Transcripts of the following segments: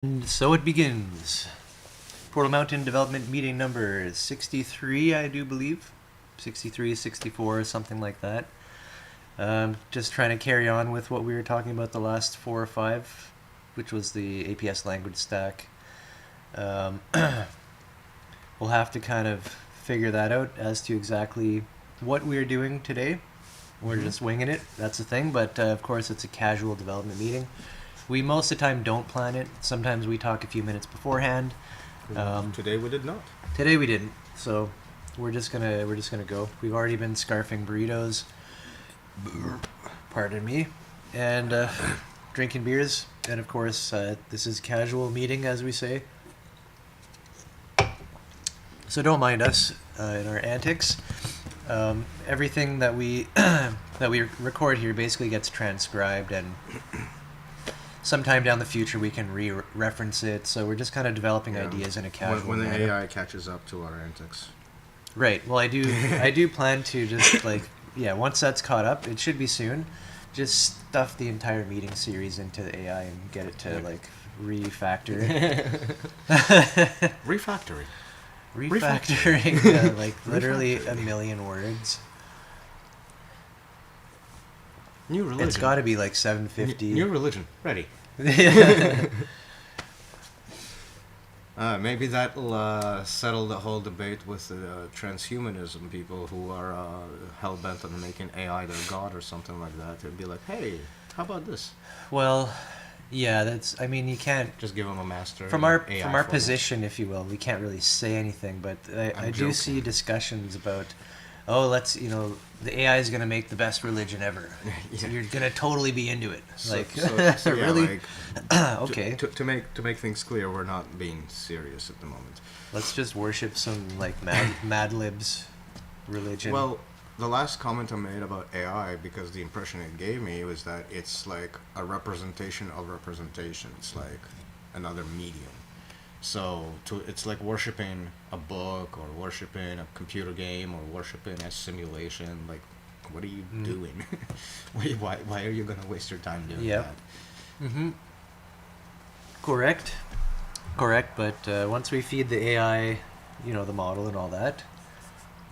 And so it begins. Portal Mountain Development Meeting number 63, I do believe. 63, 64, something like that. Just trying to carry on with what we were talking about the last 4 or 5, which was the APS language stack. We'll have to kind of figure that out as to exactly what we're doing today. We're just winging it, that's the thing, but of course it's a casual development meeting. We most of the time don't plan it. Sometimes we talk a few minutes beforehand. Today we did not. Today we didn't, so we're just gonna go. We've already been scarfing burritos. Pardon me, and drinking beers, and of course this is casual meeting, as we say. So don't mind us in our antics. Everything that we that we record here basically gets transcribed, and sometime down the future we can reference it. So we're just kind of developing ideas in a casual when the manner. AI catches up to our antics. Right. Well, I do plan to just once that's caught up, it should be soon. Just stuff the entire meeting series into the AI and get it to refactor. Refactoring literally a million words. New religion. It's got to be like 750. New religion. Ready. Maybe that'll settle the whole debate with the transhumanism people who are hell-bent on making AI their god or something like that. It'd be like, hey, how about this? Well, yeah, that's. I mean, you can't just give them a master. From our AI position, if you will, we can't really say anything. But I do see discussions about, the AI is going to make the best religion ever. Yeah. You're going to totally be into it. Really? Okay. To make things clear, we're not being serious at the moment. Let's just worship some Mad Libs religion. Well, the last comment I made about AI, because the impression it gave me was that it's like a representation of representation. It's like another medium. So it's like worshiping a book or worshiping a computer game or worshiping a simulation. Like, what are you doing? Why are you going to waste your time doing that? Mm-hmm. Correct. But once we feed the AI, the model and all that,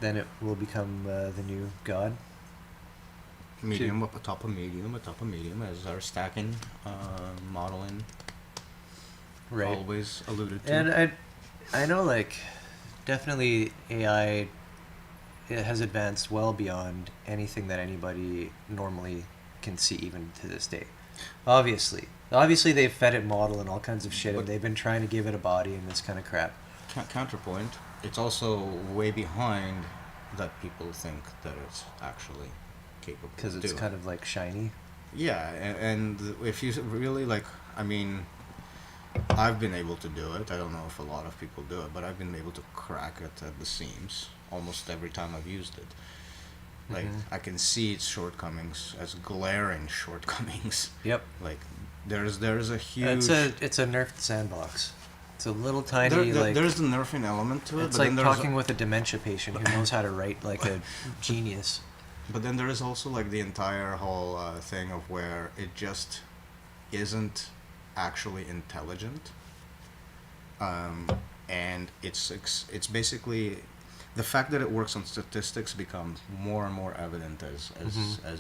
then it will become the new god. Medium up atop a medium atop a medium, as our stacking modeling always alluded to. And I know, definitely AI has advanced well beyond anything that anybody normally can see, even to this day. Obviously they've fed it model and all kinds of shit, and they've been trying to give it a body and this kind of crap. Counterpoint, it's also way behind that people think that it's actually capable. Because it's kind of shiny. Yeah, and if you really I've been able to do it. I don't know if a lot of people do it, but I've been able to crack it at the seams almost every time I've used it. I can see its shortcomings as glaring shortcomings. Yep. There's a huge. It's a nerfed sandbox. It's a little tiny. There's the nerfing element to it. It's like talking with a dementia patient who knows how to write like a genius. But then there is also the entire whole thing of where it just isn't actually intelligent, and it's basically the fact that it works on statistics becomes more and more evident as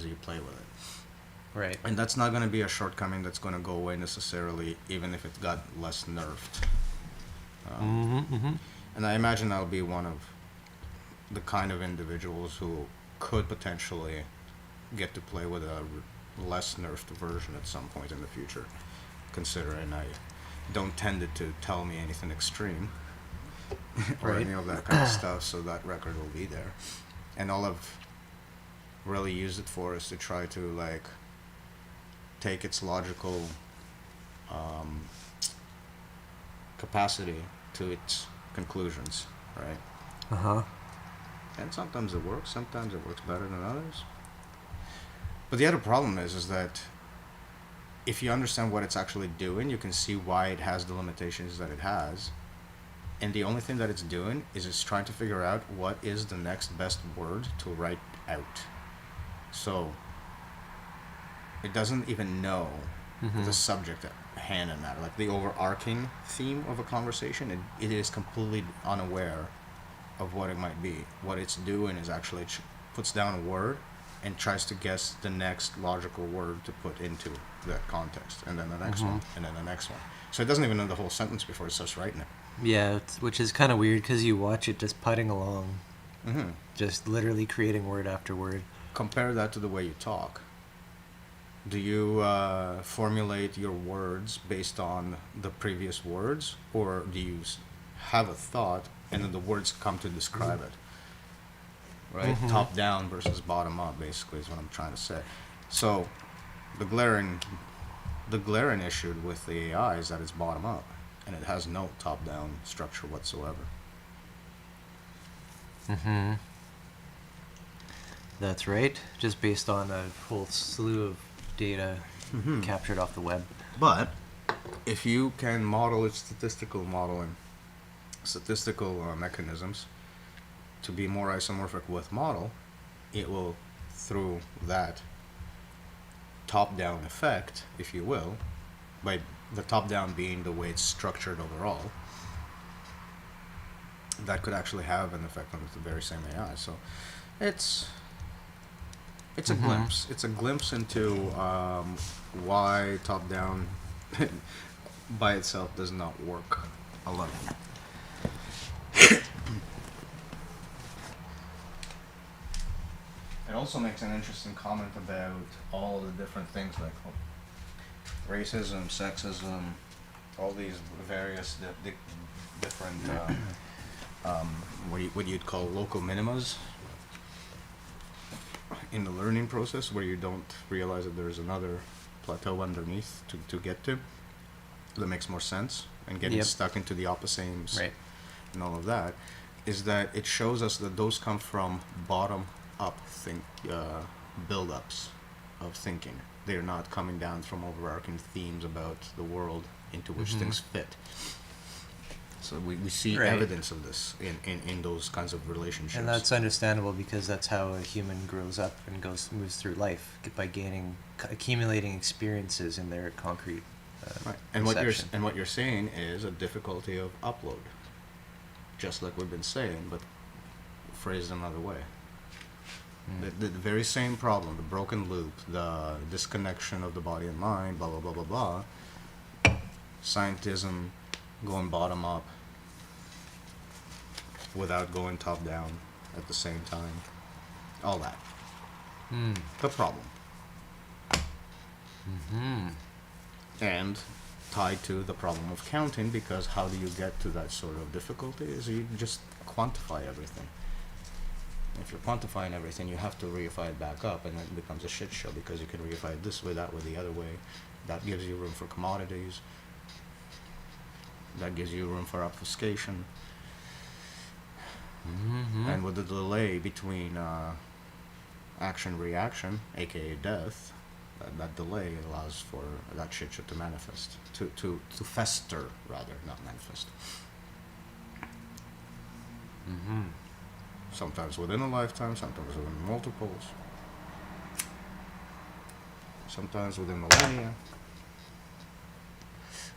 you play with it. Right. And that's not going to be a shortcoming that's going to go away necessarily, even if it got less nerfed. And I imagine I'll be one of the kind of individuals who could potentially get to play with a less nerfed version at some point in the future, considering I don't tend it to tell me anything extreme or any of that kind of stuff, so that record will be there. And all I've really used it for is to try to take its logical capacity to its conclusions, right? Uh-huh. And sometimes it works, sometimes it works better than others. But the other problem is that if you understand what it's actually doing, you can see why it has the limitations that it has. And the only thing that it's doing is it's trying to figure out what is the next best word to write out. So it doesn't even know the subject hand in that. Like the overarching theme of a conversation, it is completely unaware of what it might be. What it's doing is actually puts down a word and tries to guess the next logical word to put into that context, and then the next one, and then the next one. So it doesn't even know the whole sentence before it starts writing it. Yeah, which is kind of weird because you watch it just putting along, Mm-hmm. just literally creating word after word. Compare that to the way you talk. Do you formulate your words based on the previous words, or do you have a thought and then the words come to describe it? Right? Top down versus bottom up, basically, is what I'm trying to say. So, the glaring issue with the AI is that it's bottom up, and it has no top down structure whatsoever. Mm-hmm. That's right. Just based on a whole slew of data captured off the web. But if you can model its statistical mechanisms to be more isomorphic with model, it will, through that top-down effect, if you will, by the top-down being the way it's structured overall, that could actually have an effect on the very same AI. So it's a glimpse. It's a glimpse into why top-down by itself does not work alone. It also makes an interesting comment about all the different things like racism, sexism, all these various different what you'd call local minimas in the learning process, where you don't realize that there's another plateau underneath to get to that makes more sense, and getting stuck into the opposites and all of that, is that it shows us that those come from bottom up build-ups of thinking. They're not coming down from overarching themes about the world into which things fit. So we see evidence of this in those kinds of relationships. And that's understandable because that's how a human grows up and moves through life, by accumulating experiences in their concrete right. And what you're saying is a difficulty of upload, just like we've been saying, but phrased another way. The very same problem, the broken loop, the disconnection of the body and mind, blah, blah, blah, blah, blah. Scientism going bottom up without going top down at the same time. All that. The problem. And tied to the problem of counting, because how do you get to that sort of difficulty is you just quantify everything. If you're quantifying everything, you have to reify it back up, and then it becomes a shit show because you can reify it this way, that way, the other way. That gives you room for commodities. That gives you room for obfuscation. And with the delay between action-reaction, aka death, that delay allows for that shit show to manifest, to fester, rather, not manifest. Sometimes within a lifetime, sometimes within multiples, sometimes within millennia.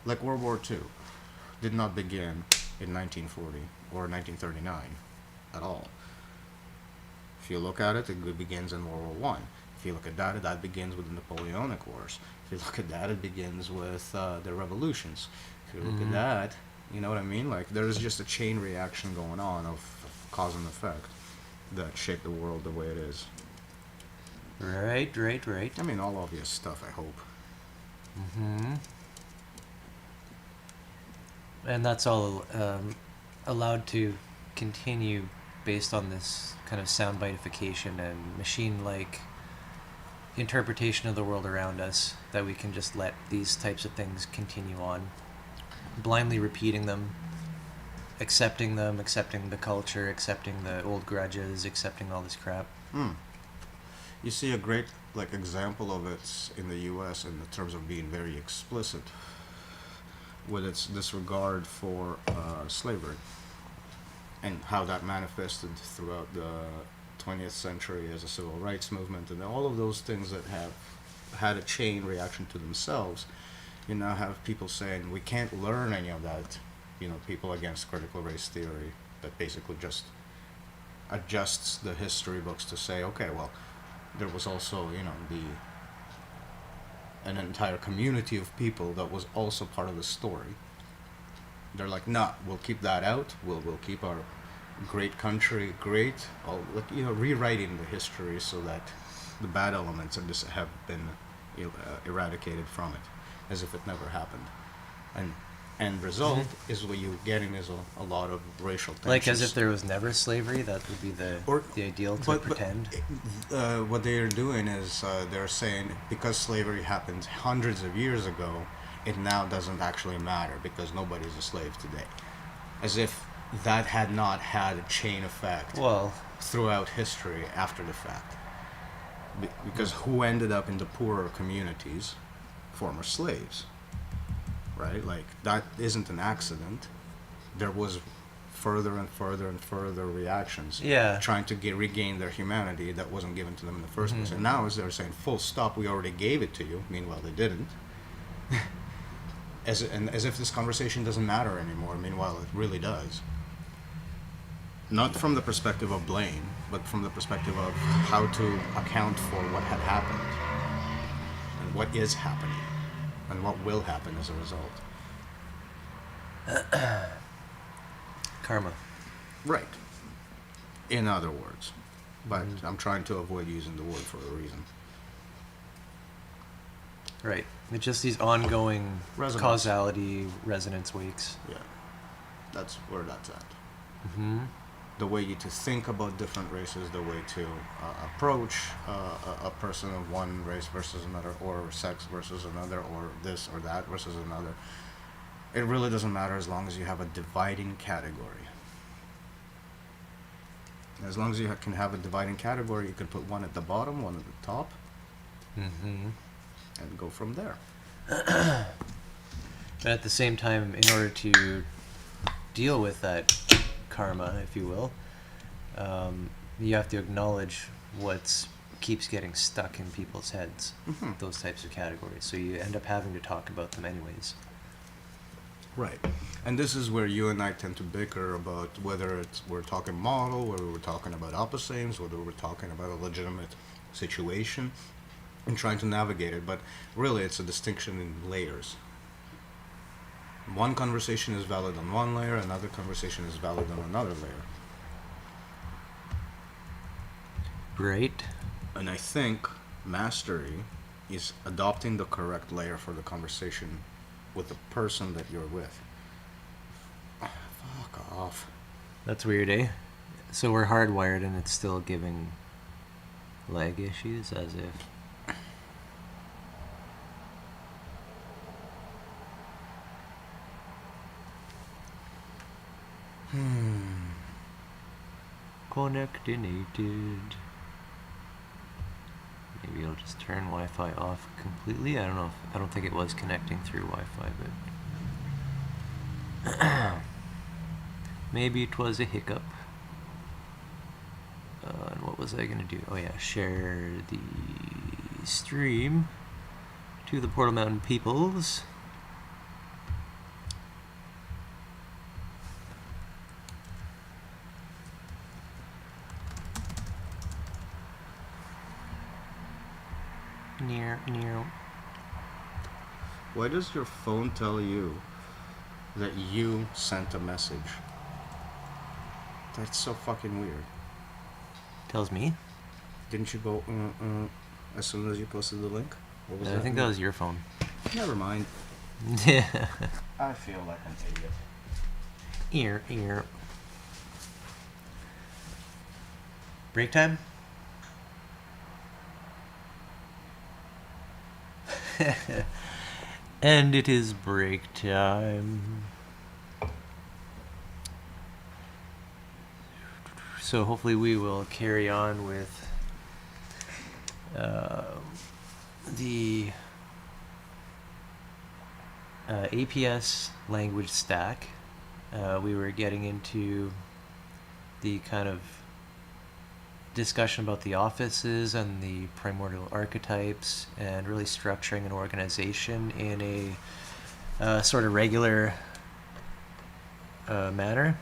Like World War II did not begin in 1940 or 1939 at all. If you look at it, it begins in World War I. If you look at that begins with the Napoleonic Wars. If you look at that, it begins with the revolutions. If you look at that, you know what I mean? Like, there's just a chain reaction going on of cause and effect that shape the world the way it is. Right. I mean, all obvious stuff, I hope. And that's all allowed to continue based on this kind of soundbiteification and machine-like interpretation of the world around us, that we can just let these types of things continue on, blindly repeating them, accepting the culture, accepting the old grudges, accepting all this crap. You see a great example of it in the U.S. in terms of being very explicit with its disregard for slavery, and how that manifested throughout the 20th century as a civil rights movement, and all of those things that have had a chain reaction to themselves You now have people saying we can't learn any of that. People against critical race theory that basically just adjusts the history books to say, okay, well, there was also, an entire community of people that was also part of the story. They're like, nah, we'll keep that out. We'll keep our great country great. Rewriting the history so that the bad elements have been eradicated from it, as if it never happened. And end result is what you're getting is a lot of racial tensions. Like as if there was never slavery. That would be the ideal to pretend. What they are doing is they're saying because slavery happened hundreds of years ago, it now doesn't actually matter because nobody's a slave today. As if that had not had a chain effect throughout history after the fact. Because who ended up in the poorer communities? Former slaves. Right? Like, that isn't an accident. There was further and further and further reactions trying to regain their humanity that wasn't given to them in the first place. And now as they're saying, full stop, we already gave it to you. Meanwhile, they didn't. As if this conversation doesn't matter anymore. Meanwhile, it really does. Not from the perspective of blame, but from the perspective of how to account for what had happened and what is happening and what will happen as a result. Karma. Right. In other words. But I'm trying to avoid using the word for a reason. Right. It's just these ongoing Resonance. causality resonance weeks. Yeah. That's where that's at. Mm-hmm. The way to think about different races, the way to approach a person of one race versus another, or sex versus another, or this or that versus another. It really doesn't matter as long as you have a dividing category. As long as you can have a dividing category, you can put one at the bottom, one at the top, and go from there. But at the same time, in order to deal with that karma, if you will, you have to acknowledge what keeps getting stuck in people's heads, those types of categories. So you end up having to talk about them anyways. Right. And this is where you and I tend to bicker about whether we're talking model, whether we're talking about opposites, whether we're talking about a legitimate situation, and trying to navigate it. But really, it's a distinction in layers. One conversation is valid on one layer, another conversation is valid on another layer. Right. And I think mastery is adopting the correct layer for the conversation with the person that you're with. Fuck off. That's weird, eh? So we're hardwired and it's still giving lag issues as if... Connectinated. Maybe I'll just turn Wi-Fi off completely. I don't know. I don't think it was connecting through Wi-Fi, but maybe it was a hiccup. And what was I gonna do? Oh yeah, share the stream to the Portal Mountain peoples. Near. Why does your phone tell you that you sent a message? That's so fucking weird. Tells me. Didn't you go as soon as you posted the link? What was I that think that was your phone. Never mind. Yeah. I feel like an idiot. Ear. Break time? And it is break time. So hopefully we will carry on with the APS language stack. We were getting into the kind of discussion about the offices and the primordial archetypes, and really structuring an organization in a sort of regular manner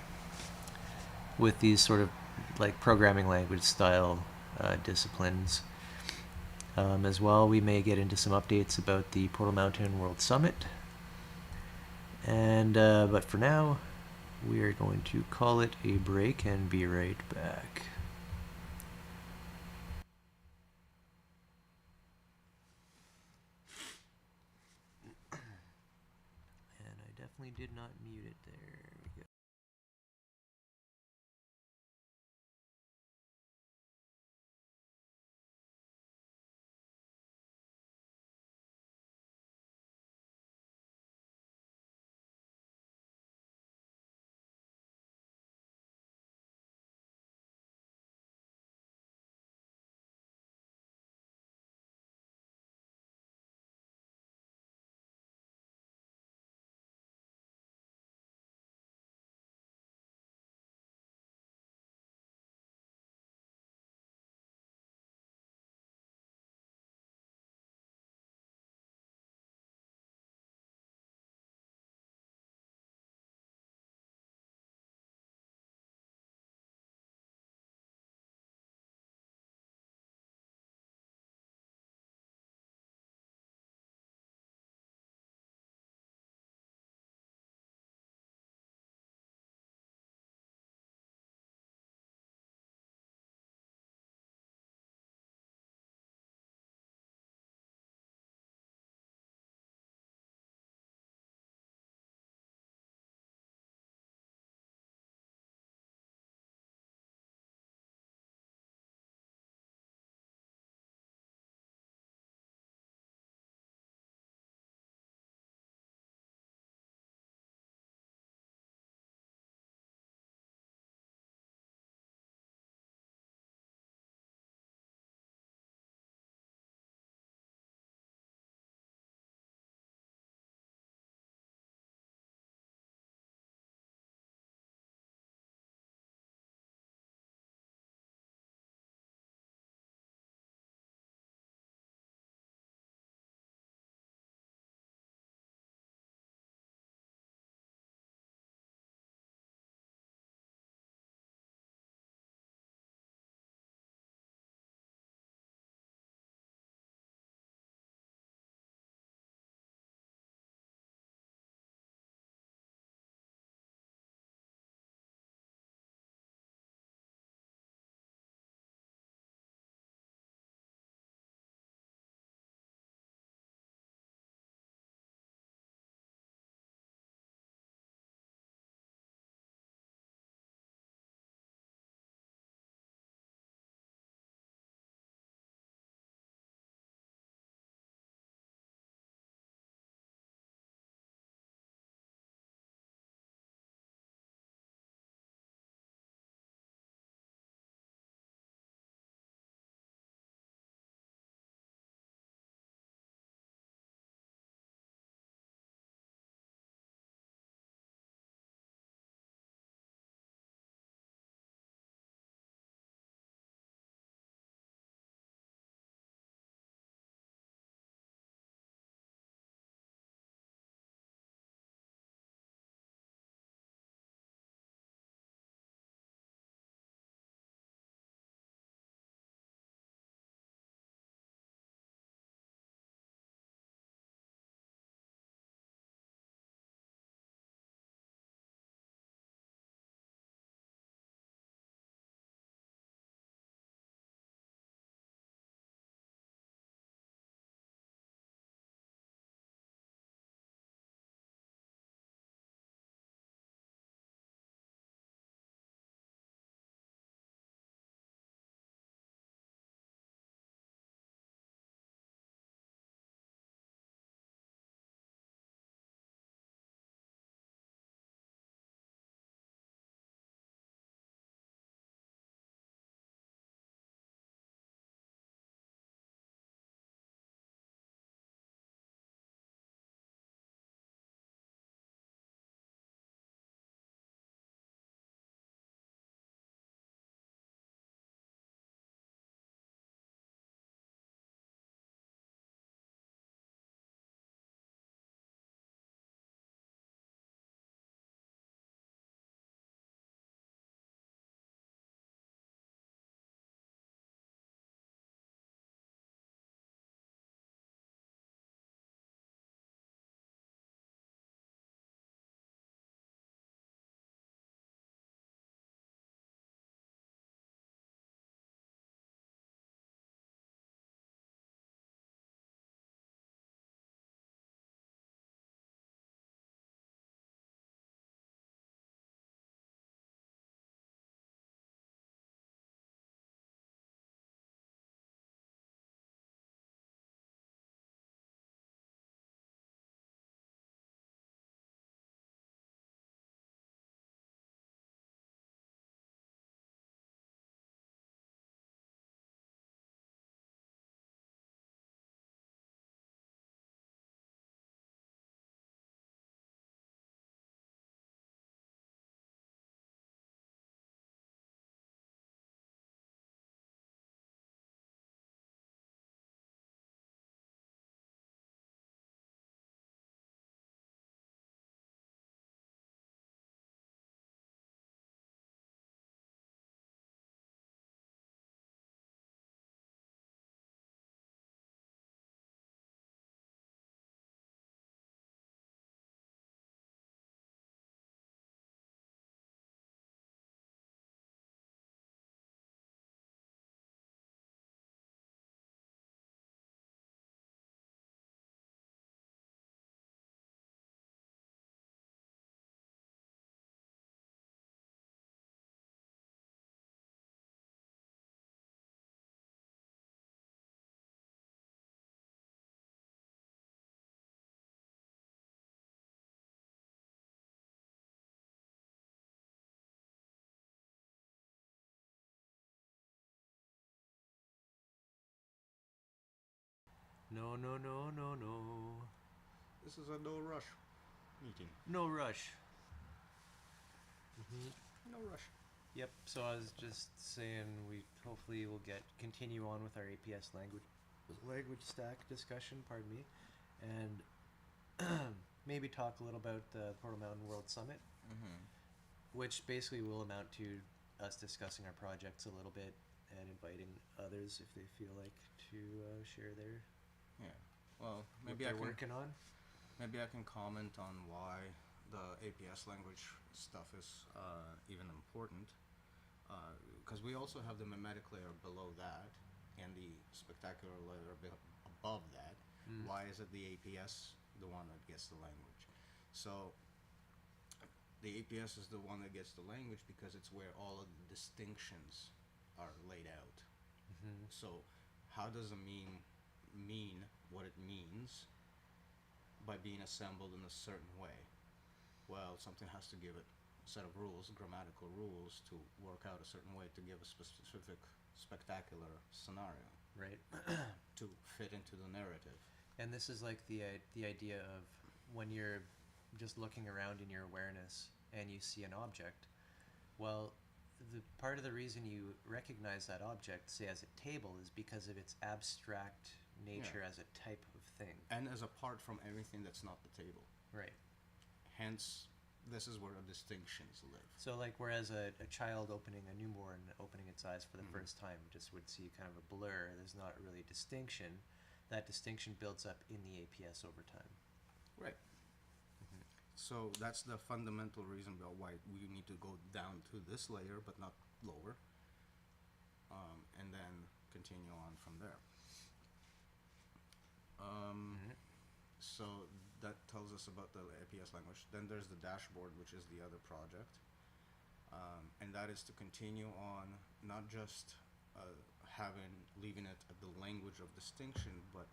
with these sort of like programming language style disciplines. As well, we may get into some updates about the Portal Mountain World Summit. And but for now, we are going to call it a break and be right back. And I definitely did not mute it there. We go. No, no, no, no, no. This is a no rush meeting. No rush. No rush. Yep. So I was just saying we hopefully will continue on with our APS language stack discussion. Pardon me, and maybe talk a little about the Portal Mountain World Summit, which basically will amount to us discussing our projects a little bit and inviting others if they feel like to share their Yeah. Well, what they're working on. Maybe I can comment on why the APS language stuff is even important. Because we also have the mimetic layer below that and the spectacular layer above that. Why is it the APS the one that gets the language? So the APS is the one that gets the language because it's where all of the distinctions are laid out. So how does a meme mean what it means by being assembled in a certain way? Well, something has to give it a set of rules, grammatical rules, to work out a certain way to give a specific spectacular scenario, Right. to fit into the narrative. And this is like the idea of when you're just looking around in your awareness and you see an object. Well, the part of the reason you recognize that object, say as a table, is because of its abstract nature Yeah. as a type of thing. And as apart from everything that's not the table. Right. Hence, this is where the distinctions live. So, like, whereas a child a newborn opening its eyes for the first time just would see kind of a blur, there's not really a distinction. That distinction builds up in the APS over time. Right. So that's the fundamental reason about why we need to go down to this layer, but not lower, and then continue on from there. So that tells us about the APS language. Then there's the dashboard, which is the other project, and that is to continue on not just leaving it at the language of distinction, but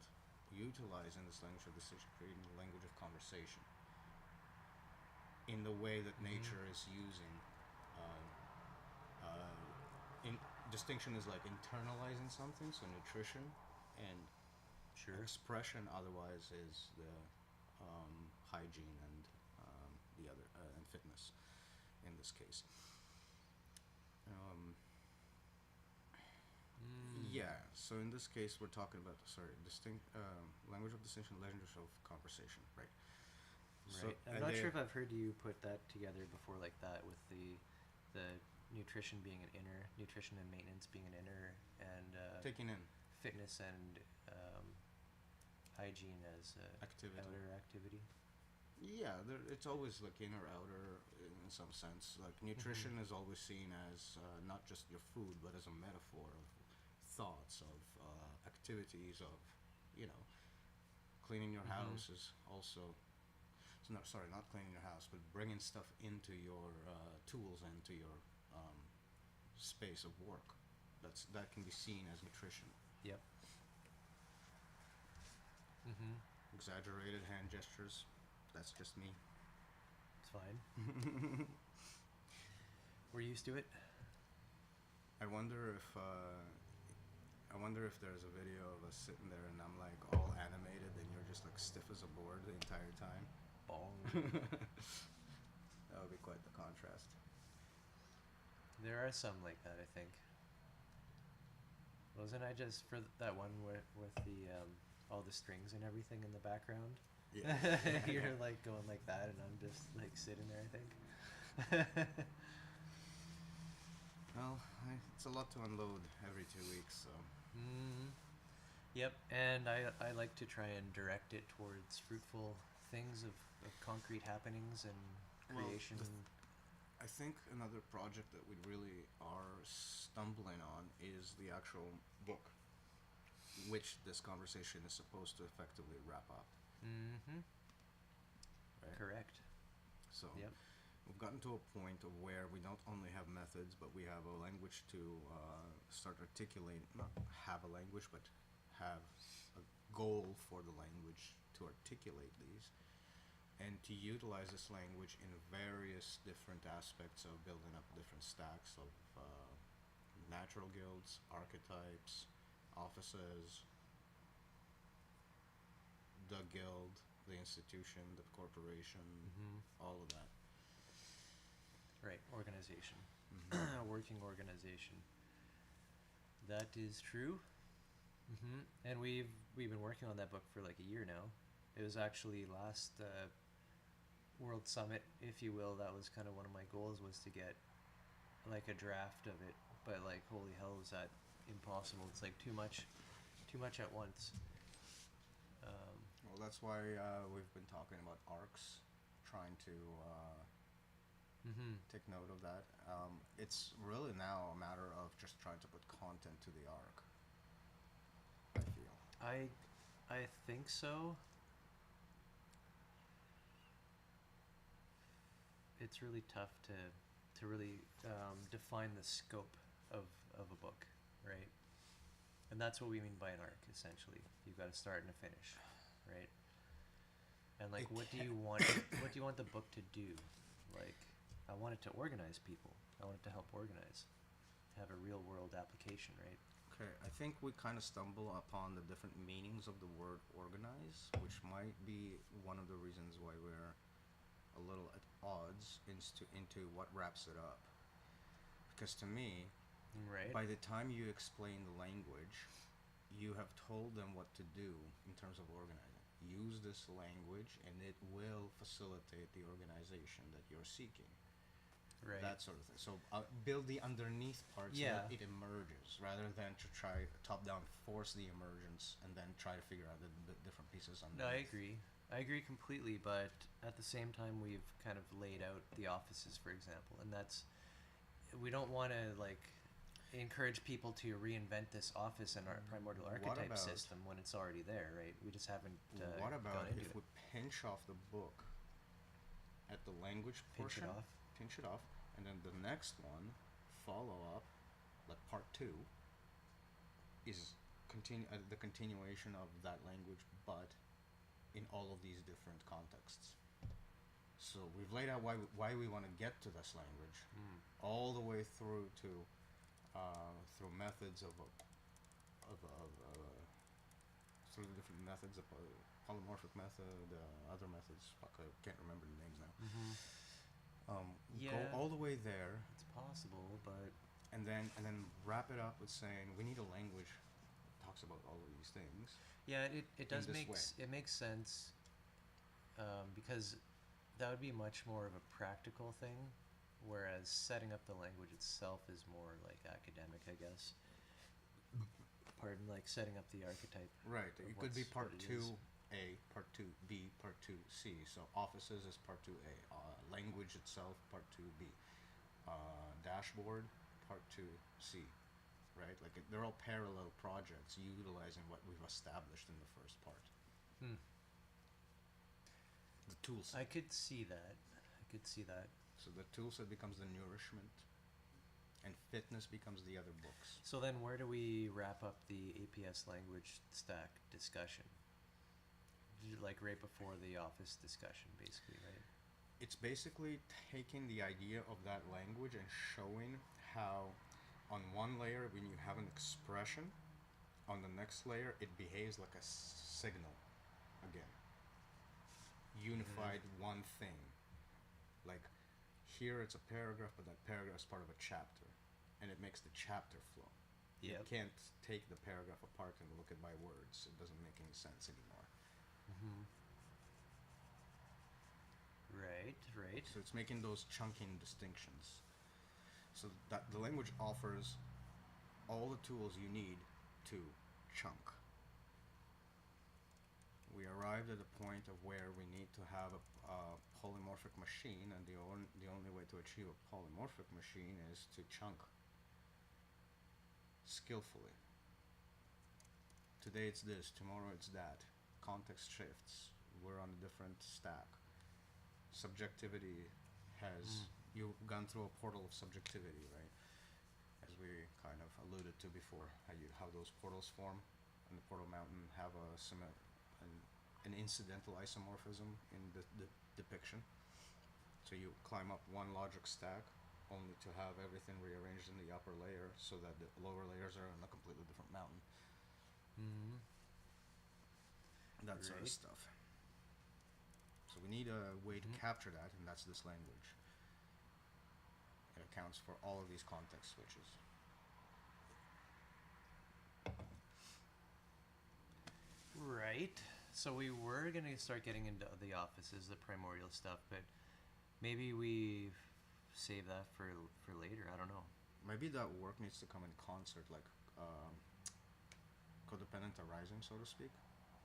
utilizing this language of distinction, creating the language of conversation in the way that nature is using. Distinction is like internalizing something, so nutrition, and Sure. expression otherwise is the hygiene and the other and fitness in this case. Yeah, so in this case we're talking about language of distinction, language of conversation, right? Right. I'm not sure if I've heard you put that together before like that, with the nutrition being an inner, nutrition and maintenance being an inner, and taking in fitness and hygiene as activity. outer activity. Yeah, it's always like inner outer in some sense. Like nutrition is always seen as not just your food, but as a metaphor of thoughts, of activities, of, cleaning your house is also. So not cleaning your house, but bringing stuff into your tools, into your space of work. That can be seen as nutrition. Yep. Exaggerated hand gestures. That's just me. It's fine. We're used to it. I wonder if there's a video of us sitting there and I'm like all animated and you're just like stiff as a board the entire time. Bong. That would be quite the contrast. There are some like that, I think. Wasn't I just for that one with the all the strings and everything in the background? Yeah. You're like going like that, and I'm just like sitting there, I think. Well, it's a lot to unload every 2 weeks, so. Yep, and I like to try and direct it towards fruitful things of concrete happenings and creation. Well, I think another project that we really are stumbling on is the actual book, which this conversation is supposed to effectively wrap up. Right? Correct. So Yep. we've gotten to a point of where we don't only have methods, but we have a language to start articulating. Not have a language, but have a goal for the language to articulate these, and to utilize this language in various different aspects of building up different stacks of natural guilds, archetypes, offices, the guild, the institution, the corporation, Mm-hmm. all of that. Right, organization. Mm-hmm. Working organization. That is true. Mm-hmm. And we've been working on that book for like a year now. It was actually last World Summit, if you will. That was kind of one of my goals, was to get like a draft of it. But like, holy hell, is that impossible? It's like too much at once. Well, that's why we've been talking about arcs, trying to Mm-hmm. take note of that. It's really now a matter of just trying to put content to the arc, I feel. I think so. It's really tough to really define the scope of a book, right? And that's what we mean by an arc, essentially. You've got to start and a finish, right? And like, It what do can- you want? What do you want the book to do? Like, I want it to organize people. I want it to help organize, to have a real world application, right? Okay, I think we kind of stumble upon the different meanings of the word organize, which might be one of the reasons why we're a little at odds into what wraps it up. Because to me, Right. by the time you explain the language, you have told them what to do in terms of organizing. Use this language and it will facilitate the organization that you're seeking. Right. That sort of thing. So build the underneath part so Yeah. that it emerges, rather than to try top down force the emergence and then try to figure out the different pieces underneath. No, I agree. I agree completely, but at the same time, we've kind of laid out the offices, for example, and we don't want to like encourage people to reinvent this office and our primordial What archetype about- system when it's already there, right? We just haven't What gone about into if it. we pinch off the book at the language Pinch it portion? off? Pinch it off, and then the next one, follow up, like part 2, is the continuation of that language, but in all of these different contexts. So we've laid out why we want to get to this language, Mm. all the way through to through methods of through the different methods of polymorphic method, other methods. Fuck, I can't remember the names now. Mm-hmm. Go Yeah. all the way there, It's possible, but and then wrap it up with saying we need a language that talks about all of these things. yeah, it does this make way. it makes sense because that would be much more of a practical thing, whereas setting up the language itself is more like academic, I guess. Pardon, like setting up the archetype. Right. of It could be what part it is. 2A, part 2B, part 2C. So offices is part 2A. Language itself, part 2B. Dashboard, part 2C. Right? Like they're all parallel projects utilizing what we've established in the first part. Hmm. The tool set. I could see that. So the tool set becomes the nourishment, and fitness becomes the other books. So then, where do we wrap up the APS language stack discussion? Like right before the office discussion, basically, right? It's basically taking the idea of that language and showing how on one layer when you have an expression, on the next layer it behaves like a signal again. Unified one thing. Like here it's a paragraph, but that paragraph is part of a chapter, and it makes the chapter flow. You Yep. can't take the paragraph apart and look at by words. It doesn't make any sense anymore. Mm-hmm. Right. So it's making those chunking distinctions. So that the language offers all the tools you need to chunk. We arrived at a point of where we need to have a polymorphic machine, and the only way to achieve a polymorphic machine is to chunk skillfully. Today it's this, tomorrow it's that. Context shifts. We're on a different stack. Subjectivity has you've gone through a portal of subjectivity, right? As we kind of alluded to before, how those portals form, and the portal mountain have an incidental isomorphism in the depiction. So you climb up one logic stack, only to have everything rearranged in the upper layer, so that the lower layers are on a completely different mountain. Mm-hmm. that sort of Right. stuff. So we need a way to capture that, and that's this language. It accounts for all of these context switches. Right. So we were going to start getting into the offices, the primordial stuff, but maybe we save that for later. I don't know. Maybe that work needs to come in concert, like codependent arising, so to speak,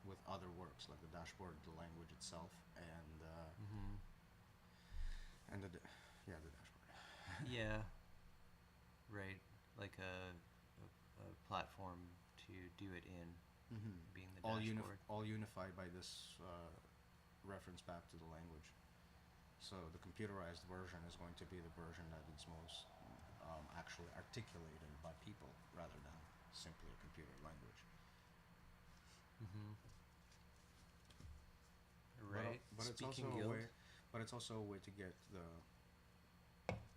with other works like the dashboard, the language itself, and and the dashboard. Yeah. Right. Like a platform to do it in, being the dashboard. All unified by this reference back to the language. So the computerized version is going to be the version that is most actually articulated by people rather than simply a computer language. Right. But it's Speaking also guild. a way. But it's also a way to get the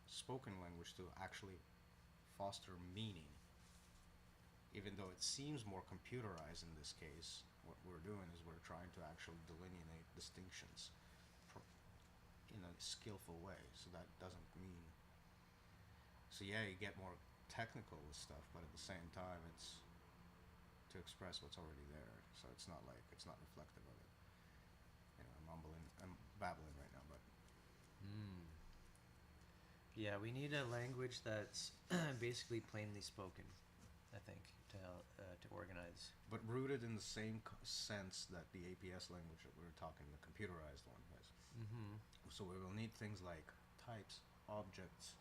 spoken language to actually foster meaning. Even though it seems more computerized in this case, what we're doing is we're trying to actually delineate distinctions in a skillful way. So that doesn't mean. So yeah, you get more technical with stuff, but at the same time, it's to express what's already there. So it's not reflective of it. You know, I'm babbling right now, but Yeah, we need a language that's basically plainly spoken, I think, to organize. but rooted in the same sense that the APS language that we were talking, the computerized one, is. So we will need things like types, objects,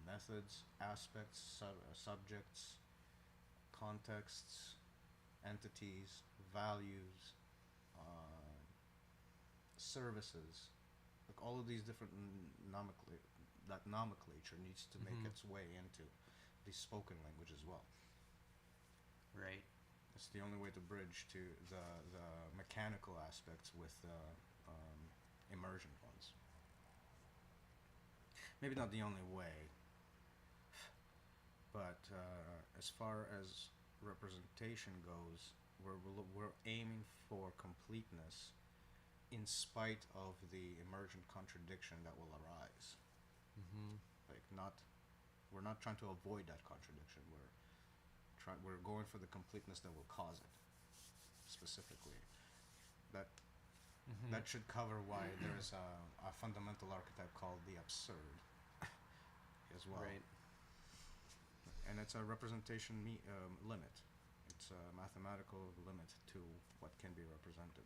methods, aspects, subjects, contexts, entities, values, services. Like all of these different that nomenclature needs to make its way into the spoken language as well. Right. It's the only way to bridge to the mechanical aspects with the immersion ones. Maybe not the only way, but as far as representation goes, we're aiming for completeness in spite of the emergent contradiction that will arise. Like we're not trying to avoid that contradiction. We're going for the completeness that will cause it specifically. That should cover why there is a fundamental archetype called the absurd as well. Right. And it's a representation limit. It's a mathematical limit to what can be represented.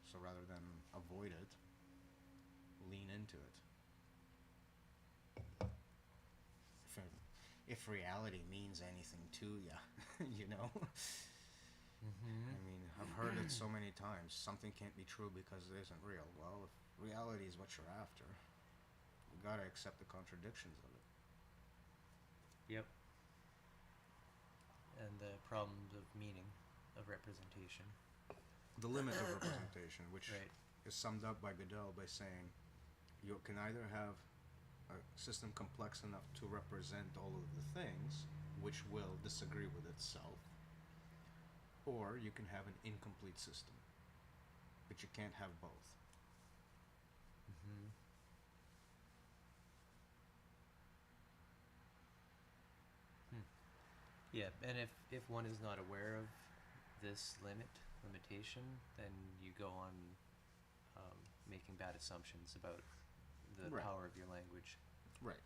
So rather than avoid it, lean into it. If reality means anything to you, you know? I mean, I've heard it so many times. Something can't be true because it isn't real. Well, if reality is what you're after, you gotta accept the contradictions of it. Yep. And the problems of meaning, of representation. The limit of representation, which Right. is summed up by Gödel by saying you can either have a system complex enough to represent all of the things, which will disagree with itself, or you can have an incomplete system, but you can't have both. Yeah, and if one is not aware of this limitation, then you go on making bad assumptions about the Right. power of your language. Right.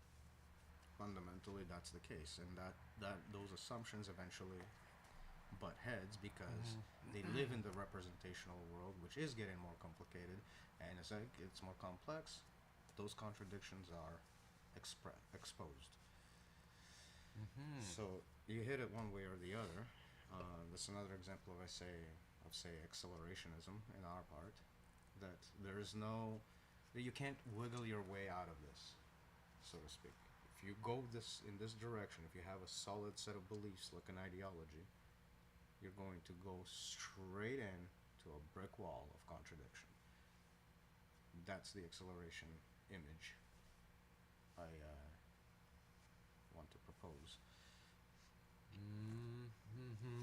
Fundamentally, that's the case, and that those assumptions eventually butt heads because they live in the representational world, which is getting more complicated, and as it gets more complex, those contradictions are exposed. So you hit it one way or the other. That's another example of say accelerationism in our part, that you can't wiggle your way out of this, so to speak. If you go in this direction, if you have a solid set of beliefs like an ideology, you're going to go straight in to a brick wall of contradiction. That's the acceleration image I want to propose.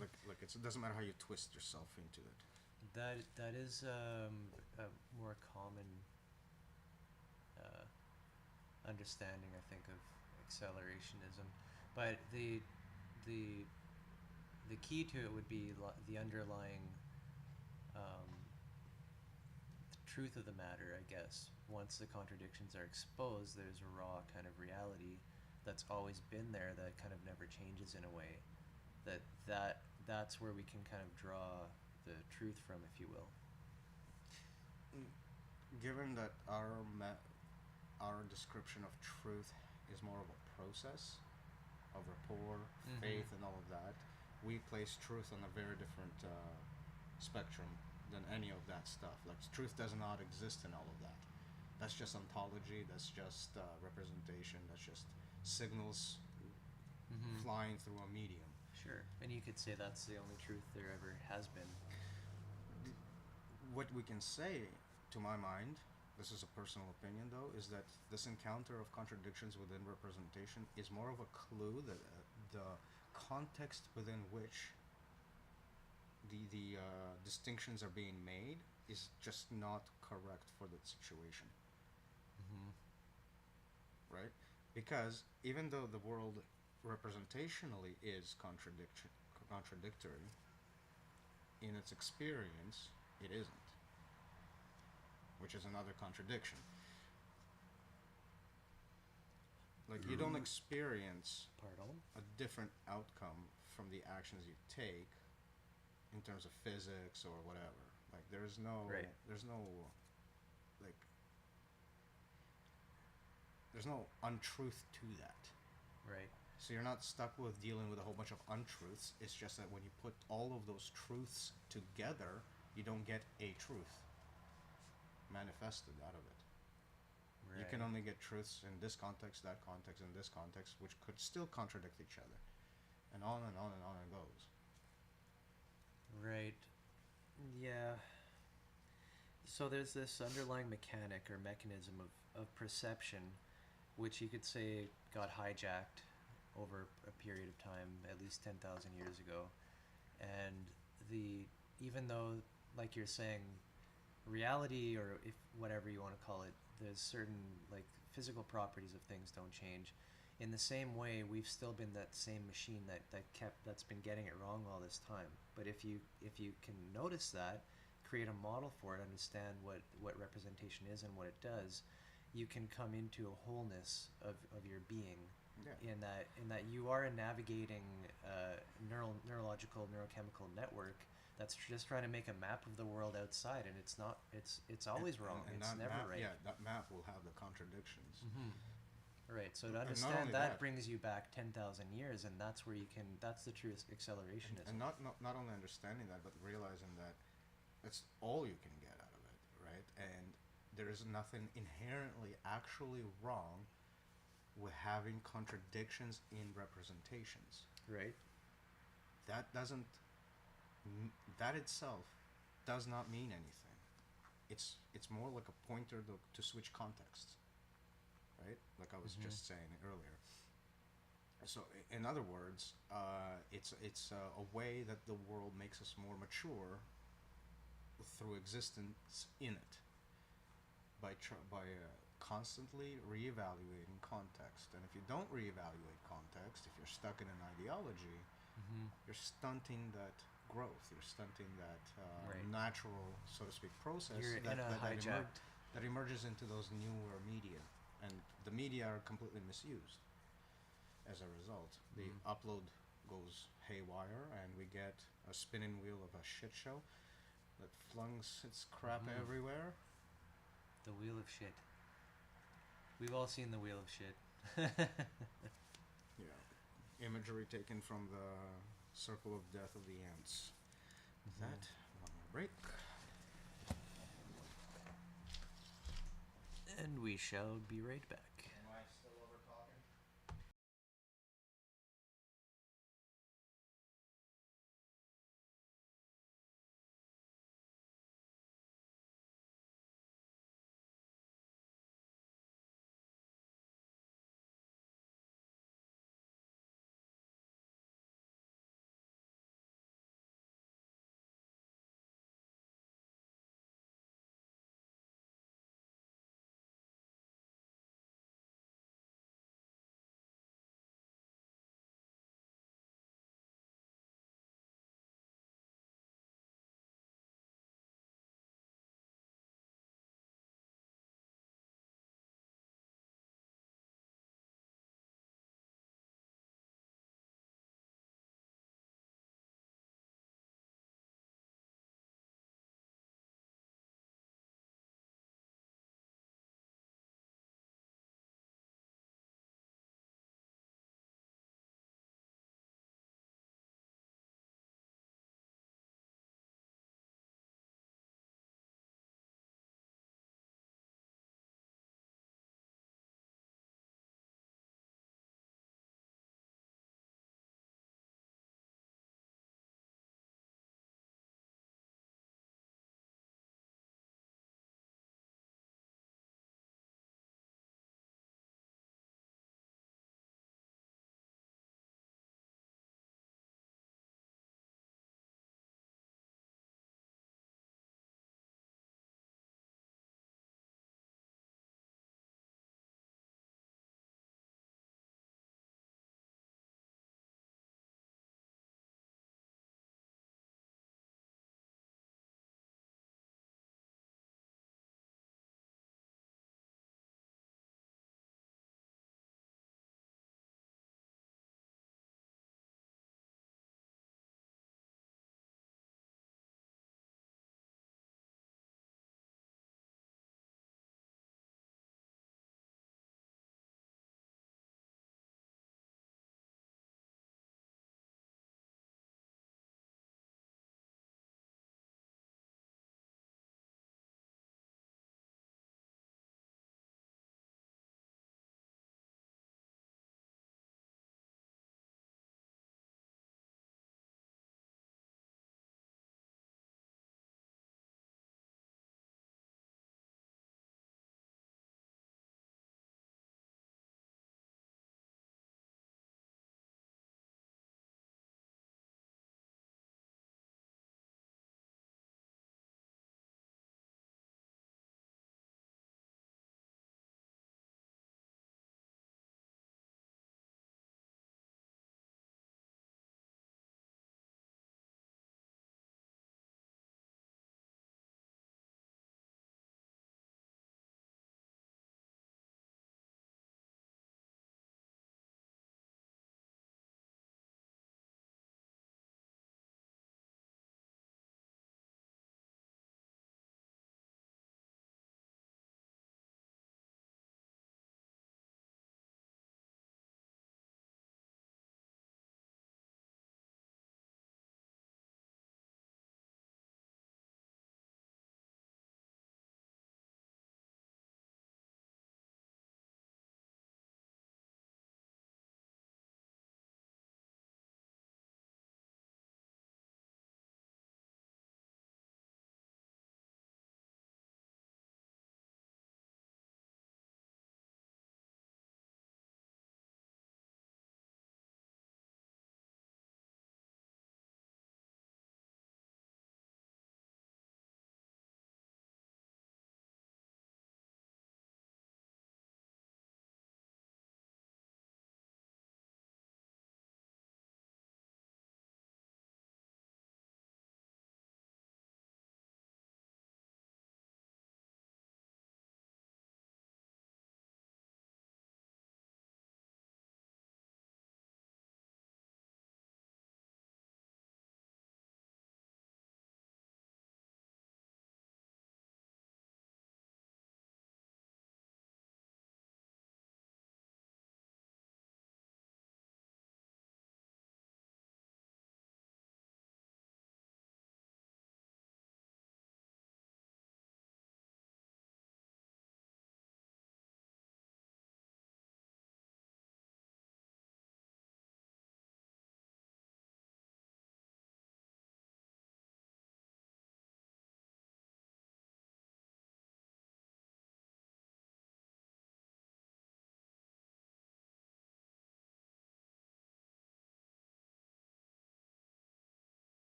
Like Like it doesn't matter how you twist yourself into it. That is a more common uh, understanding, I think, of accelerationism. But the the key to it would be the underlying um, truth of the matter, I guess. Once the contradictions are exposed, there's a raw kind of reality that's always been there that kind of never changes in a way. That's where we can kind of draw the truth from, if you will. Given that our description of truth is more of a process of rapport, faith, and all of that, we place truth on a very different spectrum than any of that stuff. Like truth does not exist in all of that. That's just ontology. That's just representation. That's just signals flying through a medium. Sure. And you could say that's the only truth there ever has been. What we can say, to my mind, this is a personal opinion though, is that this encounter of contradictions within representation is more of a clue that the context within which the distinctions are being made is just not correct for that situation. Right? Because even though the world representationally is contradictory, in its experience, it isn't, which is another contradiction. Like, you don't experience Pardon? a different outcome from the actions you take in terms of physics or whatever. Like, there's no, Right. like, there's no untruth to that. Right. So you're not stuck with dealing with a whole bunch of untruths. It's just that when you put all of those truths together, you don't get a truth manifested out of it. Right. You can only get truths in this context, that context, and this context, which could still contradict each other. And on and on and on it goes. Right. Yeah. So there's this underlying mechanic or mechanism of perception, which you could say got hijacked over a period of time, at least 10,000 years ago. And even though, like you're saying, reality, or if whatever you want to call it, there's certain like physical properties of things don't change. In the same way, we've still been that same machine that's been getting it wrong all this time. But if you can notice that, create a model for it, understand what representation is and what it does, you can come into a wholeness of your being. Yeah. In that you are navigating a neurological neurochemical network that's just trying to make a map of the world outside, and it's not. It's always wrong. And it's that never map, right. yeah, that map will have the contradictions. Right. So to And not understand only that, that- brings you back 10,000 years, and that's where you can. That's the true accelerationism. And not only understanding that, but realizing that that's all you can get out of it, right? And there is nothing inherently actually wrong with having contradictions in representations. Right. That doesn't that itself does not mean anything. It's more like a pointer to switch contexts, right? Like I was just saying earlier. So, in other words, it's a way that the world makes us more mature through existence in it by constantly reevaluating context. And if you don't reevaluate context, if you're stuck in an ideology, you're stunting that growth. You're stunting that Right. natural, so to speak, process You're that, in a hijacked. that emerges into those newer media. And the media are completely misused as a result. The upload goes haywire, and we get a spinning wheel of a shit show that flungs its crap everywhere. The wheel of shit. We've all seen the wheel of shit. Yeah, imagery taken from the circle of death of the ants. With that, one more break. And we shall be right back. Am I still over talking?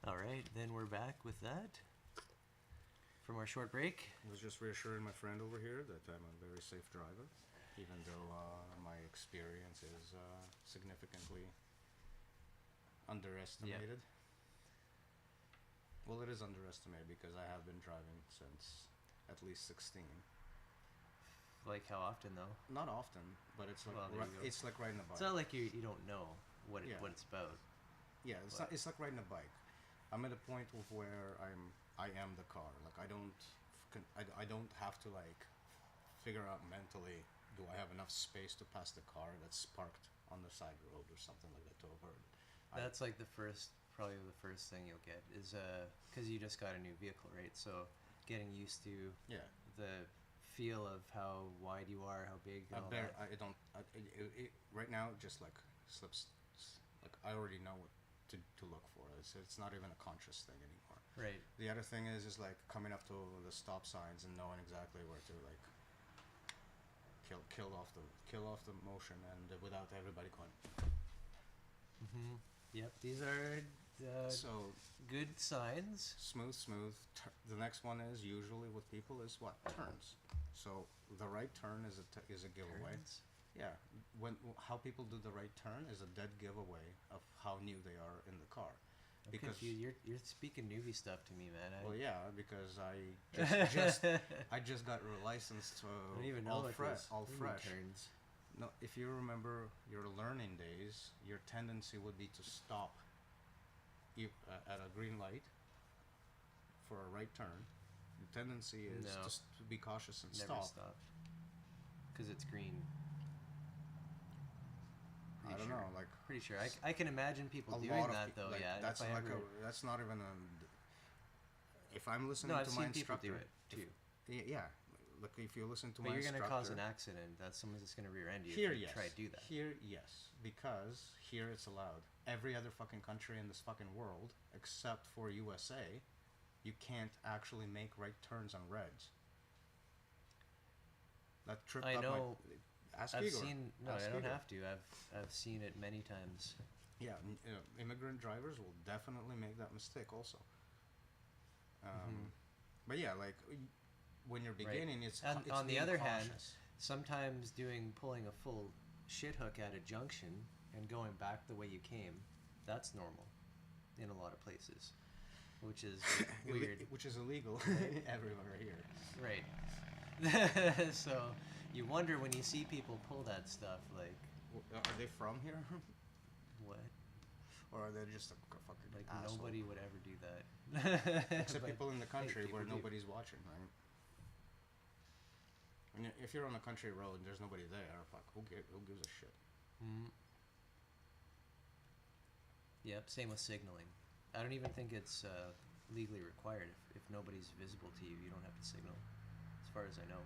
All right, then we're back with that from our short break. I was just reassuring my friend over here that I'm a very safe driver, even though my experience is significantly underestimated. Well, it is underestimated because I have been driving since at least 16. Like how often though? Not often, but it's like Well, it's like riding a bike. It's not like you don't know what what it's about. Yeah, it's like riding a bike. I'm at a point of where I am the car. Like I don't have to like figure out mentally, do I have enough space to pass the car that's parked on the side road or something like that to avoid it. That's like probably the first thing you'll get is because you just got a new vehicle, right? So getting used to the feel of how wide you are, how big. And all that. I don't. Right now, it just like slips. Like I already know what to look for. It's not even a conscious thing anymore. Right. The other thing is like coming up to the stop signs and knowing exactly where to like kill off the motion and without everybody going. Mm-hmm. Yep. These are so good signs. Smooth. The next one is usually with people is what turns. So the right turn is a giveaway. Turns? Yeah, how people do the right turn is a dead giveaway of how new they are in the car. Because you're speaking newbie stuff to me, man. Well, yeah, because I just got licensed to I don't even know all fresh. Turns. No, if you remember your learning days, your tendency would be to stop at a green light for a right turn. The tendency is just to be cautious and Never stop. Because it's green. I don't know, like pretty sure. I can imagine people doing that though. Like, yeah, that's that's not even a. If I'm listening to my instructor, people do it too. Yeah, like if you listen to but my instructor, instructor, you're gonna cause an accident. That someone's just gonna rear-end you here, if you yes. try to do that. Here, yes, because here it's allowed. Every other fucking country in this fucking world, except for USA, you can't actually make right turns on reds. That tripped I up know. Ask I've Igor. seen. No, Ask I don't Igor. have to. I've seen it many times. Yeah, immigrant drivers will definitely make that mistake also. But yeah, like when you're beginning, right. it's on the other cautious. hand, sometimes pulling a full shit hook at a junction and going back the way you came, that's normal in a lot of places, which is weird. Which is illegal everywhere here. Right. So you wonder when you see people pull that stuff, like, Are they from here? what? Or are they just a fucking Like asshole? nobody would ever do that. Except people in the country where do. nobody's watching, right? And if you're on a country road and there's nobody there, fuck, who gives a shit? Mm. Yep, same with signaling. I don't even think it's legally required. If nobody's visible to you, you don't have to signal, as far as I know.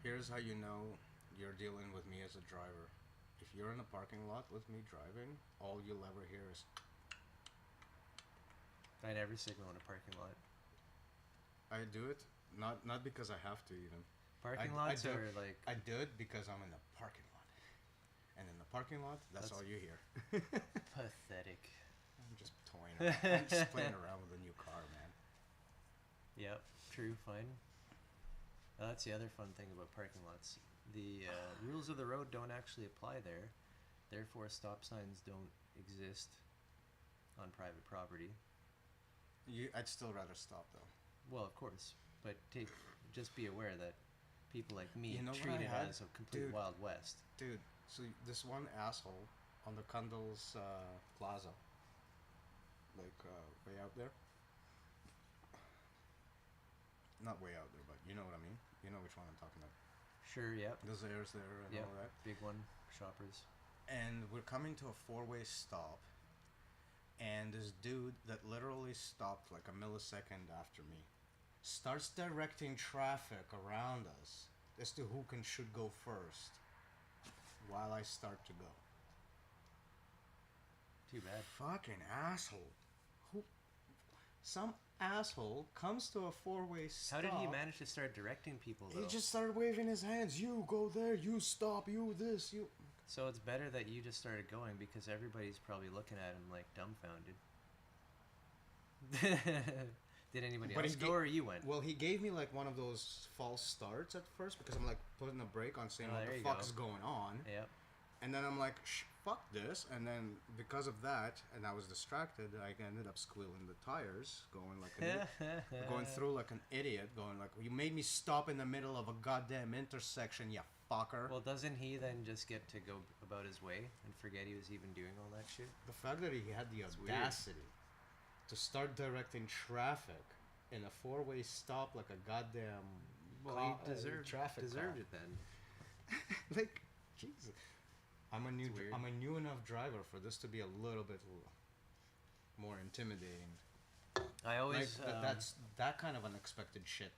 Here's how you know you're dealing with me as a driver. If you're in a parking lot with me driving, all you'll ever hear is... I never signal in a parking lot. I do it, not because I have to even. Parking lots are like... I do it because I'm in the parking lot. And in the parking lot, that's all you hear. Pathetic. I'm just toying around. I'm just playing around with a new car, man. Yep, true, fine. That's the other fun thing about parking lots. The rules of the road don't actually apply there. Therefore, stop signs don't exist on private property. I'd still rather stop, though. Well, of course. But just be aware that people like me You know what treat I it had? as a complete Dude. Wild West. Dude, so this one asshole on the Cundall's Plaza, like way out there. Not way out there, but you know what I mean. You know which one I'm talking about. Sure, yep. The Zaire's there and Yep, all that. big one, shoppers. And we're coming to a four-way stop, and this dude that literally stopped like a millisecond after me starts directing traffic around us as to who should go first while I start to go. Too bad. Fucking asshole. Some asshole comes to a four-way stop. How did he manage to start directing people, though? He just started waving his hands. You go there, you stop, you this, you... So it's better that you just started going because everybody's probably looking at him like dumbfounded. Did anybody But else he go, ga- or you went? Well, he gave me like one of those false starts at first because I'm like putting a brake on, saying Oh, what there the you fuck go. is going on, Yep. and then I'm like, fuck this, and then because of that, and I was distracted, I ended up squealing the tires, going through like an idiot, going like, you made me stop in the middle of a goddamn intersection, you fucker. Well, doesn't he then just get to go about his way and forget he was even doing all that shit? The fact that he had the It's weird. audacity to start directing traffic in a four-way stop like a goddamn Well, he deserved traffic deserved cop. it then. Like, Jesus. I'm a weird. new enough driver for this to be a little bit more intimidating. I always That's that kind of unexpected shit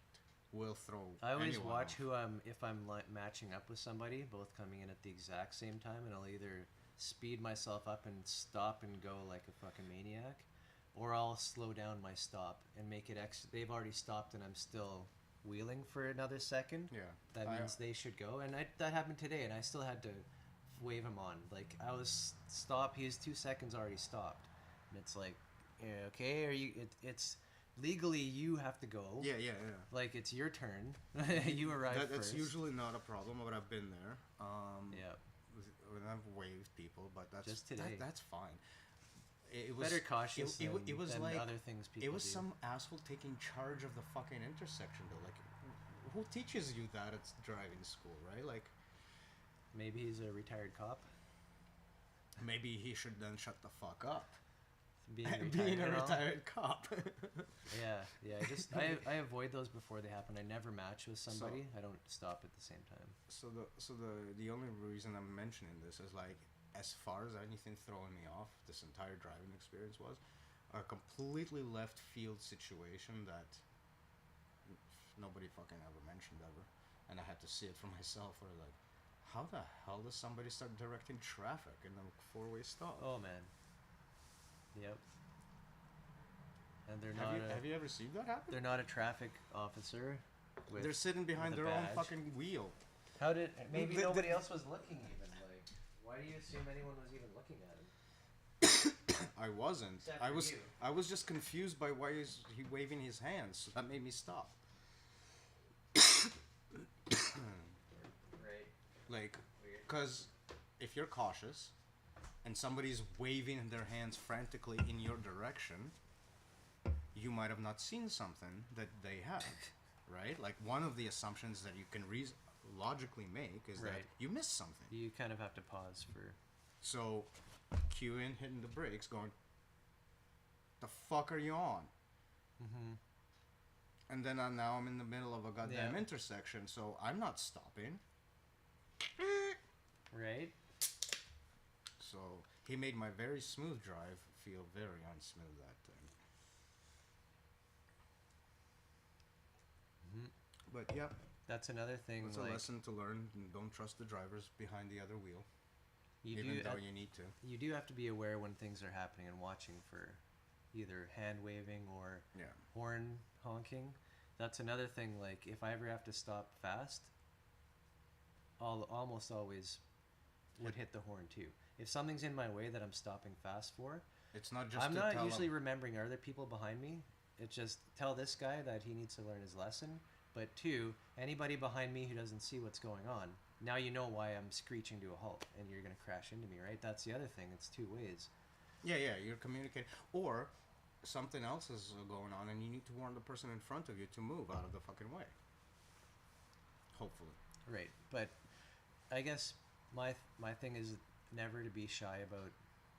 will throw. I always anyone watch off. who if I'm matching up with somebody, both coming in at the exact same time, and I'll either speed myself up and stop and go like a fucking maniac, or I'll slow down my stop and make it extra. They've already stopped and I'm still wheeling for another second. Yeah. That means they should go, and that happened today, and I still had to wave him on. Like, I was stopped. He was 2 seconds already stopped, and it's like, okay, are you? It's legally you have to go. Yeah. Like, it's your turn. You arrived That's first. usually not a problem, but I've been there. Yeah. When I've waved people, but that's Just today. that's fine. It was Better cautious It was than like other things people it was do. some asshole taking charge of the fucking intersection, though. Like, who teaches you that at driving school, right? Like, Maybe he's a retired cop. maybe he should then shut the fuck up. Being a Being a and all. retired cop. Yeah. I avoid those before they happen. I never match with somebody. I don't stop at the same time. So the only reason I'm mentioning this is, like, as far as anything throwing me off this entire driving experience was a completely left field situation that nobody fucking ever mentioned ever, and I had to see it for myself. Where, like, how the hell does somebody start directing traffic in a four-way stop? Oh man. Yep. And they're Have you ever seen that happen? they're not a traffic officer. They're sitting behind with a their own badge. fucking wheel. How did maybe The- nobody else was looking even? Like, why do you assume anyone was even looking at him? I wasn't. Except I for was. you. I was just confused by why is he waving his hands. So that made me stop. Right. Like, Weird. because if you're cautious and somebody's waving their hands frantically in your direction, you might have not seen something that they have, right? Like, one of the assumptions that you can logically make is Right. that you missed something. You kind of have to pause for. So, cueing, hitting the brakes, going, the fuck are you on? Mm-hmm. And then now I'm in the middle of a goddamn Yeah. intersection, so I'm not stopping. Right. So he made my very smooth drive feel very unsmooth that time. Mm-hmm. But yeah, That's another thing. it's like, a lesson to learn. And don't trust the drivers behind the other wheel, you even do. though you need to. You do have to be aware when things are happening and watching for either hand waving or Yeah. horn honking. That's another thing. Like, if I ever have to stop fast, I'll almost always would hit the horn too. If something's in my way that I'm stopping fast for, It's not just. I'm to not tell usually them, remembering are there people behind me. It's just tell this guy that he needs to learn his lesson. But two, anybody behind me who doesn't see what's going on, now you know why I'm screeching to a halt and you're going to crash into me, right? That's the other thing. It's two ways. Yeah, you're communicating, or something else is going on, and you need to warn the person in front of you to move out of the fucking way. Hopefully. Right. But I guess my thing is never to be shy about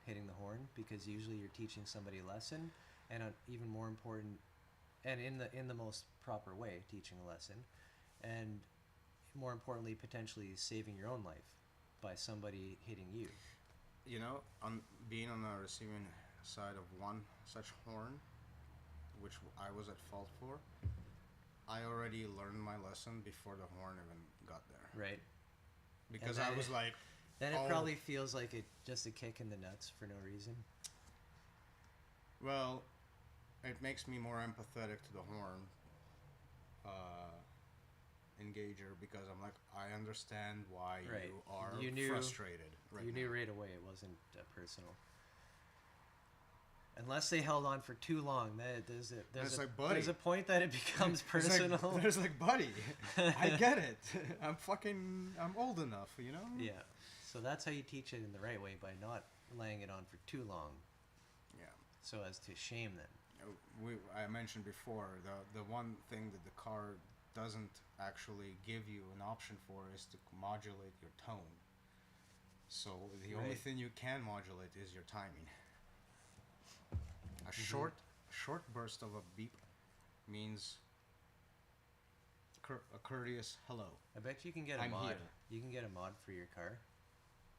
hitting the horn, because usually you're teaching somebody a lesson, and even more important, and in the most proper way, teaching a lesson, and more importantly, potentially saving your own life by somebody hitting you. You know, on being on the receiving side of one such horn, which I was at fault for, I already learned my lesson before the horn even got there. Right. Because And I then was like, Then it oh, probably feels like just a kick in the nuts for no reason. well, it makes me more empathetic to the horn engager, because I'm like, I understand why Right. you are You knew- frustrated right You knew now. right away it wasn't personal. Unless they held on for too long, there's It's like, buddy. there's a point that it becomes It's personal. like, there's like, buddy, I get it. I'm old enough, you know? Yeah. So that's how you teach it in the right way, by not laying it on for too long, Yeah. so as to shame them. I mentioned before, the one thing that the car doesn't actually give you an option for is to modulate your tone. So the only Right. thing you can modulate is your timing. A Mm-hmm. short burst of a beep means a courteous hello. I bet you can get a I'm mod. here. You can get a mod for your car.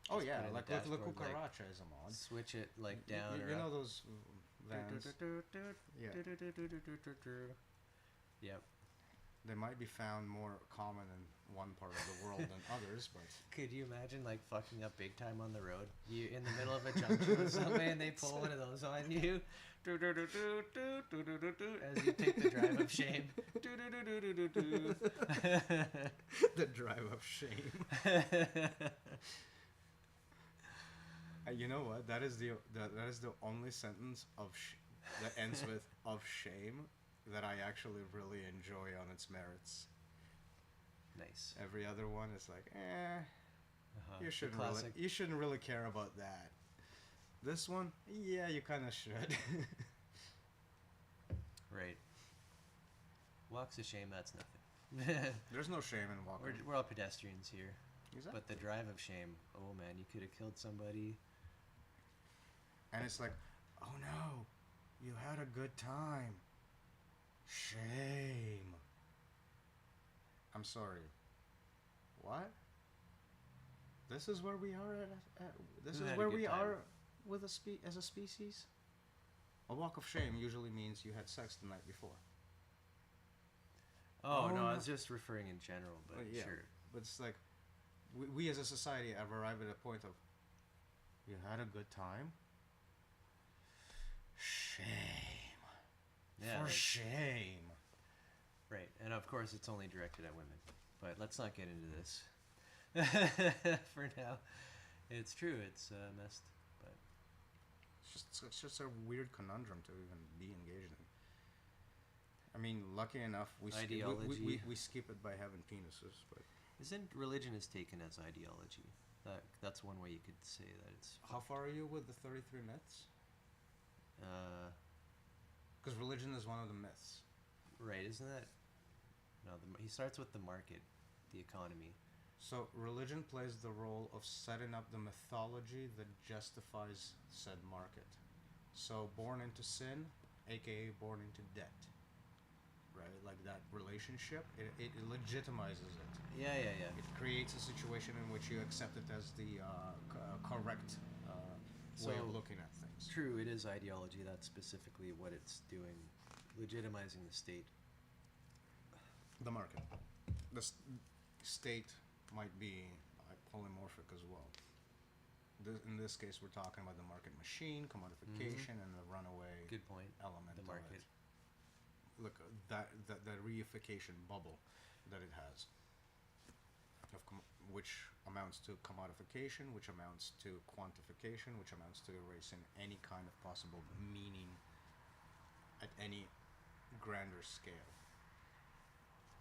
Oh Just put it yeah, in like the the dashboard, like, cucaracha is a mod. Switch it like down You or know up. those vans? Yep. They might be found more common in one part of the world than others, but Could you imagine like fucking up big time on the road? You in the middle of a junction with somebody and they pull one of those on you, as you take the drive of shame. the drive of shame. You know what? That is the only sentence that ends with of shame that I actually really enjoy on its merits. Nice. Every other one is like, Uh-huh. you The shouldn't classic. you shouldn't really care about that. This one, yeah, you kind of should. Right. Walks of shame. That's nothing. There's no shame in walking. We're all pedestrians here. Exactly. But the drive of shame. Oh man, you could have killed somebody. And it's like, oh no, you had a good time. Shame. I'm sorry. What? This is where we are this Who is had a where good we time? are with as a species? A walk of shame usually means you had sex the night before. Oh, Oh, no, I no. was just referring in general, but Well, yeah. sure. But it's like, we as a society have arrived at a point of, you had a good time? Shame. Yeah, For like- shame. Right, and of course it's only directed at women. But let's not get into this. For now, it's true. It's messed, but It's just a weird conundrum to even be engaged in. I mean, lucky enough, Ideology. we skip it by having penises, but isn't religion is taken as ideology? That's one way you could say that it's. how far are you with the 33 myths? Uh, Because religion is one of the myths. right, isn't that? No, he starts with the market, the economy. So religion plays the role of setting up the mythology that justifies said market. So born into sin, aka born into debt. Right? Like that relationship, it legitimizes it. Yeah. It creates a situation in which you accept it as the correct way of So- looking at things. True, it is ideology. That's specifically what it's doing, legitimizing the state. The market. The state might be polymorphic as well. In this case, we're talking about the market machine, commodification, and the runaway Good point. element The of market. it. Look, that reification bubble that it has, which amounts to commodification, which amounts to quantification, which amounts to erasing any kind of possible meaning at any grander scale.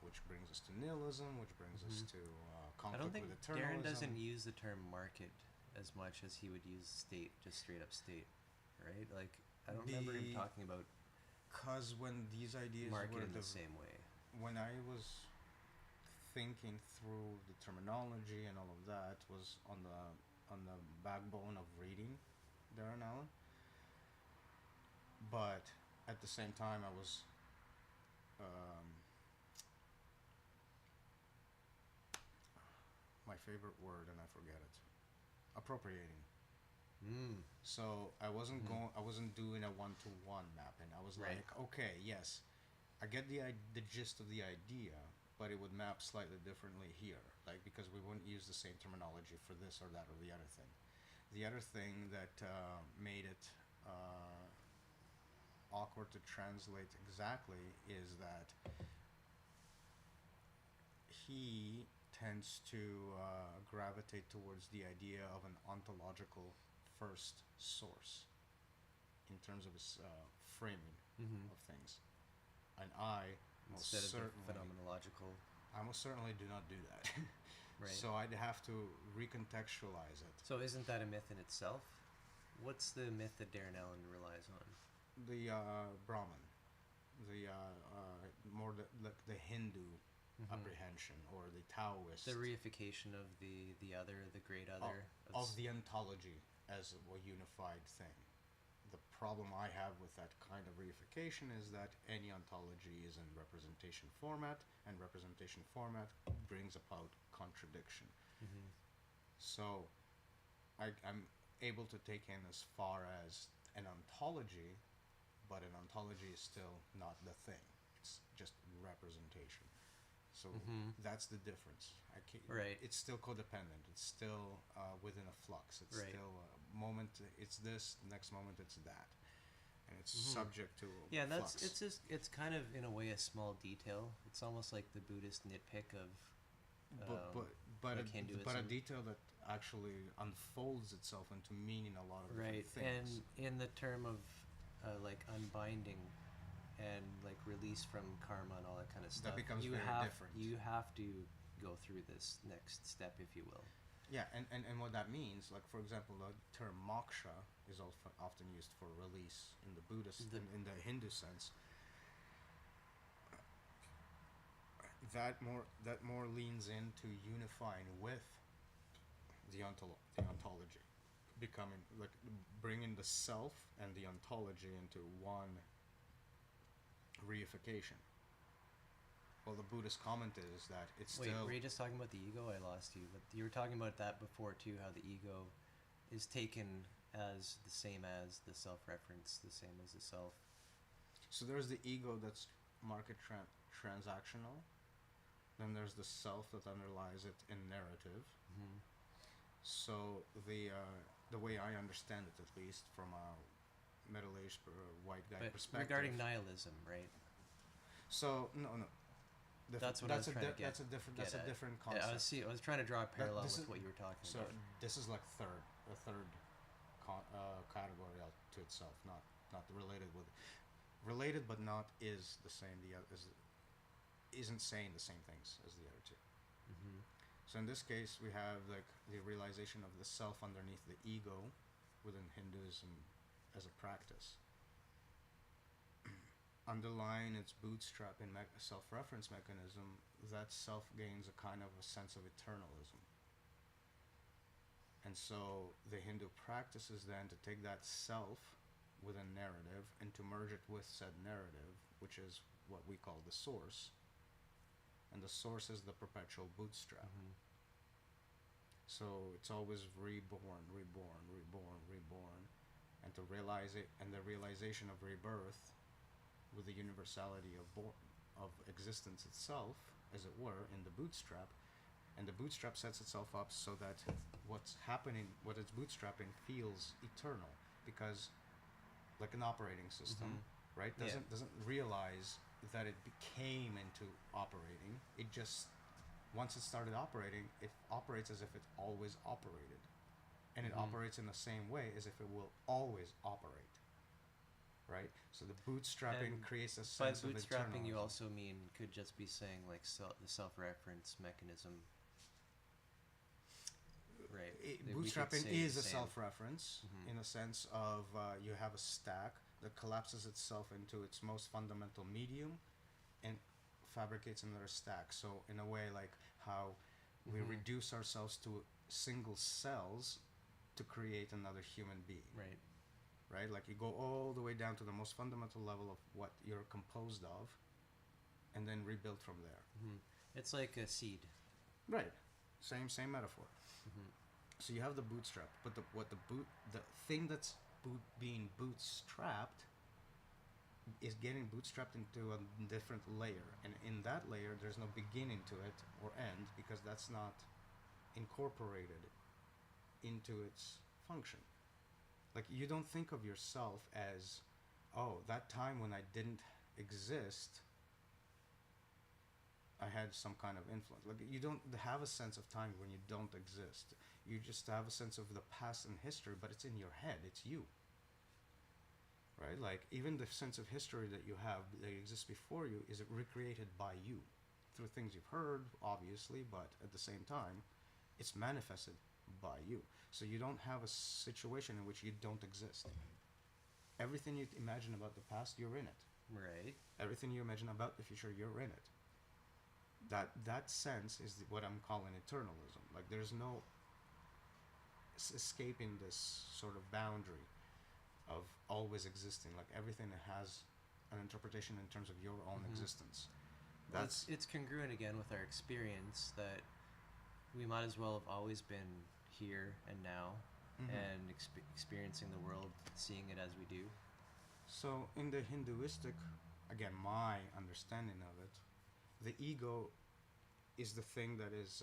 Which brings us to nihilism, which brings us to I conflict don't think with eternalism. Darren doesn't use the term market as much as he would use state, just straight up state, right? Like, I don't remember him The talking about Because when these ideas market were in the same way. when I was thinking through the terminology and all of that was on the backbone of reading Darren Allen. But at the same time, I was my favorite word, and I forget it. Appropriating. Mm. So I wasn't I wasn't doing a one-to-one mapping. I was Right. like, okay, yes, I get the gist of the idea, but it would map slightly differently here, like because we wouldn't use the same terminology for this or that or the other thing. The other thing that made it awkward to translate exactly is that he tends to gravitate towards the idea of an ontological first source in terms of his framing Mm-hmm. of things. And I most Instead of certainly, the phenomenological. I most certainly do not do that. Right. So I'd have to recontextualize it. So isn't that a myth in itself? What's the myth that Darren Allen relies on? The Brahman, the more the Hindu Mm-hmm. apprehension, or the Taoist The reification of the other, the great other. of the ontology as a unified thing. The problem I have with that kind of reification is that any ontology is in representation format, and representation format brings about contradiction. Mm-hmm. So I'm able to take in as far as an ontology, but an ontology is still not the thing. It's just representation. So Mm-hmm. that's the difference. Right. It's still codependent. It's still within a flux. It's Right. still a moment. It's this. Next moment, it's that, and it's Mm-hmm. subject to Yeah, and flux. it's kind of in a way a small detail. It's almost like the Buddhist nitpick of but like a Hinduism. detail that actually unfolds itself into meaning a lot of Right, different things. and in the term of like unbinding and like release from karma and all that kind of stuff, becomes you very have different. you have to go through this next step, if you will. Yeah, and what that means, like for example, the term moksha is often used for release in the Buddhist, in the Hindu sense. That more leans into unifying with the ontology, becoming like bringing the self and the ontology into one reification. Well, the Buddhist comment is that it's Wait, still. were you just talking about the ego? I lost you, but you were talking about that before too. How the ego is taken as the same as the self-reference, the same as the self. So there's the ego that's market transactional. Then there's the self that underlies it in narrative. Mm-hmm. So the way I understand it, at least from a middle-aged white guy But perspective. regarding nihilism, right? So no. That's what I was trying to get. That's a different. That's get a at. different Yeah, concept. I was trying to draw a parallel this with is- what you were talking So about. this is like a third category to itself, not related, but not is the same. Isn't saying the same things as the other two. Mm-hmm. So in this case, we have like the realization of the self underneath the ego within Hinduism as a practice. Underlying its bootstrapping self-reference mechanism, that self gains a kind of a sense of eternalism. And so the Hindu practice is then to take that self within narrative and to merge it with said narrative, which is what we call the source. And the source is the perpetual bootstrap. Mm-hmm. So it's always reborn. And to realize it, and the realization of rebirth with the universality of existence itself, as it were, in the bootstrap. And the bootstrap sets itself up so that what's happening, what it's bootstrapping, feels eternal, because like an operating system, Mm-hmm. right? Doesn't realize that it became into operating. It just, once it started operating, it operates as if it always operated, and it Mm-hmm. operates in the same way as if it will always operate. Right, so the bootstrapping And creates a by sense of bootstrapping, you eternalism. also mean could just be saying like the self-reference mechanism, right? That we could Bootstrapping say is the a same. self-reference Mhm. in the sense of you have a stack that collapses itself into its most fundamental medium and fabricates another stack. So in a way, like how we Mhm. reduce ourselves to single cells to create another human being. Right. Right? Like you go all the way down to the most fundamental level of what you're composed of, and then rebuild from there. Mm-hmm. It's like a seed. Right. Same metaphor. Mm-hmm. So you have the bootstrap, but the thing that's being bootstrapped is getting bootstrapped into a different layer, and in that layer there's no beginning to it or end, because that's not incorporated into its function. Like, you don't think of yourself as, oh, that time when I didn't exist, I had some kind of influence. Like, you don't have a sense of time when you don't exist. You just have a sense of the past and history, but it's in your head. It's you. right? Like, even the sense of history that you have that exists before you is recreated by you through things you've heard, obviously, but at the same time, it's manifested by you. So you don't have a situation in which you don't exist. Everything you imagine about the past, you're in it. Right. Everything you imagine about the future, you're in it. That sense is what I'm calling eternalism. Like, there's no escaping this sort of boundary of always existing. Like, everything has an interpretation in terms of your own existence. That's It's congruent again with our experience that we might as well have always been here and now and experiencing the world, seeing it as we do. so in the Hinduistic, again, my understanding of it, the ego is the thing that is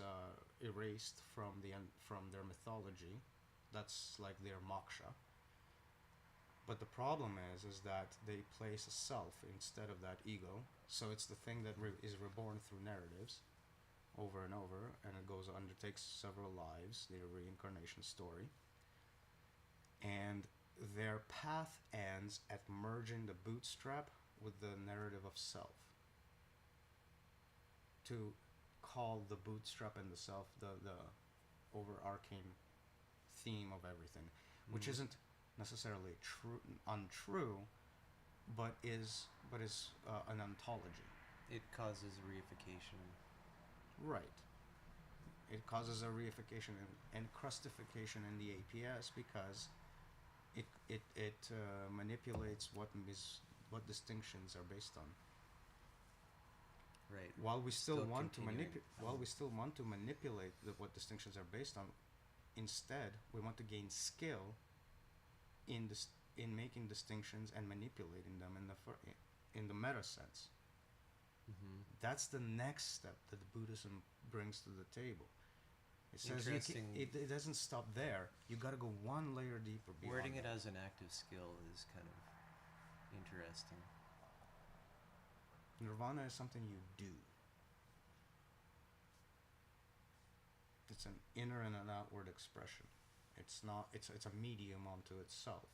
erased from from their mythology. That's like their moksha. But the problem is that they place a self instead of that ego. So it's the thing that is reborn through narratives over and over, and it undertakes several lives, their reincarnation story. And their path ends at merging the bootstrap with the narrative of self. To call the bootstrap and the self the overarching theme of everything, which isn't necessarily untrue, but is an ontology. It causes reification. Right. It causes a reification and crustification in the APS because it manipulates what distinctions are based on. Right. While we still want to continuing. manipulate what distinctions are based on, instead we want to gain skill in making distinctions and manipulating them in the meta sense. That's the next step that Buddhism brings to the table. It says it doesn't stop there. You got to go one layer deeper. Wording it that. as an active skill is kind of interesting. Nirvana is something you do. It's an inner and an outward expression. It's not. It's a medium unto itself.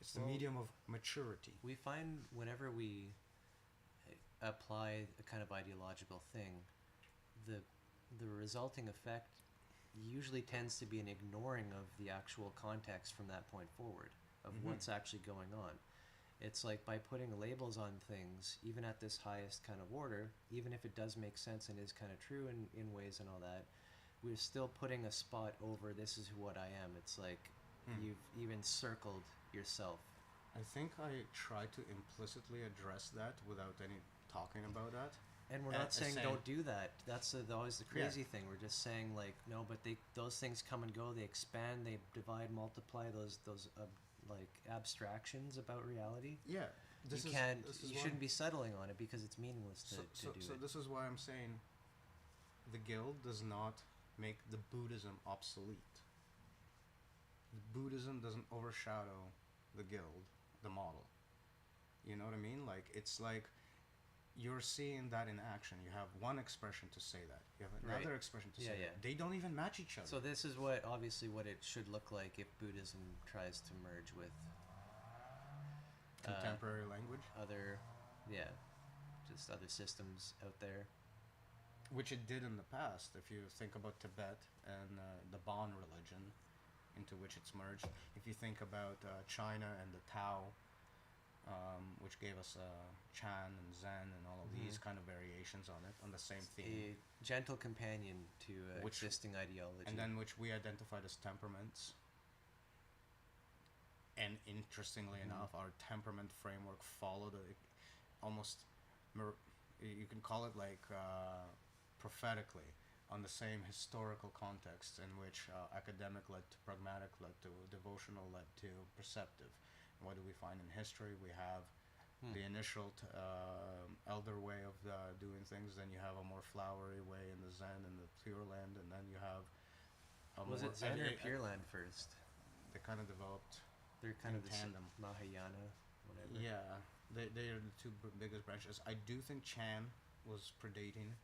It's the medium of maturity. We find whenever we apply a kind of ideological thing, the resulting effect usually tends to be an ignoring of the actual context from that point forward of what's actually going on. It's like by putting labels on things, even at this highest kind of order, even if it does make sense and is kind of true in ways and all that, we're still putting a spot over this is what I am. It's like you've even circled yourself. I think I tried to implicitly address that without any talking about that. And we're not saying don't do that. That's always the crazy thing. We're just saying like no, but those things come and go. They expand. They divide, multiply. Those like abstractions about reality. Yeah, You shouldn't be settling on it because it's meaningless to do So it. this is why I'm saying the guild does not make the Buddhism obsolete. Buddhism doesn't overshadow the guild, the model. You know what I mean? Like, it's like you're seeing that in action. You have one expression to say that. You have another expression to say that. They don't even match each other. So this is obviously what it should look like if Buddhism tries to merge with contemporary language. Just other systems out there. Which it did in the past. If you think about Tibet and the Bon religion, into which it's merged. If you think about China and the Tao, which gave us Chan and Zen and all of these kind of variations on it, on the same theme. A gentle companion to existing ideology. And then which we identified as temperaments. And interestingly enough, our temperament framework followed almost, you can call it like prophetically, on the same historical context in which academic led to pragmatic, led to devotional, led to perceptive. And what do we find in history? We have the initial elder way of doing things, then you have a more flowery way in the Zen and the Pure Land, and then you have Was it Zen or Pure Land first? They kind of developed. They're kind of the tandem. Mahayana, whatever. Yeah, they are the two biggest branches. I do think Chan was predating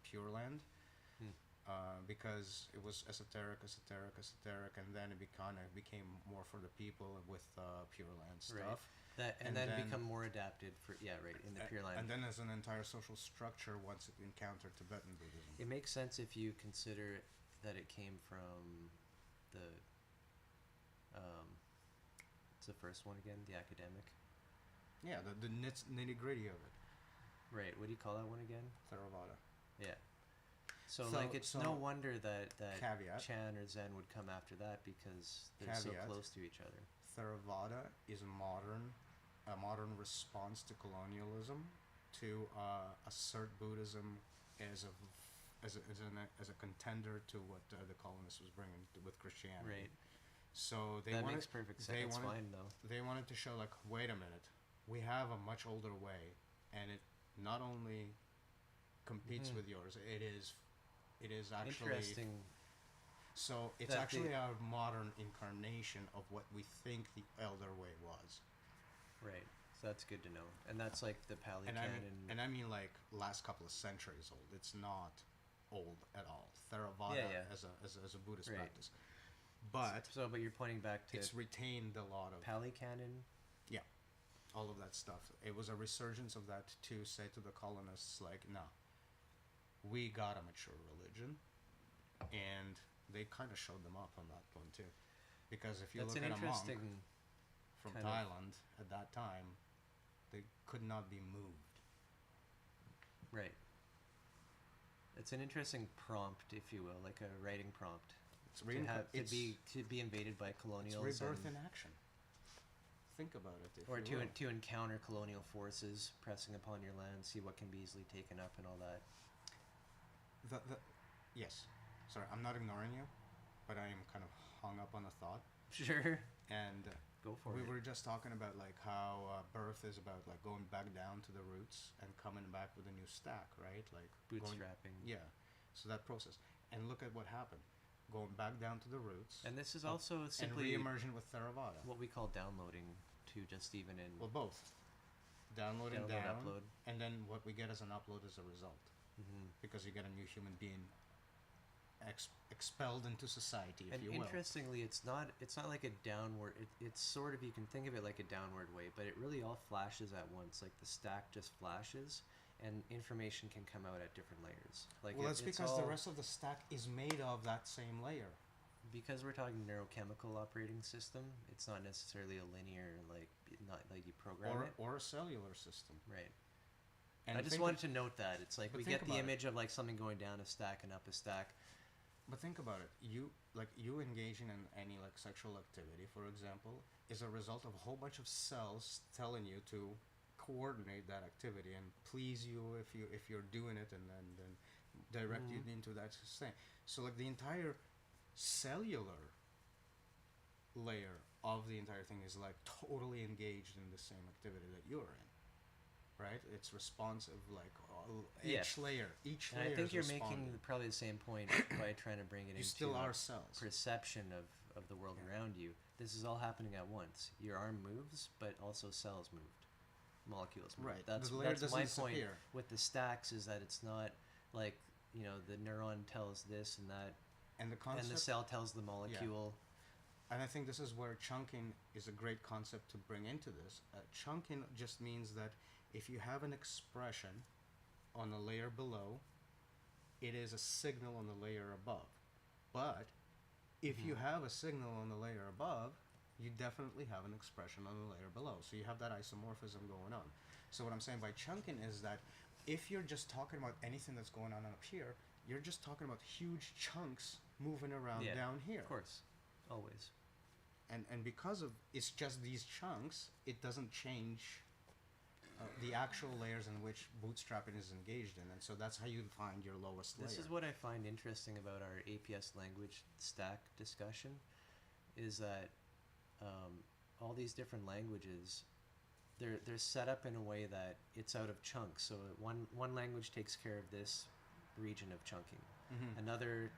Pure Land, because it was esoteric, and then it kind of became more for the people with Pure Land stuff. Right. That and then become more adapted for in the Pure Land. And then as an entire social structure once it encountered Tibetan Buddhism. It makes sense if you consider that it came from the what's the first one again? The academic. Yeah, the nitty gritty of it. Right. What do you call that one again? Theravada. Yeah. So it's no wonder that caveat, Chan or Zen would come after that because they're so close to each other. Theravada is a modern response to colonialism, to assert Buddhism as a contender to what the colonists was bringing with Christianity. Right. So that makes perfect sense. That's fine though. They wanted to show wait a minute, we have a much older way, and it not only competes with yours, it is actually interesting. So it's actually a modern incarnation of what we think the elder way was. Right. So that's good to know. And that's like the Pali Canon. I mean last couple of centuries old. It's not old at all. Theravada as a Buddhist practice. But but you're pointing back to it's retained a lot of Pali Canon. Yeah. All of that stuff. It was a resurgence of that to say to the colonists no. We got a mature religion, and they kind of showed them up on that one too, because if you look at a monk from Thailand at that time, they could not be moved. Right. It's an interesting prompt, if you will, like a writing prompt. To be invaded by colonials. It's rebirth in action. Think about it. Or to encounter colonial forces pressing upon your land, see what can be easily taken up and all that. Yes. Sorry, I'm not ignoring you, but I am kind of hung up on a thought. Sure. And go for it. We were just talking about how birth is about going back down to the roots and coming back with a new stack, right? Bootstrapping. So that process. And look at what happened. Going back down to the roots. And this is also simply and re-immersion with Theravada. What we call downloading to just even in... Well, both. Downloading down, upload. And then what we get as an upload is a result. Mm-hmm. Because you get a new human being expelled into society, if you will. And interestingly, it's not like a downward... It's sort of, you can think of it like a downward way, but it really all flashes at once. Like the stack just flashes, and information can come out at different layers. That's because the rest of the stack is made of that same layer. Because we're talking neurochemical operating system, it's not necessarily a linear, not like you program it. Or a cellular system. Right. And I just wanted to note that. It's like we get the image of something going down a stack and up a stack. But think about it. You engaging in any sexual activity, for example, is a result of a whole bunch of cells telling you to coordinate that activity and please you if you're doing it, and then direct you into that thing. So the entire cellular layer of the entire thing is totally engaged in the same activity that you're in, right? It's responsive, each layer. And I think you're making probably the same point by trying to bring it into still are cells. Perception of the world around you. This is all happening at once. Your arm moves, but also cells moved, molecules moved. Right. That's my point with the stacks, is that it's not the neuron tells this and that. And the cell tells the molecule. Yeah. And I think this is where chunking is a great concept to bring into this. Chunking just means that if you have an expression on the layer below, it is a signal on the layer above. But if you have a signal on the layer above, you definitely have an expression on the layer below. So you have that isomorphism going on. So what I'm saying by chunking is that if you're just talking about anything that's going on up here, you're just talking about huge chunks moving around down here. Of course. Always. And because of it's just these chunks, it doesn't change the actual layers in which bootstrapping is engaged in. And so that's how you find your lowest layer. This is what I find interesting about our APS language stack discussion, is that all these different languages, they're set up in a way that it's out of chunks. So one language takes care of this region of chunking. Mm-hmm. Another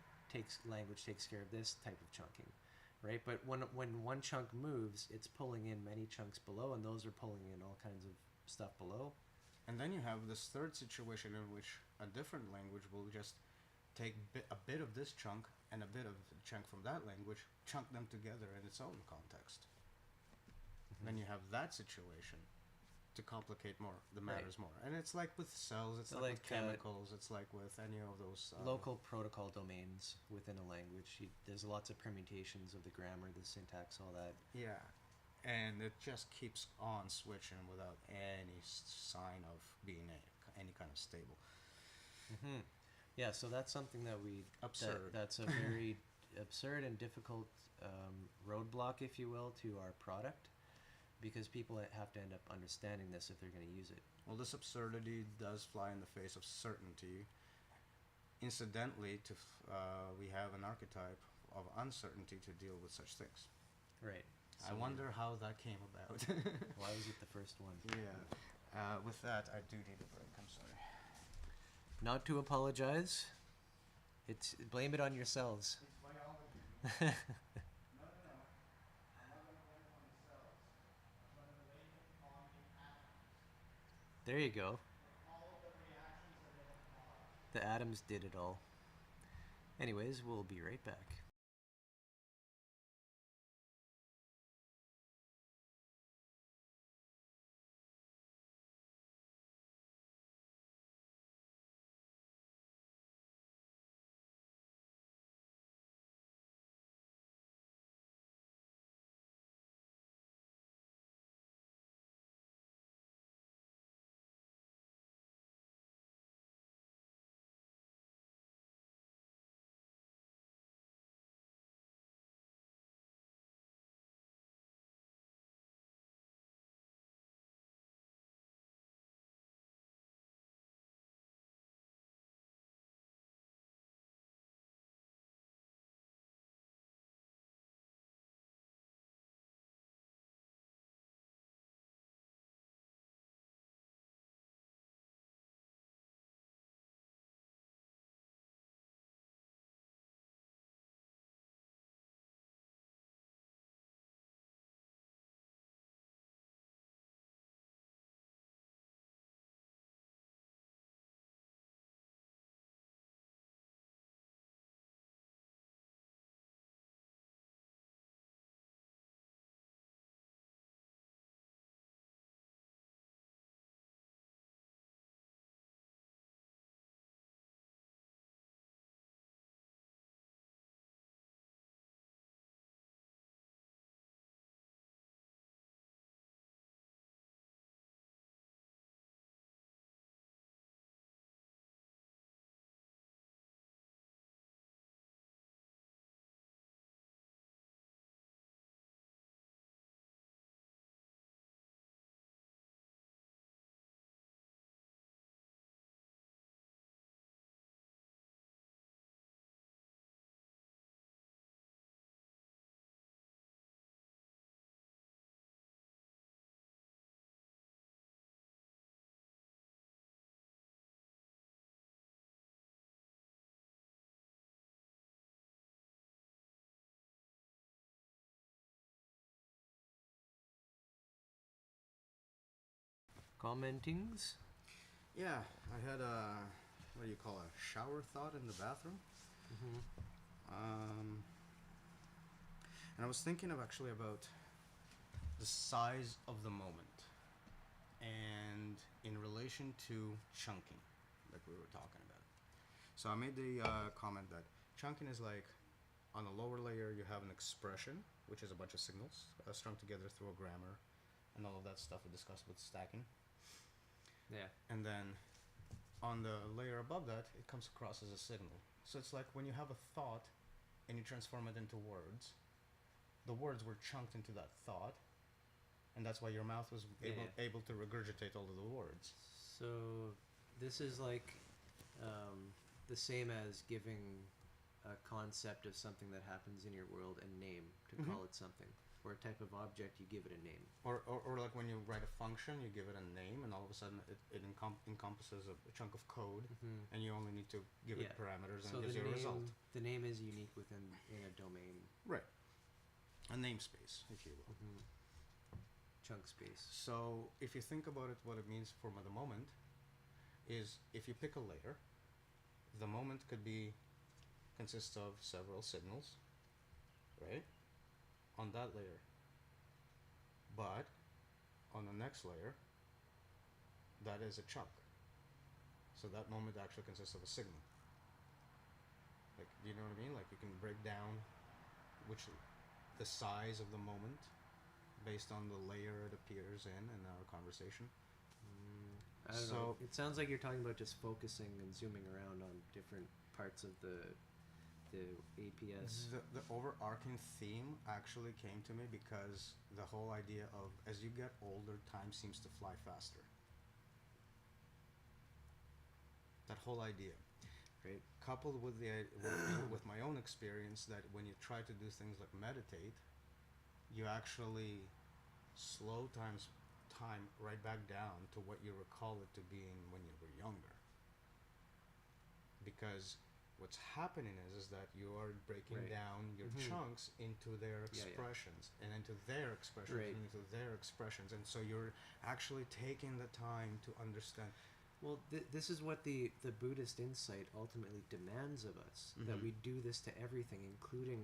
language takes care of this type of chunking, right? But when one chunk moves, it's pulling in many chunks below, and those are pulling in all kinds of stuff below. And then you have this third situation in which a different language will just take a bit of this chunk and a bit of the chunk from that language, chunk them together in its own context. Then you have that situation to complicate more the matters more. And it's like with cells, it's So like with like, chemicals, it's like with any of those local protocol domains within a language. There's lots of permutations of the grammar, the syntax, all that. Yeah, and it just keeps on switching without any sign of being any kind of stable. Hmm. Yeah, so that's something that Absurd. That's a very absurd and difficult roadblock, if you will, to our product, because people have to end up understanding this if they're going to use it. Well, this absurdity does fly in the face of certainty. Incidentally, we have an archetype of uncertainty to deal with such things. Right. I wonder how that came about. Why was it the first one? Yeah. With that, I do need a break. I'm sorry. Not to apologize. It's blame it on yourselves. It's biology. No. I'm not going to blame it on the cells. I'm going to blame it on the atoms. There you go. All of the reactions that it caused. The atoms did it all. Anyways, we'll be right back. Commentings? Yeah, I had a, what do you call a shower thought in the bathroom. And I was thinking of actually about the size of the moment and in relation to chunking, like we were talking about. So I made the comment that chunking is like on a lower layer you have an expression, which is a bunch of signals strung together through a grammar and all of that stuff we discussed with stacking. Yeah. And then on the layer above that, it comes across as a signal. So it's like when you have a thought and you transform it into words, the words were chunked into that thought, and that's why your mouth was able to regurgitate all of the words. So this is like the same as giving a concept of something that happens in your world a name to call it something. For a type of object, you give it a name. Or like when you write a function, you give it a name, and all of a sudden it encompasses a chunk of code, and you only need to give it parameters, and so it gives you a result. The name is unique in a domain. Right. A namespace, if you will. Chunk space. So if you think about it, what it means for the moment is if you pick a layer, the moment could be consists of several signals, right? On that layer. But on the next layer, that is a chunk. So that moment actually consists of a signal. Like, do you know what I mean? Like, you can break down the size of the moment based on the layer it appears in our conversation. I don't know. It sounds like you're talking about just focusing and zooming around on different parts of the APS. The overarching theme actually came to me because the whole idea of, as you get older, time seems to fly faster. That whole idea, right? Coupled with with my own experience, that when you try to do things like meditate, you actually slow time right back down to what you recall it to being when you were younger. Because what's happening is that you are breaking down your chunks into their expressions, and into their expressions, and into their expressions, and so you're actually taking the time to understand. Well, this is what the Buddhist insight ultimately demands of us, that we do this to everything, including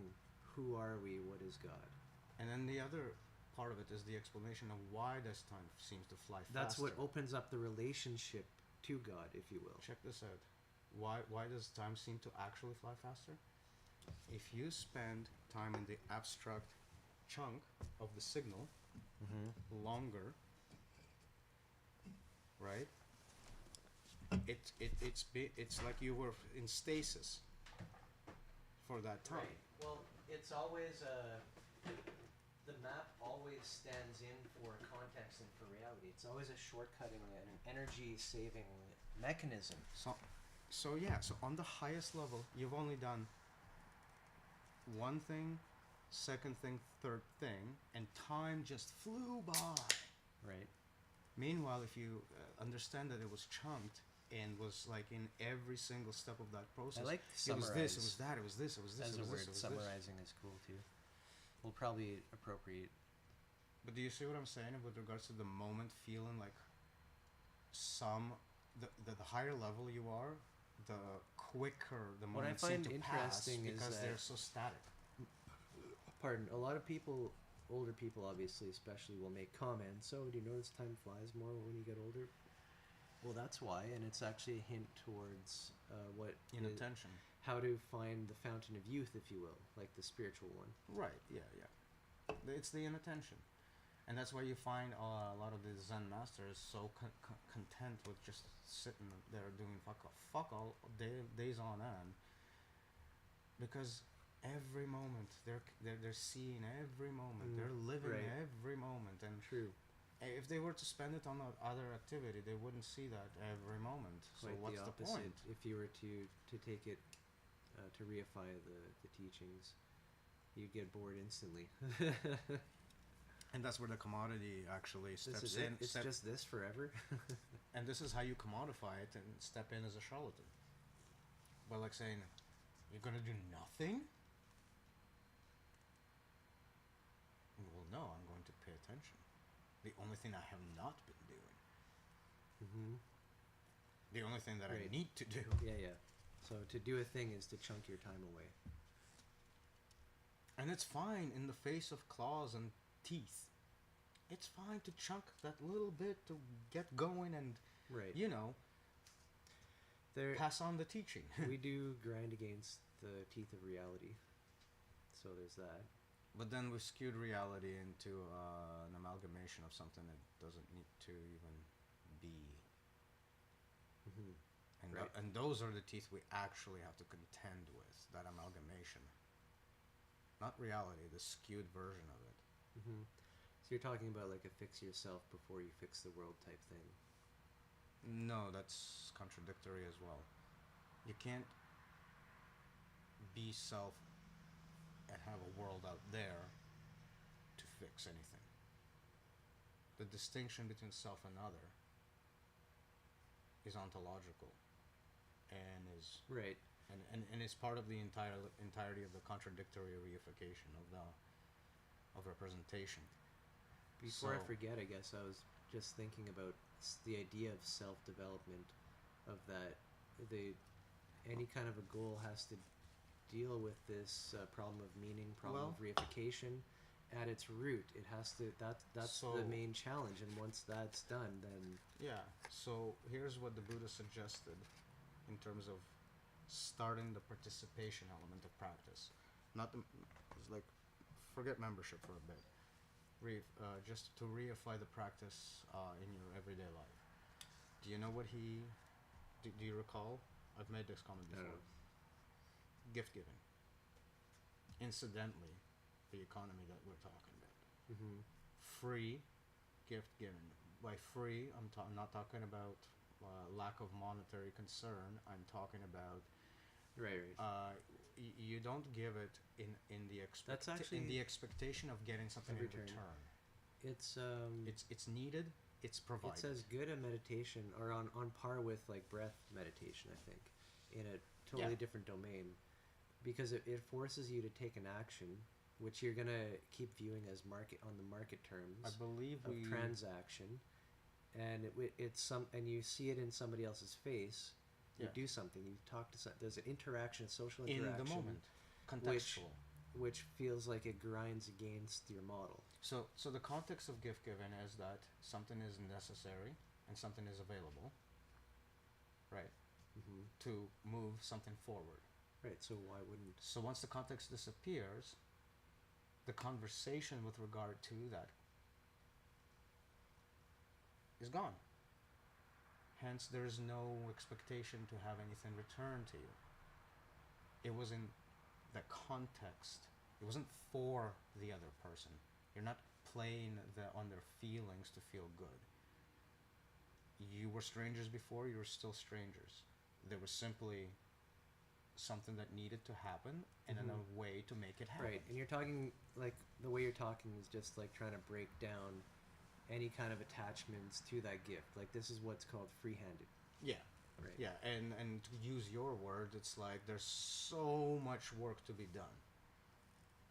who are we, what is God. And then the other part of it is the explanation of why this time seems to fly faster. That's what opens up the relationship to God, if you will. Check this out. Why does time seem to actually fly faster? If you spend time in the abstract chunk of the signal longer, right? It's like you were in stasis for that time. Right. Well, it's always the map always stands in for context and for reality. It's always a shortcutting and an energy-saving mechanism. So on the highest level, you've only done one thing, second thing, third thing, and time just flew by. Right. Meanwhile, if you understand that it was chunked and was like in every single step of that process, I like it was this, it was that, it was this, it was this, as it was a word, this, it was summarizing is cool too. We'll probably appropriate. But do you see what I'm saying with regards to the moment feeling like the higher level you are, the quicker the What I moments seem find to pass interesting is because that, they're so static. Pardon, a lot of people, older people obviously especially, will make comments. So, do you notice time flies more when you get older? Well, that's why, and it's actually a hint towards Inattention. How to find the fountain of youth, if you will, like the spiritual one. Right. Yeah. It's the inattention, and that's why you find a lot of the Zen masters so content with just sitting there doing fuck all days on end, because every moment they're seeing every moment, they're living every moment, and true. If they were to spend it on other activity, they wouldn't see that every moment. Quite so what's the the opposite. point? If you were to take it to reify the teachings, you'd get bored instantly. And that's where the commodity actually steps in. It's just this forever. And this is how you commodify it and step in as a charlatan. By like saying, you're going to do nothing? Well, no, I'm going to pay attention. The only thing I have not been doing. Mm-hmm. The only thing that I need to do. Yeah. So to do a thing is to chunk your time away. And it's fine in the face of claws and teeth. It's fine to chunk that little bit to get going and, pass on the teaching. We do grind against the teeth of reality. So there's that. But then we skewed reality into an amalgamation of something that doesn't need to even be. Mm-hmm. And, and those are the teeth we actually have to contend with, that amalgamation. Not reality, the skewed version of it. Mm-hmm. So you're talking about like a fix yourself before you fix the world type thing. No, that's contradictory as well. You can't be self and have a world out there to fix anything. The distinction between self and other is ontological and is and is part of the entirety of the contradictory reification of representation. Before I forget, I guess I was just thinking about the idea of self-development, of that any kind of a goal has to deal with this problem of meaning, problem Well, of reification at its root. It has to. That's So- the main challenge. And once that's done, then yeah. So here's what the Buddha suggested in terms of starting the participation element of practice. Not the, it's like, forget membership for a bit. Just to reify the practice in your everyday life. Do you know what he? Do you recall? I've made this comment I don't before. know. Gift giving. Incidentally, the economy that we're talking about. Mm-hmm. Free gift giving. By free, I'm not talking about lack of monetary concern. I'm talking about Right. you don't give it in the That's actually in the expectation of getting something a in return. return. It's Needed. It's provided. it's as good a meditation, or on par with like breath meditation, I think, in a totally Yeah. different domain, because it forces you to take an action, which you're gonna keep viewing as on the market terms I believe of transaction, and and you see it in somebody else's face. You Yeah. do something. You talk to there's an interaction, a social in interaction, the moment, contextual. which feels like it grinds against your model. So the context of gift giving is that something is necessary and something is available, right, Mm-hmm. to move something forward. Right. So why wouldn't? So once the context disappears, the conversation with regard to that is gone. Hence, there is no expectation to have anything returned to you. It was in the context. It wasn't for the other person. You're not playing on their feelings to feel good. You were strangers before, you were still strangers. There was simply something that needed to happen and Mhm. a way to make it happen. Right, and you're talking like the way you're talking is just like trying to break down any kind of attachments to that gift. Like this is what's called free-handed. Yeah. Right. Yeah, and to use your word, it's like there's so much work to be done.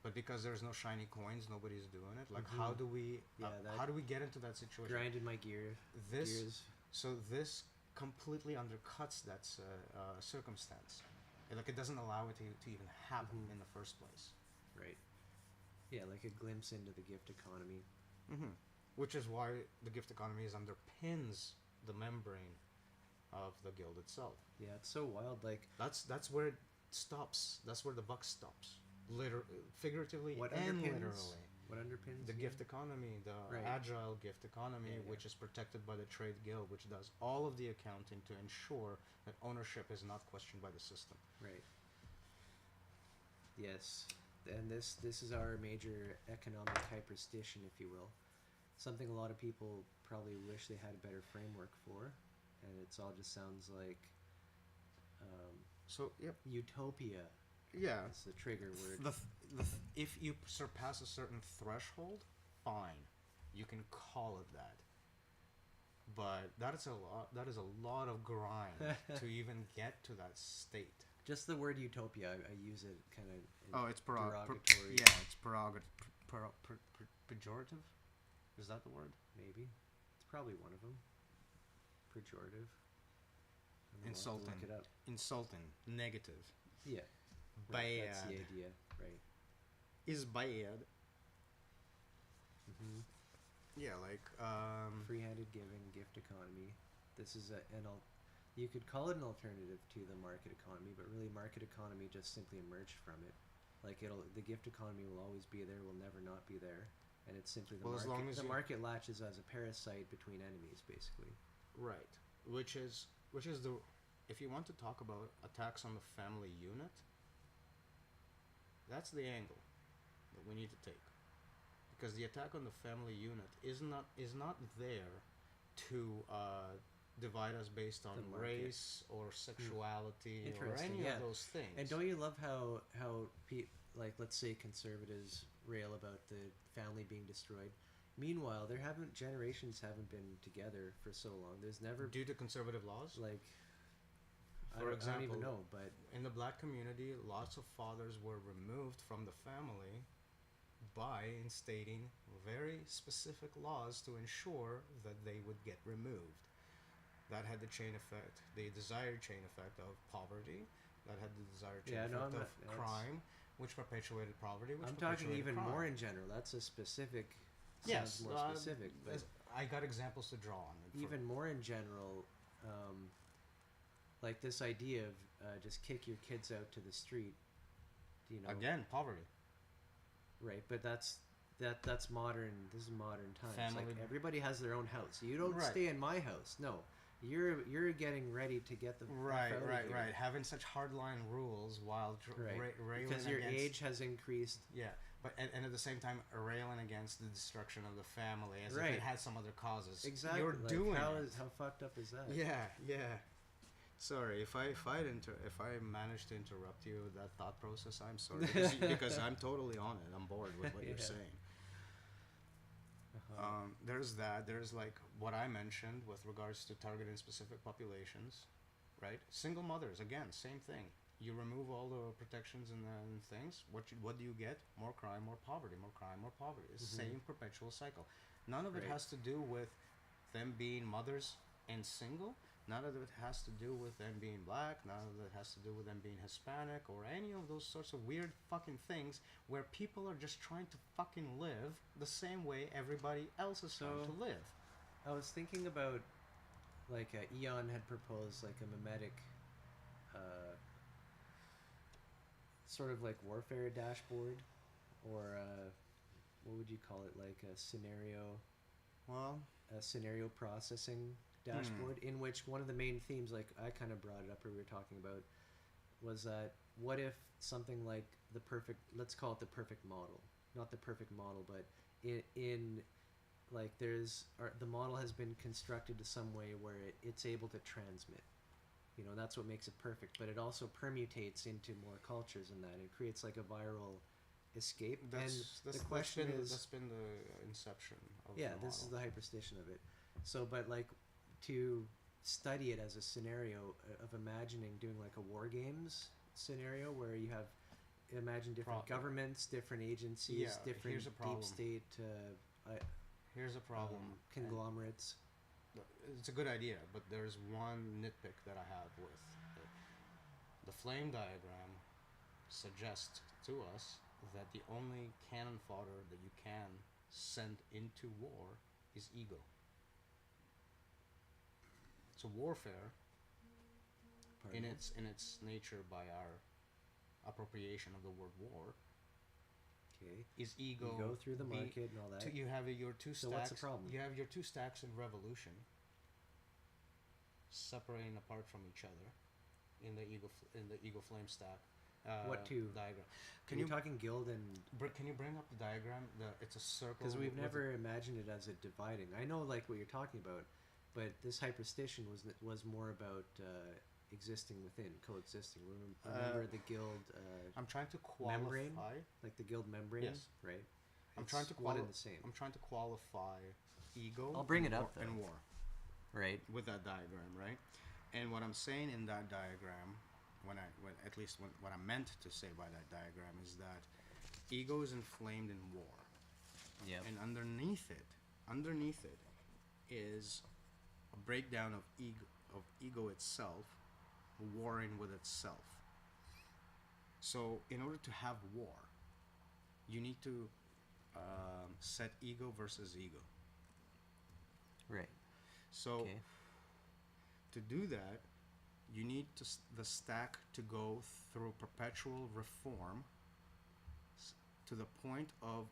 But because there's no shiny coins, nobody's doing it. Like, Mhm. how do we Yeah, how do we get into that situation? Grinded my gears. So this completely undercuts that circumstance. Like, it doesn't allow it to even happen Mhm. in the first place. Right. Yeah, like a glimpse into the gift economy. Mm-hmm. Which is why the gift economy underpins the membrane of the guild itself. Yeah, it's so wild. Like That's where it stops. That's where the buck stops. Figuratively what and underpins? literally. What underpins The again? gift economy, the Right. agile gift economy, Yeah, yeah. which is protected by the trade guild, which does all of the accounting to ensure that ownership is not questioned by the system. Right. Yes, and this is our major economic hyperstition, if you will. Something a lot of people probably wish they had a better framework for, and it's all just sounds like So, yep. utopia. Yeah. That's the trigger word. If you surpass a certain threshold, fine, you can call it that. But that is a lot. That is a lot of grind to even get to that state. Just the word utopia, I use it kind of. Oh, it's derogatory. it's pejorative. Is that the word? Maybe. It's probably one of them. Pejorative. We'll have to Insulting. Look it up. Insulting. Negative. Yeah. Right, that's the idea, right? Is bad. Mm-hmm. Yeah, like Free-handed giving, gift economy. This is you could call it an alternative to the market economy, but really market economy just simply emerged from it. Like the gift economy will always be there, will never not be there, and it's simply the Well, as long market. as The you- market latches as a parasite between enemies, basically. right, which is the, if you want to talk about attacks on the family unit, that's the angle that we need to take, because the attack on the family unit is not there to divide us based The on market. race or sexuality or Interesting, any yeah. of those things. And don't you love how like let's say conservatives rail about the family being destroyed? Meanwhile, generations haven't been together for so long. There's never due to conservative laws? like For I don't example, even know, but in the black community, lots of fathers were removed from the family by instating very specific laws to ensure that they would get removed. That had the chain effect, the desired chain effect of poverty. that had the desired Yeah, no, effect I'm of not- crime, which perpetuated poverty, which I'm talking perpetuated even crime. more in general. That's a specific. Yes, Sounds more specific, but I got examples to draw on. even more in general, like this idea of just kick your kids out to the street. You know, again, poverty. right? But that's modern. This is modern times. Family- Like everybody has their own house. You don't Right. stay in my house. No, you're getting ready to get the F Right, out of right, here. right. Having such hardline rules while Right, railing because your against, age has increased. Yeah, but and at the same time railing against the destruction of the family as if Right. it had some other causes. Exactly. You're like, doing how it. how fucked up is that? Yeah, yeah. Sorry if I managed to interrupt you with that thought process. I'm sorry because I'm totally on it. I'm bored with what you're Yeah. saying. Uh-huh. There's that. There's like what I mentioned with regards to targeting specific populations, right? Single mothers, again, same thing. You remove all the protections and things. What do you get? More crime, more poverty. More crime, more poverty. It's the same perpetual cycle. None of it Right. has to do with them being mothers and single. None of it has to do with them being black. None of it has to do with them being Hispanic or any of those sorts of weird fucking things where people are just trying to fucking live the same way everybody else is trying to live. I was thinking about, like, Eon had proposed, like, a mimetic, sort of like warfare dashboard, or what would you call it? Like a scenario processing dashboard, in which one of the main themes, like I kind of brought it up, or we were talking about, was that what if something like let's call it the perfect model, not the perfect model, but in like the model has been constructed to some way where it's able to transmit. You know, that's what makes it perfect, but it also permutates into more cultures and that it creates like a viral escape. The question is, that's been the inception of yeah, the this is the model. hyperstation of it. So, but like to study it as a scenario of imagining doing like a war games scenario where you imagine different governments, different agencies, Yeah, different here's a problem. deep state Here's a problem. conglomerates. It's a good idea, but there's one nitpick that I have with it. The flame diagram suggests to us that the only cannon fodder that you can send into war is ego. So warfare, in its nature, by our appropriation of the word war, Okay. is ego. You go through the market and all that. You have your two stacks. So what's the problem? You have your two stacks in revolution, separating apart from each other, in the ego flame stack. What two diagram? Can you talking guild and Can you bring up the diagram? It's a circle. because we've with never imagined it as a dividing. I know like what you're talking about, but this hyperstation was more about existing within, coexisting. Remember the guild I'm trying to qualify. membrane, like the guild membrane, Yes. right? I'm It's trying to one and the same. I'm trying to qualify ego. I'll bring and it up, war, and though. war Right. with that diagram, right? And what I'm saying in that diagram, what I meant to say by that diagram is that ego is inflamed in war, Yeah. and underneath it is a breakdown of ego itself, warring with itself. So in order to have war, you need to set ego versus ego. Right. So Okay. to do that, you need the stack to go through perpetual reform to the point of,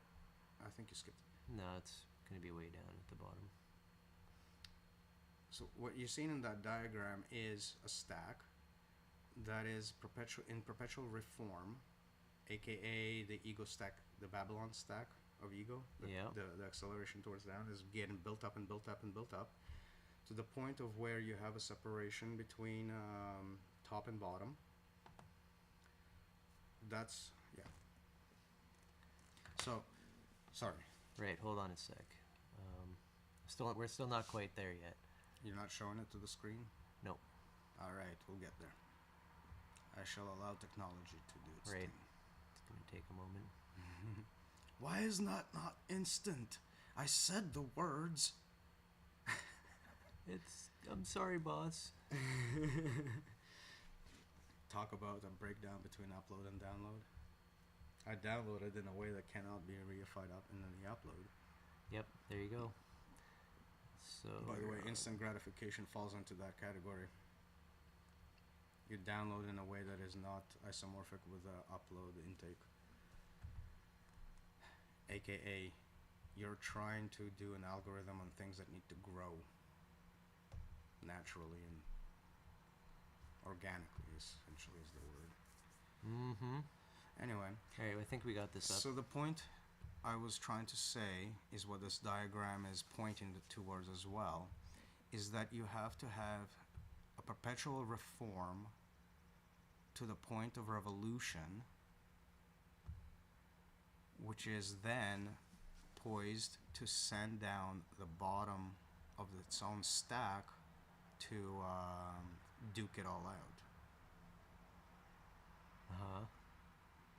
I think you skipped. No, it's gonna be way down at the bottom. So what you're seeing in that diagram is a stack that is perpetual reform, aka the ego stack, the Babylon stack of ego. Yeah. The acceleration towards down is getting built up and built up and built up to the point of where you have a separation between top and bottom. That's So, sorry, Right. Hold on a sec. We're still not quite there yet. you're not showing it to the screen. No. All right, we'll get there. I shall allow technology to do its Right. thing. It's gonna take a moment. Why is that not instant? I said the words. I'm sorry, boss. talk about a breakdown between upload and download. I downloaded in a way that cannot be reified up in the upload. Yep, there you go. So, By the way, instant gratification falls into that category. You download in a way that is not isomorphic with the upload intake. AKA, you're trying to do an algorithm on things that need to grow naturally and organically, essentially, is the word. Mm-hmm. Anyway. Alright, I think we got this up. So the point I was trying to say is what this diagram is pointing towards as well, is that you have to have a perpetual reform to the point of revolution, which is then poised to send down the bottom of its own stack to duke it all out. Uh-huh.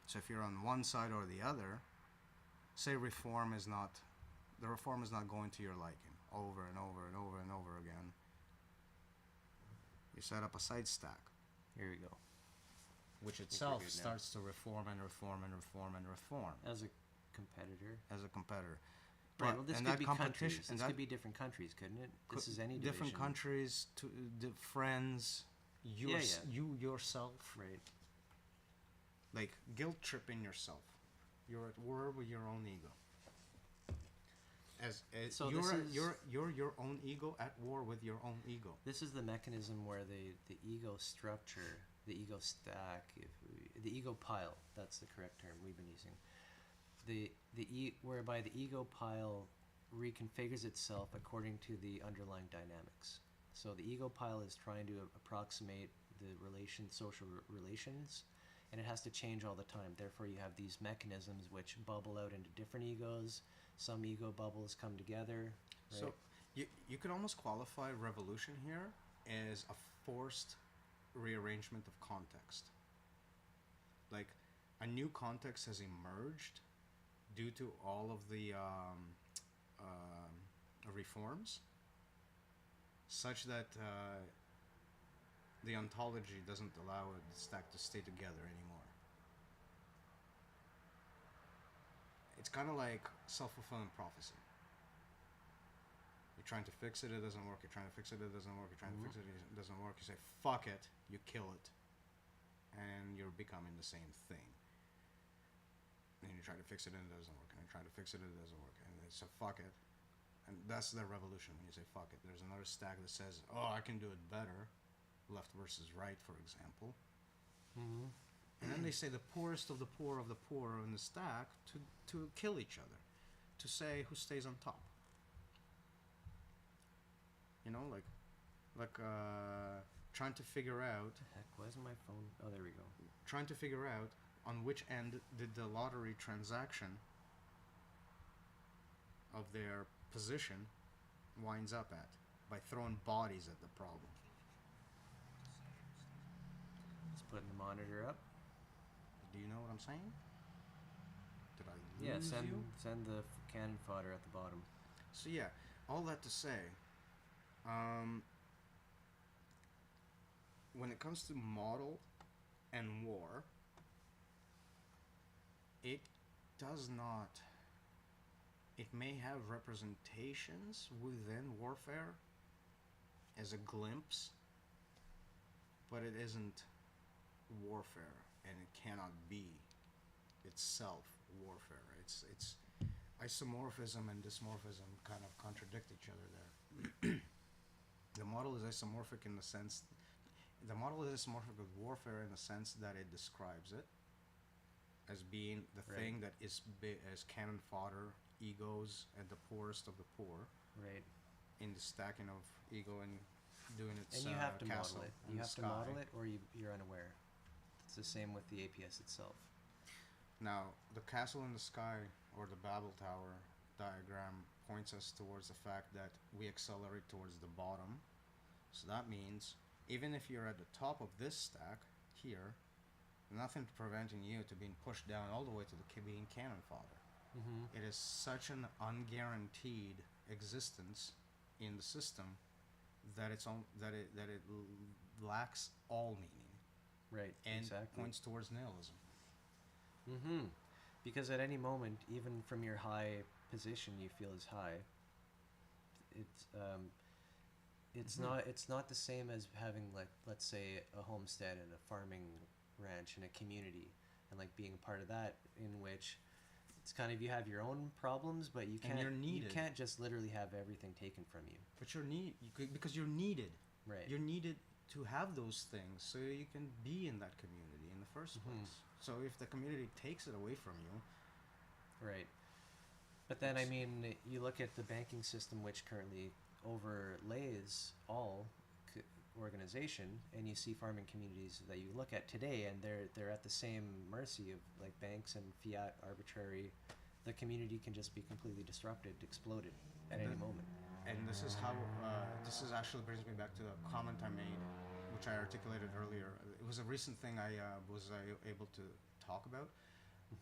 So if you're on one side or the other, say the reform is not going to your liking over and over and over and over again, you set up a side stack, Here we go. which we're itself good now. starts to reform and reform and reform and reform As a competitor. as a competitor. Right, well, this and could that be competition- countries. and This that could be different countries, couldn't it? This is any different division. countries, friends, you yourself, Right. like guilt tripping yourself. You're at war with your own ego. As So you're this is- you're your own ego at war with your own ego. This is the mechanism where the ego structure, the ego stack, the ego pile, that's the correct term we've been using. Whereby the ego pile reconfigures itself according to the underlying dynamics. So the ego pile is trying to approximate the social relations, and it has to change all the time. Therefore, you have these mechanisms which bubble out into different egos. Some ego bubbles come together. Right? So you could almost qualify revolution here as a forced rearrangement of context. Like a new context has emerged due to all of the reforms, such that the ontology doesn't allow the stack to stay together anymore. It's kind of like self-fulfilling prophecy. You're trying to fix it, it doesn't work. You're trying to fix it, it doesn't work. You're trying to fix it, it doesn't work. You say, fuck it, you kill it. And you're becoming the same thing. And you try to fix it and it doesn't work. And you try to fix it and it doesn't work. And they say, fuck it. And that's the revolution when you say, fuck it. There's another stack that says, oh, I can do it better. Left versus right, for example. Mm-hmm. And then they say the poorest of the poor in the stack to kill each other. To say who stays on top. You know, like trying to figure out... What the heck? Why isn't my phone... Oh, there we go. Trying to figure out on which end did the lottery transaction of their position winds up at, by throwing bodies at the problem. Just putting the monitor up. Do you know what I'm saying? Did I lose Yeah, you? send the cannon fodder at the bottom. So yeah, all that to say, when it comes to model and war, it does not... It may have representations within warfare as a glimpse, but it isn't warfare, and it cannot be itself warfare. It's isomorphism and dysmorphism kind of contradict each other there. The model is isomorphic in the sense... The model is isomorphic with warfare in the sense that it describes it as being the thing that is as cannon fodder, egos, and the poorest of the poor. Right. In the stacking of ego and doing its And you have to castle model it. in You the have to sky. model it, or you're unaware. It's the same with the APS itself. Now, the castle in the sky, or the Babel Tower diagram, points us towards the fact that we accelerate towards the bottom. So that means, even if you're at the top of this stack, here, nothing preventing you to being pushed down all the way to the being cannon fodder. Mm-hmm. It is such an unguaranteed existence in the system that it lacks all meaning. Right. and Exactly. points towards nihilism. Mm-hmm. Because at any moment, even from your high position, you feel as high. It's Mhm. it's not the same as having, like, let's say, a homestead and a farming ranch and a community, and like being a part of that, in which it's kind of, you have your own problems, but And you're you needed. can't just literally have everything taken from you. But because you're needed. Right. You're needed to have those things so you can be in that community in the first Mm-hmm. place. So if the community takes it away from you, Right. But then, I it's mean, you look at the banking system, which currently overlays all organization, and you see farming communities that you look at today, and they're at the same mercy of, like, banks and fiat arbitrary. The community can just be completely disrupted, exploded at and any the, moment. and this is how this is actually brings me back to the comment I made, which I articulated earlier. It was a recent thing I was able to talk about.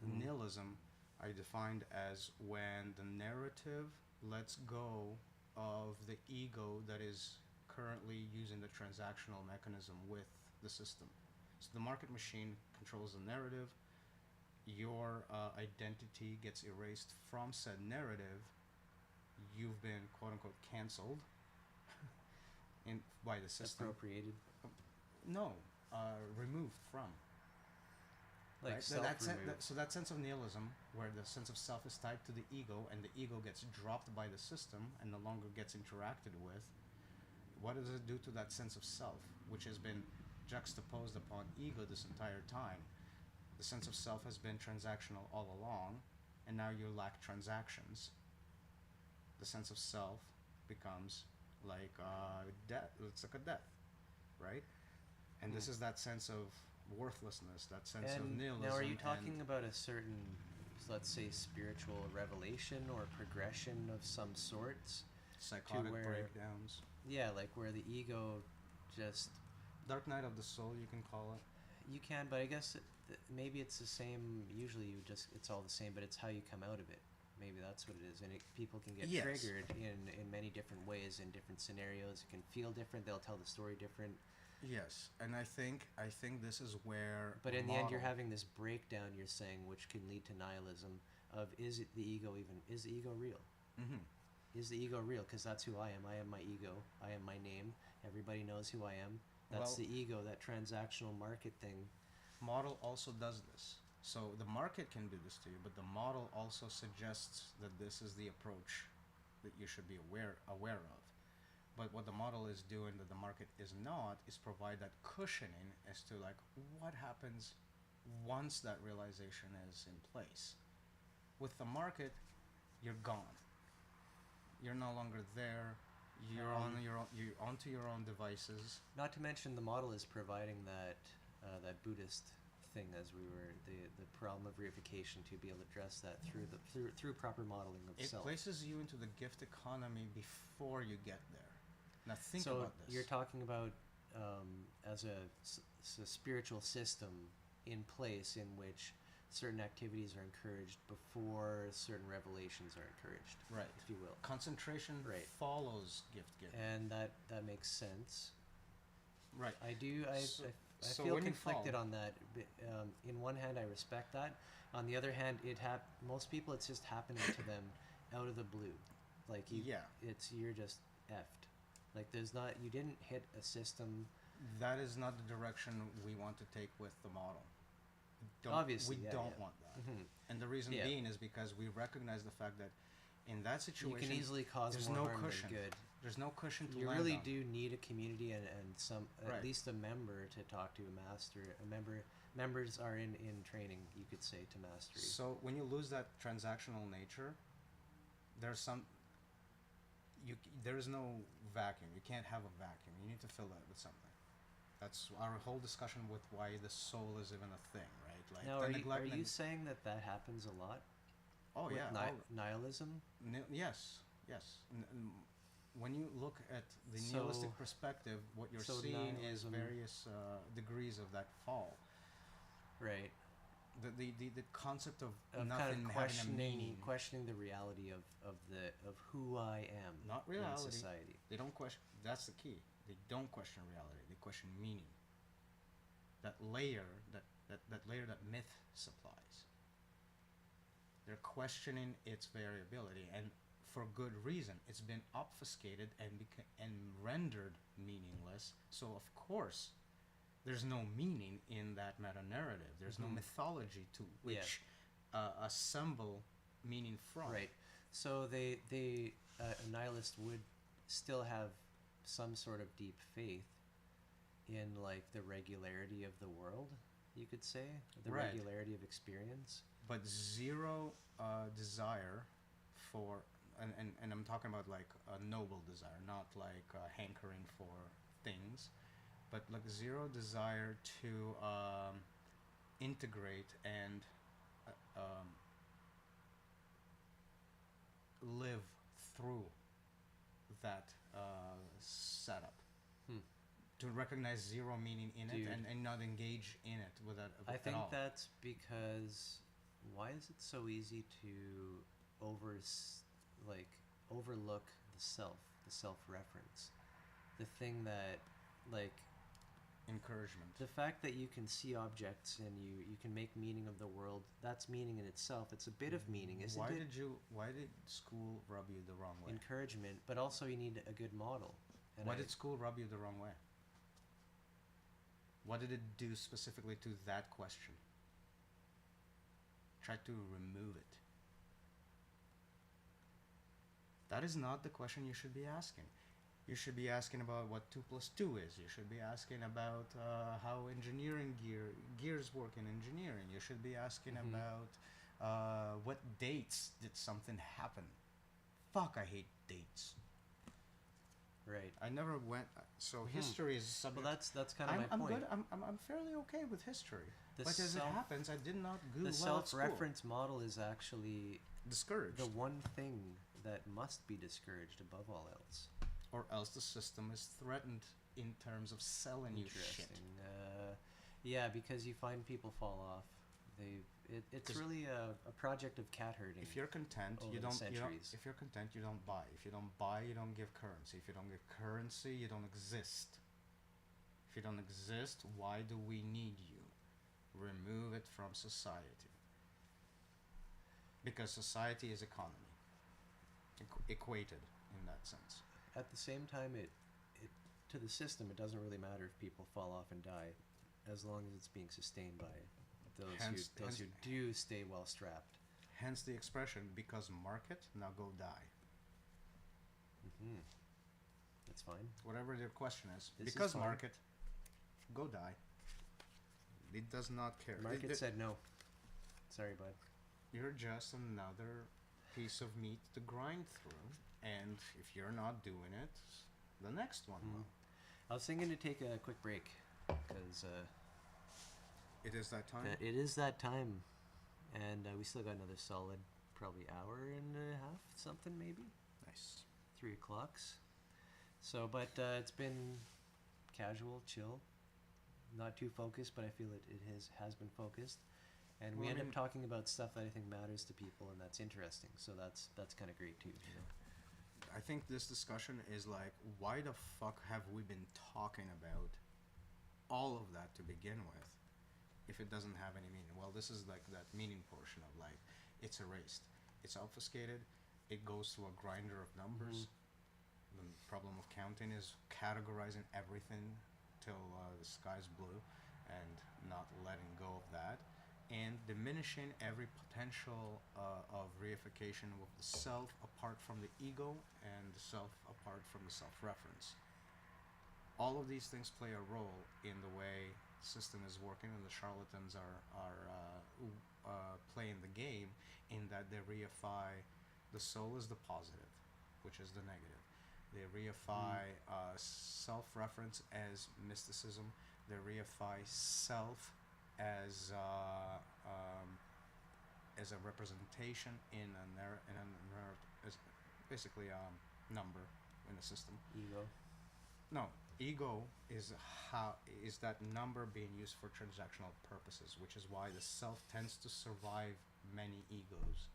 Mm-hmm. Nihilism, I defined as when the narrative lets go of the ego that is currently using the transactional mechanism with the system. So the market machine controls the narrative. Your identity gets erased from said narrative. You've been quote unquote canceled by the system. Appropriated, No, removed from. like Right? That, self-removed. so that sense of nihilism, where the sense of self is tied to the ego, and the ego gets dropped by the system and no longer gets interacted with, what does it do to that sense of self, which has been juxtaposed upon ego this entire time? The sense of self has been transactional all along, and now you lack transactions. The sense of self becomes like death. It's like a death, right? And this Hmm. is that sense of worthlessness, that sense of And now, are you nihilism, talking and about a certain, let's say, spiritual revelation or progression of some sorts, to psychotic where, breakdowns. yeah, like where the ego just, Dark night of the soul, you can call it. you can, but I guess maybe it's the same. Usually, it's all the same, but it's how you come out of it. Maybe that's what it is, and people can get Yes. triggered in many different ways, in different scenarios. It can feel different. They'll tell the story different. Yes, and I think this is where But the in the end, you're model. having this breakdown, you're saying, which can lead to nihilism of, is it the ego even, is the ego real? Hmm. Is the ego real? Because that's who I am. I am my ego. I am my name. Everybody knows who I am. That's Well, the ego, that transactional market thing. model also does this. So the market can do this to you, but the model also suggests that this is the approach that you should be aware of. But what the model is doing that the market is not is provide that cushioning as to like what happens once that realization is in place. With the market, you're gone. You're no longer there. You're Um, on your own. You're onto your own devices. Not to mention, the model is providing that Buddhist thing, as we were, the problem of reification, to be able to address that through proper modeling of It self. places you into the gift economy before you get there. Now think So about this. you're talking about, as a spiritual system in place, in which certain activities are encouraged before certain revelations are encouraged, Right. if you will. Concentration Right. follows gift giving. And that makes sense. Right. I do. So, I so feel when you conflicted fall, on that. In one hand, I respect that. On the other hand, most people, it's just happening to them out of the blue. Like, yeah, you're just effed. Like, you didn't hit a system. that is not the direction we want to take with the model. Obviously, We yeah, don't yeah. want that. Hmm. And the reason Yeah. being is because we recognize the fact that in that You situation, can easily cause there's more no harm cushion. than good. There's no cushion to You land really on. do need a community, and some, at Right. least a member, to talk to, a master. Members are in training, you could say, to mastery. So when you lose that transactional nature, there's some. There is no vacuum. You can't have a vacuum. You need to fill that with something. That's our whole discussion with why the soul is even a thing, right? Like Now, the are neglect. you saying that happens a lot Oh with yeah. nihilism? Yes. Yes. When you look at the So- nihilistic perspective, what you're so seeing is nihilism- various degrees of that fall. Right. The concept of Of nothing kind of having a meaning. questioning the reality of who I am Not in reality. society. They don't question. That's the key. They don't question reality. They question meaning. that layer that myth supplies. They're questioning its variability, and for good reason. It's been obfuscated and rendered meaningless. So of course, there's no meaning in that meta narrative. There's no mythology to which assemble meaning from. Right. So a nihilist would still have some sort of deep faith in like the regularity of the world, you could say, the Right. regularity of experience. But zero desire for, and I'm talking about like a noble desire, not like hankering for things, but like zero desire to integrate and live through that setup. To recognize zero meaning in Dude. it and not engage in it with that I at think all. that's because why is it so easy to overlook the self-reference, the thing that like Encouragement. the fact that you can see objects and you can make meaning of the world, that's meaning in itself. It's a bit of meaning, isn't it? Why did school rub you the wrong way? Encouragement, but also you need a good model. And Why did school rub you the wrong way? What did it do specifically to that question? Try to remove it. That is not the question you should be asking. You should be asking about what 2 plus 2 is. You should be asking about how gears work in engineering. You should be asking about what dates did something happen. Fuck, I hate dates. Right. I never went. So history is a subject. Well, that's kind of my I'm point. good. I'm fairly okay with history. The But as it self- happens, I did not do The well at school. self-reference model is actually Discouraged. the one thing that must be discouraged above all else. Or else the system is threatened in terms of selling you shit. Interesting. Yeah, because you find people fall off. It's 'Cause really a project of cat herding. If you're content, over you the don't. centuries. If you're content, you don't buy. If you don't buy, you don't give currency. If you don't give currency, you don't exist. If you don't exist, why do we need you? Remove it from society. Because society is economy. Equated in that sense. At the same time, it to the system, it doesn't really matter if people fall off and die, as long as it's being sustained by those who do stay well strapped. Hence the expression, because market, now go die. That's fine. Whatever their question is. This is because fine. market, go die. It does not care. Market said no. Sorry, bud. You're just another piece of meat to grind through, and if you're not doing it, the next one will. I was thinking to take a quick break because It is that time. it is that time, and we still got another solid, probably hour and a half, something maybe. Nice. 3 o'clocks. So, but it's been casual, chill, not too focused, but I feel it has been focused. And we Well, I end mean- up talking about stuff that I think matters to people, and that's interesting. So that's kind of great too. You know? I think this discussion is like, why the fuck have we been talking about all of that to begin with if it doesn't have any meaning? Well, this is like that meaning portion of like, it's erased, it's obfuscated, it goes through a grinder of numbers. The problem of counting is categorizing everything till the sky's blue and not letting go of that, and diminishing every potential of reification with the self apart from the ego and the self apart from the self-reference. All of these things play a role in the way the system is working, and the charlatans are playing the game in that they reify the soul as the positive, which is the negative. They reify self-reference as mysticism. They reify self as a representation in as basically a number in a system. Ego. No, ego is that number being used for transactional purposes, which is why the self tends to survive many egos,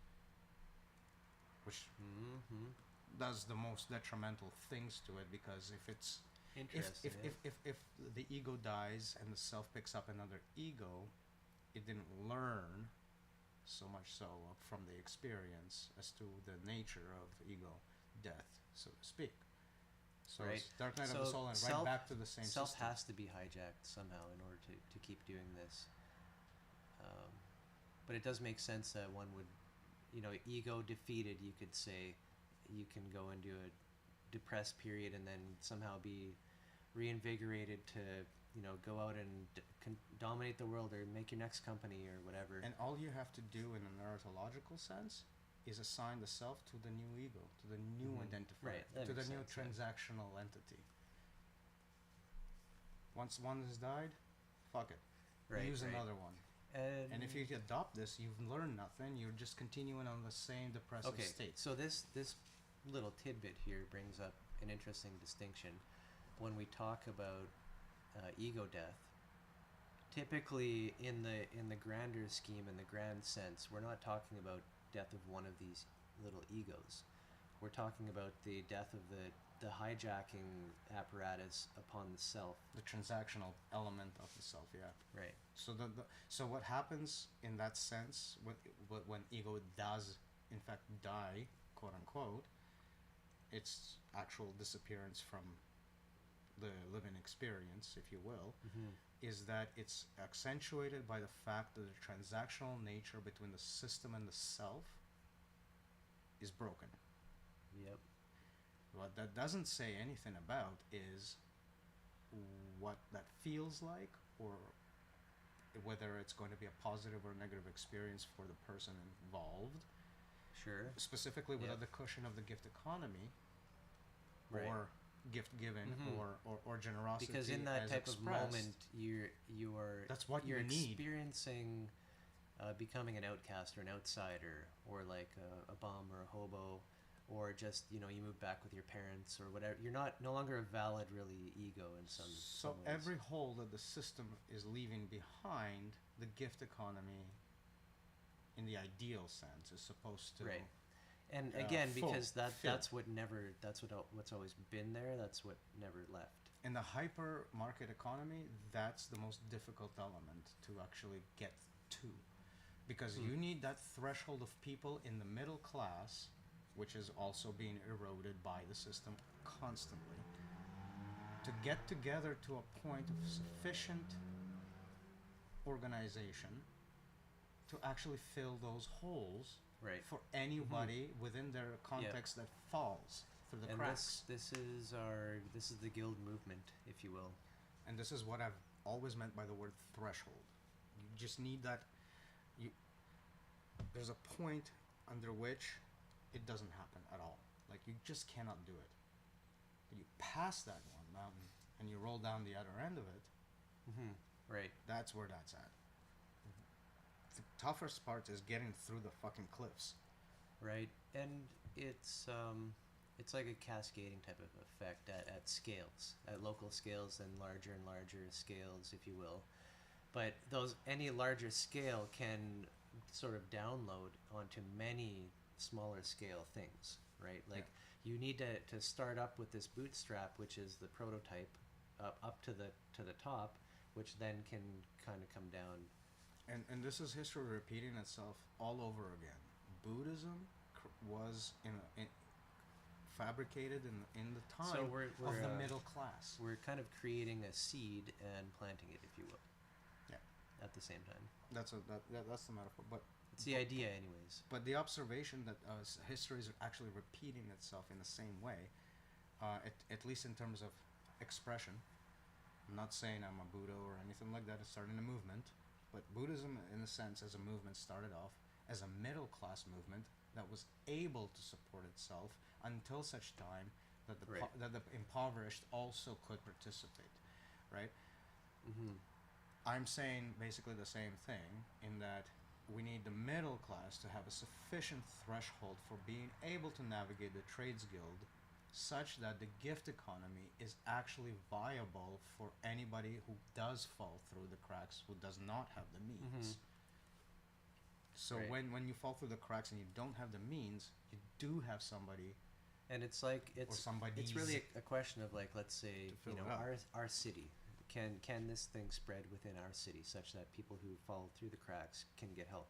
which does the most detrimental things to it, because if it's Interesting. If the ego dies and the self picks up another ego, it didn't learn so much so from the experience as to the nature of ego death, so to speak. So Right. it's Dark Night of So the Soul and right self- back to the same Self system. has to be hijacked somehow in order to keep doing this. But it does make sense that one would, ego defeated, you could say, you can go into a depressed period and then somehow be reinvigorated to, go out and dominate the world or make your next company or whatever. And all you have to do in a neurological sense is assign the self to the new ego, to the new identifier, Right, that to the makes new sense, yeah. transactional entity. Once one has died, fuck it. Right, Use right. another one. And if you adopt this, you've learned nothing. You're just continuing on the same depressive Okay, state. so this little tidbit here brings up an interesting distinction. When we talk about ego death, typically in the grander scheme, in the grand sense, we're not talking about death of one of these little egos. We're talking about the death of the hijacking apparatus upon the self. The transactional element of the self, yeah. Right. So so what happens in that sense when ego does in fact die, quote unquote, its actual disappearance from the living experience, if you will, is that it's accentuated by the fact that the transactional nature between the system and the self is broken. Yep. What that doesn't say anything about is what that feels like, or whether it's going to be a positive or negative experience for the person involved. Sure. Specifically without Yep. the cushion of the gift economy, Right. or gift giving, or generosity. Because in that as type expressed, of moment, you're That's what you're you need. experiencing becoming an outcast or an outsider, or like a bum or a hobo, or just you move back with your parents or whatever. You're no longer a valid really ego in some. So ways. every hole that the system is leaving behind, the gift economy, in the ideal sense, is supposed to. Right. And again, fill. because that's what's always been there. That's what never left. In the hyper market economy, that's the most difficult element to actually get to. Because you need that threshold of people in the middle class, which is also being eroded by the system constantly, to get together to a point of sufficient organization to actually fill those holes Right. for anybody within their context that falls through the And cracks. this is the guild movement, if you will. And this is what I've always meant by the word threshold. You just need that. There's a point under which it doesn't happen at all. Like, you just cannot do it. But you pass that one mountain and you roll down the other end of it. Right. That's where that's at. The toughest part is getting through the fucking cliffs. Right. And it's like a cascading type of effect at scales, at local scales and larger scales, if you will. But any larger scale can sort of download onto many smaller scale things, right? Like you need to start up with this bootstrap, which is the prototype, up to the top, which then can kind of come down. And this is history repeating itself all over again. Buddhism was fabricated in the time So we're of the middle class. We're kind of creating a seed and planting it, if you will. Yeah, At the same time. that's the metaphor. But It's the idea, anyways. But the observation that history is actually repeating itself in the same way, at least in terms of expression. I'm not saying I'm a Buddha or anything like that. It's starting a movement. But Buddhism, in a sense, as a movement, started off as a middle-class movement that was able to support itself until such time that that the impoverished also could participate, right? I'm saying basically the same thing, in that we need the middle class to have a sufficient threshold for being able to navigate the trades guild, such that the gift economy is actually viable for anybody who does fall through the cracks, who does not have the means. So when you fall through the cracks and you don't have the means, you do have somebody And it's like it's somebody's really a question of like, let's say, to fill you know, it up. our city, can this thing spread within our city such that people who fall through the cracks can get help,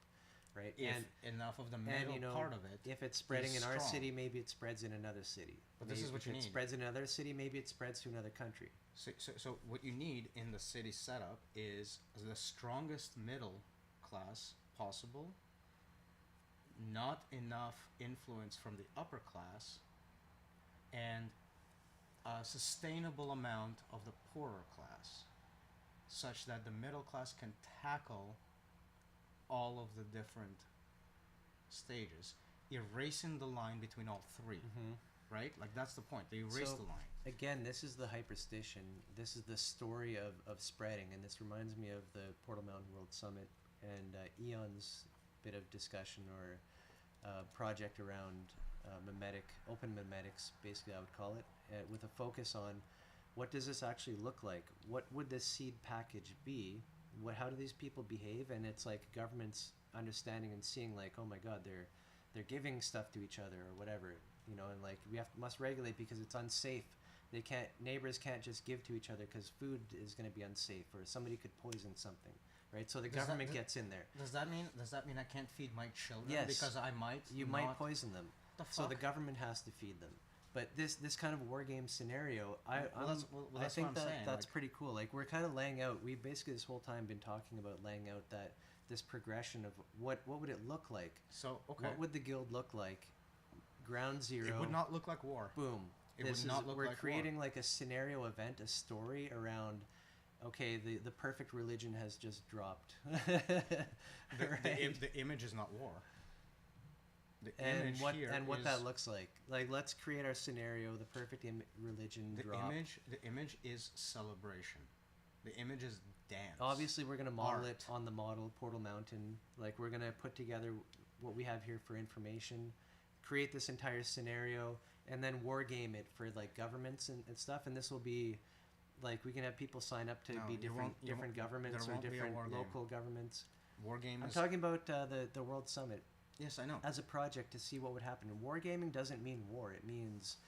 right? If enough of the And middle you know, part of it if it's spreading in our strong. city, maybe it spreads in another city. But this is what if you it need. spreads in another city, maybe it spreads to another country. So what you need in the city setup is the strongest middle class possible, not enough influence from the upper class, and a sustainable amount of the poorer class, such that the middle class can tackle all of the different stages, erasing the line between all 3. Mm-hmm. Right? Like, that's the point. They erase the line. Again, this is the hyperstation. This is the story of spreading, and this reminds me of the Portal Mountain World Summit and Eon's bit of discussion or project around open memetics, basically I would call it, with a focus on what does this actually look like? What would this seed package be? How do these people behave? And it's like governments understanding and seeing like, oh my God, they're giving stuff to each other or whatever, you know, and like must regulate because it's unsafe. Neighbors can't just give to each other because food is going to be unsafe or somebody could poison something, right? So the government gets in there. Does that mean I can't feed my children? Yes. Because I might. You might poison them. So the government has to feed them. But this kind of war game scenario, I think that's pretty cool. Like, we're kind of laying out. We basically this whole time been talking about laying out that this progression of what would it look like. So okay. What would the guild look like? Ground zero. It would not look like war. Boom. We're creating like a scenario event, a story around. Okay, the perfect religion has just dropped. The image is not war. What that looks like. Like, let's create our scenario. The perfect religion drop. The image is celebration. The image is dance. Obviously, we're gonna model it on the model Portal Mountain. Like, we're gonna put together what we have here for information, create this entire scenario, and then war game it for like governments and stuff. And this will be like, we can have people sign up to be different governments or different local governments. War game. I'm talking about the World Summit. Yes, I know. As a project to see what would happen. And wargaming doesn't mean war. It means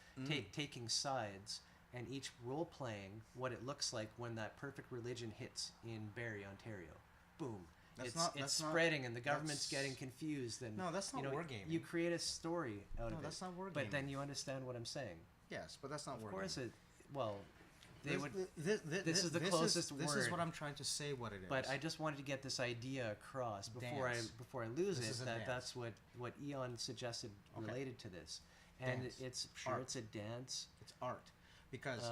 taking sides and each role-playing what it looks like when that perfect religion hits in Barrie, Ontario. Boom. It's spreading and the government's getting confused. And, no, that's not wargaming. You create a story out of it. No, that's not wargaming. But then you understand what I'm saying. Yes, but that's not wargaming. Of course it... Well... This is the closest word. This is what I'm trying to say. What it is. But I just wanted to get this idea across before I lose it. That's what Eon suggested related to this, and it's a dance. It's art, because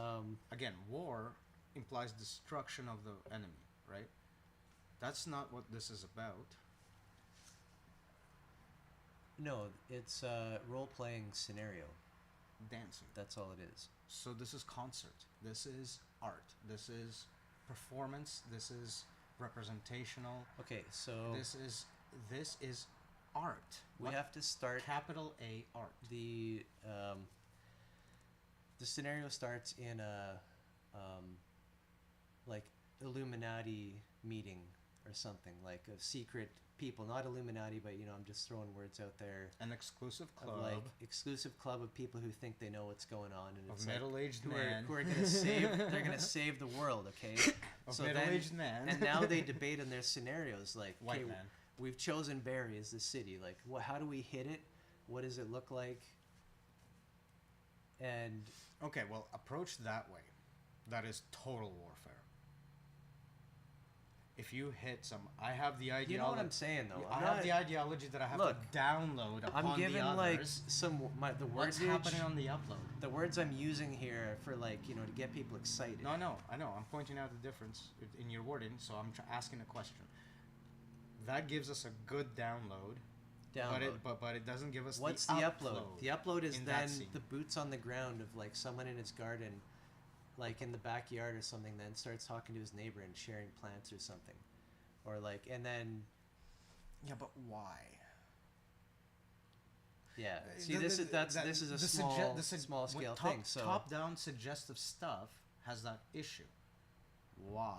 again, war implies destruction of the enemy, right? That's not what this is about. No, it's a role-playing scenario. Dancing. That's all it is. So this is concert. This is art. This is performance. This is representational. Okay, so this is art. We have to start capital A art. The scenario starts in a like Illuminati meeting or something, like a secret people, not Illuminati, but I'm just throwing words out there. An exclusive club, exclusive club of people who think they know what's going on, and it's middle-aged men who are going to save. They're going to save the world, okay? Middle-aged men, and now they debate in their scenarios, like, white man. We've chosen Barrie as the city. Like, how do we hit it? What does it look like? And okay, well, approach that way. That is total warfare. If you hit I have the ideology. You know what I'm saying, though. I have the ideology that I have to download upon I'm giving the others. The wordage. What's happening on the upload? The words I'm using here for to get people excited. No, I know. I'm pointing out the difference in your wording, so I'm asking a question. That gives us a good download. But it doesn't give us what's the upload? The upload is then the boots on the ground of like someone in his garden, like in the backyard or something, then starts talking to his neighbor and sharing plants or something, or like, and then yeah, but why? Yeah, see, this is a small scale thing. So top down suggestive stuff has that issue. Why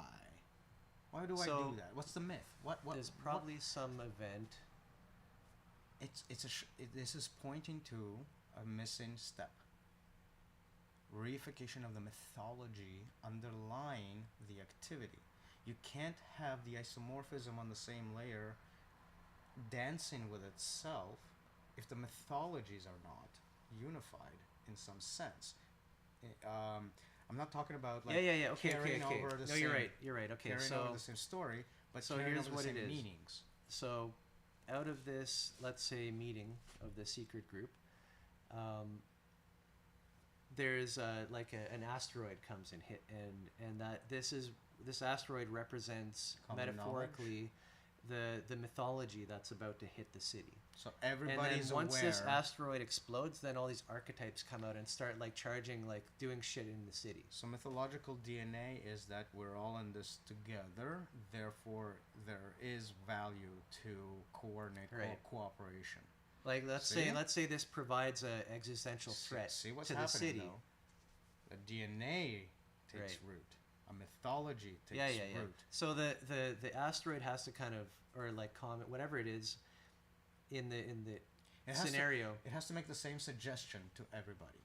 do I do that? What's the myth? What there's probably some event. This is pointing to a missing step. reification of the mythology underlying the activity. You can't have the isomorphism on the same layer dancing with itself if the mythologies are not unified in some sense. I'm not talking about like Yeah. Okay. carrying over the No, same, you're right. Okay, carrying so over the same story, but so carrying here's over the what same it is. meanings. So, out of this, let's say, meeting of the secret group, there's an asteroid comes and hit, and that this asteroid represents Common metaphorically the mythology that's about to hit the city. So And everybody's then once aware. this asteroid explodes, then all these archetypes come out and start like charging, like doing shit in the city. So mythological DNA is that we're all in this together. Therefore, there is value to coordinate Right. cooperation. Like let's See? say this provides an existential threat See what's to the happening city. though. The DNA takes Right. root. A mythology takes Yeah. root. So the asteroid has to kind of, or like comet, whatever it is, in the It has scenario, it has to make the same suggestion to everybody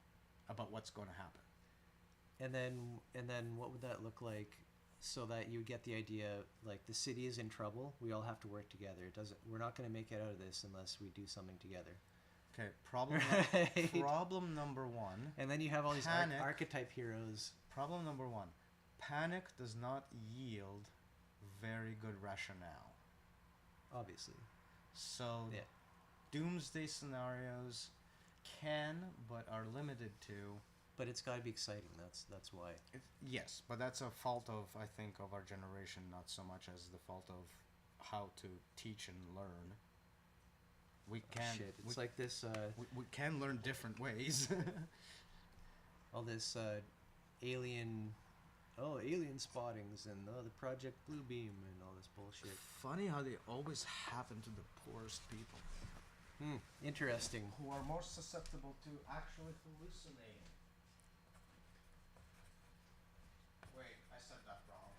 about what's going to happen. and then what would that look like, so that you get the idea, like the city is in trouble. We all have to work together. It doesn't. We're not going to make it out of this unless we do something together. Okay, problem Right. problem number one. And then you have all these Panic. archetype heroes. Problem number one. Panic does not yield very good rationale. Obviously. So Yeah. doomsday scenarios can but are limited to But it's got to be exciting. That's why. yes, but that's a fault of I think of our generation, not so much as the fault of how to teach and learn. We can Shit. It's like this. we can learn different ways. All this alien. Oh, alien spottings and the Project Bluebeam and all this bullshit. Funny how they always happen to the poorest people, Interesting. who are most susceptible to actually hallucinating. Wait, I said that wrong.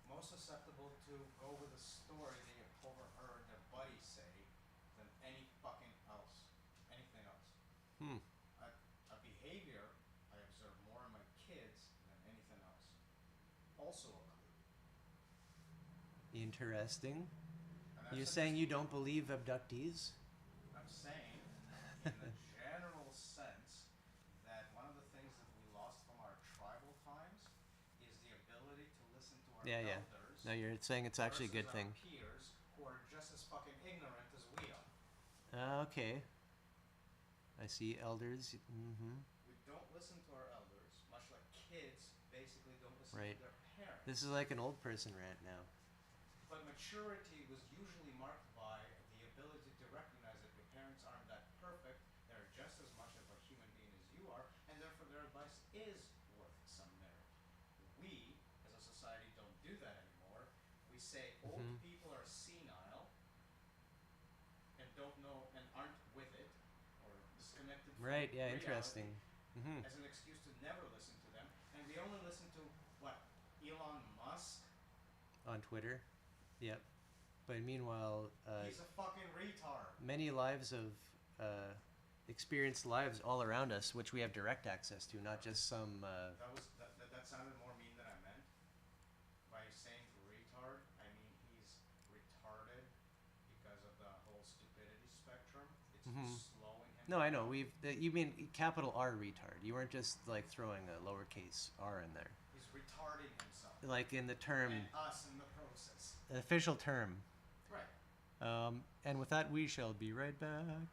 Most susceptible to go with a story they have overheard their buddies say than anything else. A behavior I observe more in my kids than anything else. Also a clue. Interesting. And I've You're said saying this- you don't believe abductees? I'm saying, in the general sense, that one of the things that we lost from our tribal times is the ability to listen to our Yeah. elders. No, you're saying it's actually a good versus our thing. peers who are just as fucking ignorant as we are. Okay. I see elders. Mm-hmm. We don't listen to our elders, much like kids basically don't listen Right. to their parents. This is like an old person rant now. But maturity was usually marked by the ability to recognize that your parents aren't that perfect, they're just as much of a human being as you are, and therefore their advice is worth some merit. We, as a society, don't do that anymore. We say old Mhm. people are senile and don't know and aren't with it, or disconnected from Right, yeah, reality, interesting. Mm-hmm. as an excuse to never listen to them, and we only listen to what, Elon Musk? On Twitter. Yep. But meanwhile, He's a fucking retard. many lives of experienced lives all around us, which we have direct access to, not just some. That sounded more mean than I meant. By saying retard, I mean he's retarded because of the whole stupidity spectrum. It's Mhm. slowing him. No, I know. down. You mean capital R retard. You weren't just like throwing a lowercase r in there. He's retarding himself. Like in the term, And us in the process. an official term. Right. And with that, we shall be right back.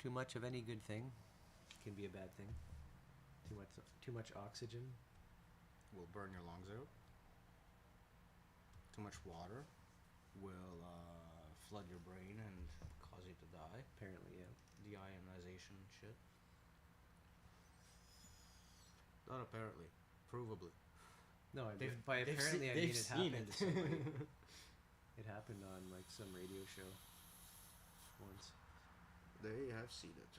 Too much of any good thing can be a bad thing. Too much oxygen. Will burn your lungs out. Too much water will flood your brain and cause you to die. Apparently, yeah. Deionization shit. Not apparently, provably. No, I They've- by they've apparently se- I they've mean it seen happened it. to somebody. It happened on like some radio show once. They have seen it.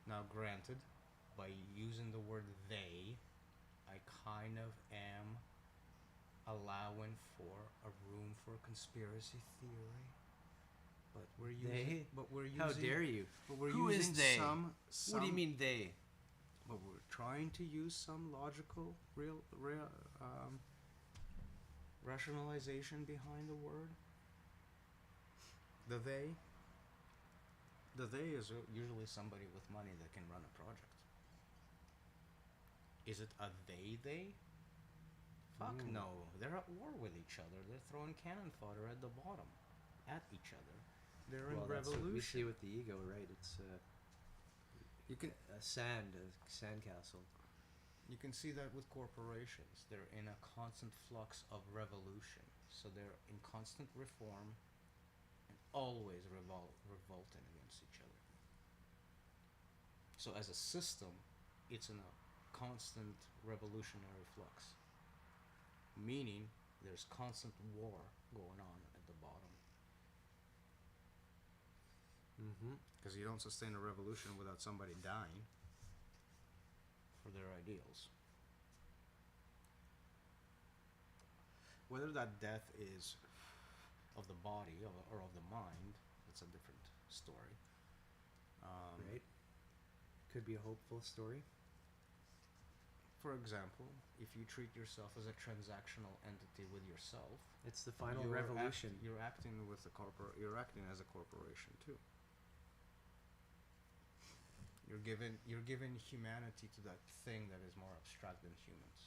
Now, granted, by using the word they, I kind of am allowing for a room for conspiracy theory. But we're using. They? But we're using. How dare you? But we're Who using is they? some. What do you mean they? But we're trying to use some logical, real rationalization behind the word. The they. The they is usually somebody with money that can run a project. Is it a they? Fuck no. They're at war with each other. They're throwing cannon fodder at the bottom. At each other. They're in That's what we see revolution. with the ego, right? It's You can a sandcastle. You can see that with corporations. They're in a constant flux of revolution. So they're in constant reform and always revolting against each other. So as a system, it's in a constant revolutionary flux. Meaning there's constant war going on at the bottom. Mm-hmm. Because you don't sustain a revolution without somebody dying for their ideals. Whether that death is of the body or of the mind, that's a different story. Right? Could be a hopeful story. For example, if you treat yourself as a transactional entity with yourself, It's the final you're revolution. you're acting with the You're acting as a corporation too. You're giving humanity to that thing that is more abstract than humans.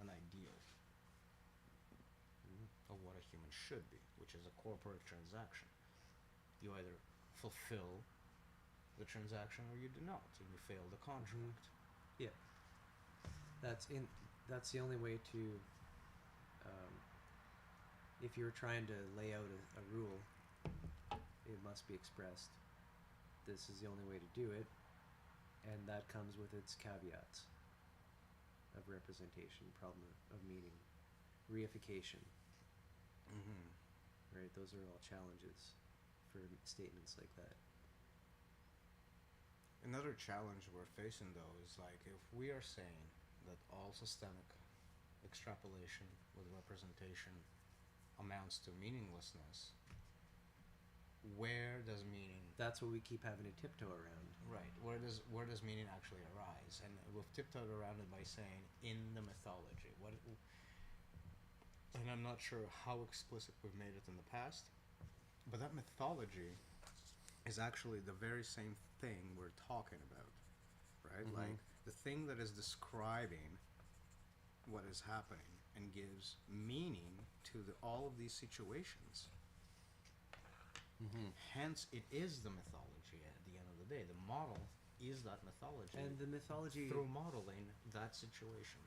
An ideal of what a human should be, which is a corporate transaction. You either fulfill the transaction or you do not, and you fail the contract. Yeah. That's the only way to if you're trying to lay out a rule, it must be expressed. This is the only way to do it, and that comes with its caveats of representation, problem of meaning, reification. Mm-hmm. Right? Those are all challenges for statements like that. Another challenge we're facing, though, is like if we are saying that all systemic extrapolation with representation amounts to meaninglessness, where does meaning That's what we keep having to tiptoe around. right? Where does meaning actually arise? And we've tiptoed around it by saying in the mythology. And I'm not sure how explicit we've made it in the past, but that mythology is actually the very same thing we're talking about, right? Mhm. Like the thing that is describing what is happening and gives meaning to all of these situations. Mm-hmm. Hence, it is the mythology at the end of the day. The model is that mythology. And the mythology through modeling that situation.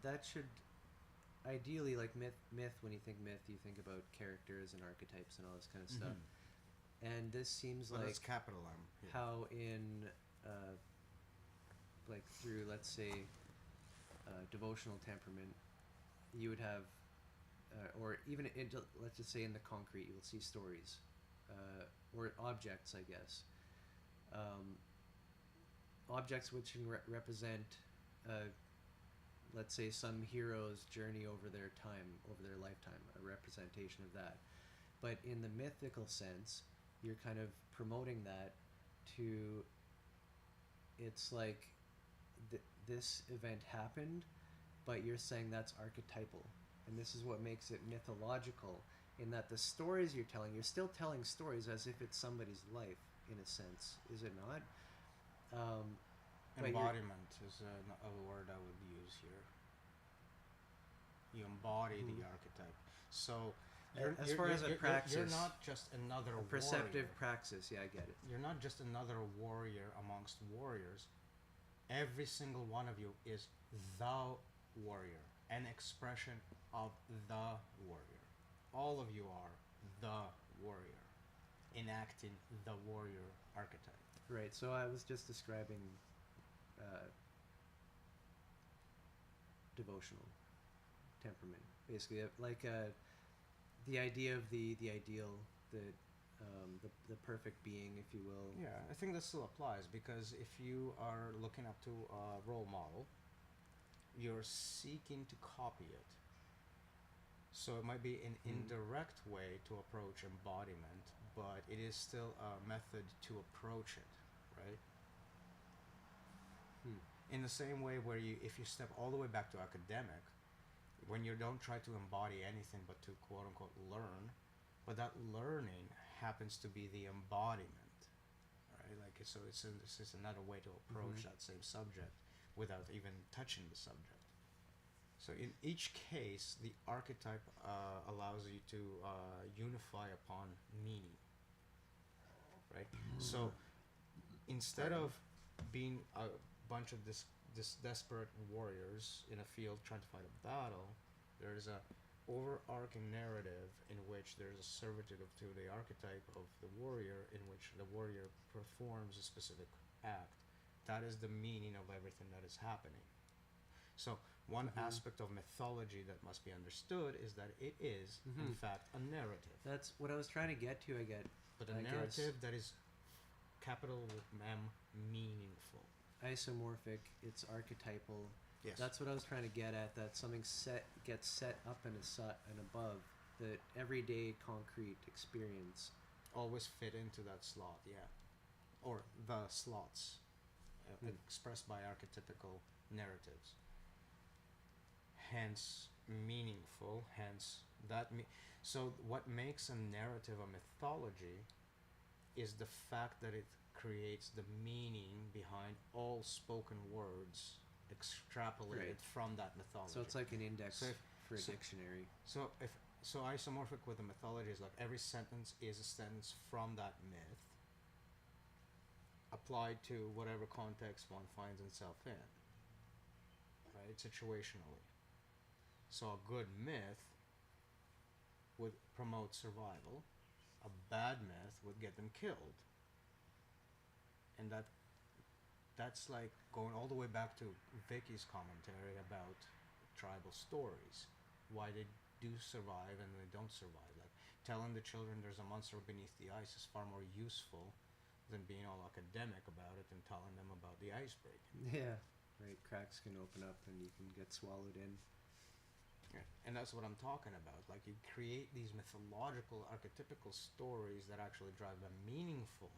that should ideally, like myth when you think about characters and archetypes and all this kind of stuff. And this seems Well, like that's capital M. Yeah. how in like through, let's say, devotional temperament, you would have or even let's just say in the concrete, you will see stories or objects, I guess, objects which can represent let's say some hero's journey over their lifetime, a representation of that. But in the mythical sense, you're kind of promoting that to, it's like this event happened, but you're saying that's archetypal. And this is what makes it mythological, in that the stories you're still telling stories as if it's somebody's life, in a sense, is it not? But Embodiment is a word I would use here. You embody the archetype. So As far as a praxis, you're not just another a perceptive warrior. praxis. Yeah, I get it. You're not just another warrior amongst warriors. Every single one of you is the warrior, an expression of the warrior. All of you are the warrior, enacting the warrior archetype. Right. So I was just describing devotional temperament, basically, like the idea of the ideal, the perfect being, if you will. Yeah, I think that still applies because if you are looking up to a role model, you're seeking to copy it. So it might be an indirect way to approach embodiment, but it is still a method to approach it, right? In the same way where if you step all the way back to academic, when you don't try to embody anything but to quote unquote learn, but that learning happens to be the embodiment, right? Like this is another way to approach that same subject without even touching the subject. So in each case, the archetype allows you to unify upon meaning, right? So instead of being a bunch of this desperate warriors in a field trying to fight a battle, there is a overarching narrative in which there's a servitude to the archetype of the warrior, in which the warrior performs a specific act. That is the meaning of everything that is happening. So one aspect of mythology that must be understood is that it is, in fact, a narrative. That's what I was trying to get to. But a narrative that is capital M meaningful. Isomorphic. It's archetypal. Yes. That's what I was trying to get at. That something gets set up and above the everyday concrete experience. Always fit into that slot, yeah, or the slots expressed by archetypical narratives. Hence meaningful. Hence so what makes a narrative a mythology is the fact that it creates the meaning behind all spoken words extrapolated from that mythology. So it's like an index for a dictionary. So isomorphic with the mythology is like every sentence is a sentence from that myth applied to whatever context one finds himself in, right? Situationally. So a good myth would promote survival. A bad myth would get them killed. And that's like going all the way back to Vicky's commentary about tribal stories. Why they do survive and they don't survive. Like telling the children there's a monster beneath the ice is far more useful than being all academic about it and telling them about the ice breaking. Yeah, right. Cracks can open up and you can get swallowed in. Yeah. And that's what I'm talking about. Like you create these mythological, archetypical stories that actually drive a meaningful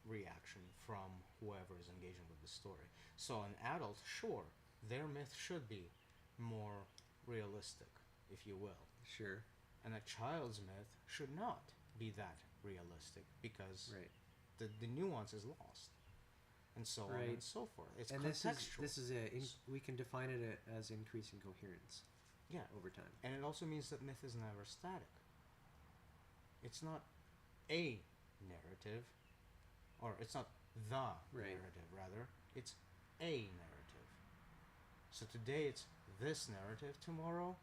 reaction from whoever is engaging with the story. So an adult, sure, their myth should be more realistic, if you will. Sure. And a child's myth should not be that realistic because the nuance is lost. And so on and so forth. It's and contextual. We can define it as increasing coherence. Yeah. Over time. And it also means that myth is never static. It's not a narrative, or it's not the narrative, rather. It's a narrative. So today it's this narrative, tomorrow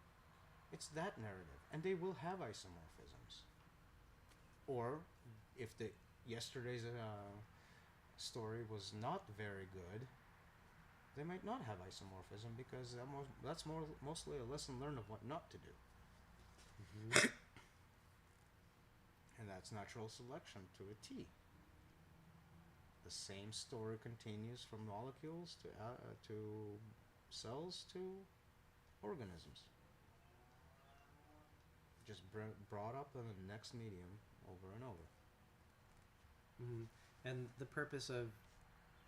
it's that narrative. And they will have isomorphisms. Or if yesterday's story was not very good, they might not have isomorphism because that's mostly a lesson learned of what not to do. And that's natural selection to a T. The same story continues from molecules to cells to organisms. Just brought up in the next medium over and over. And the purpose of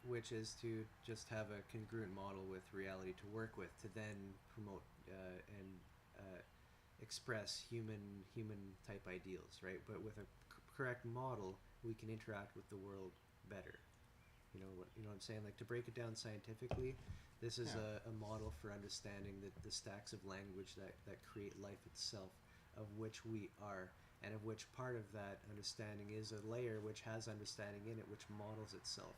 which is to just have a congruent model with reality to work with, to then promote and express human type ideals, right? But with a correct model, we can interact with the world better. You know what I'm saying? Like, to break it down scientifically, this is Yeah. a model for understanding the stacks of language that create life itself, of which we are, and of which part of that understanding is a layer which has understanding in it, which models itself.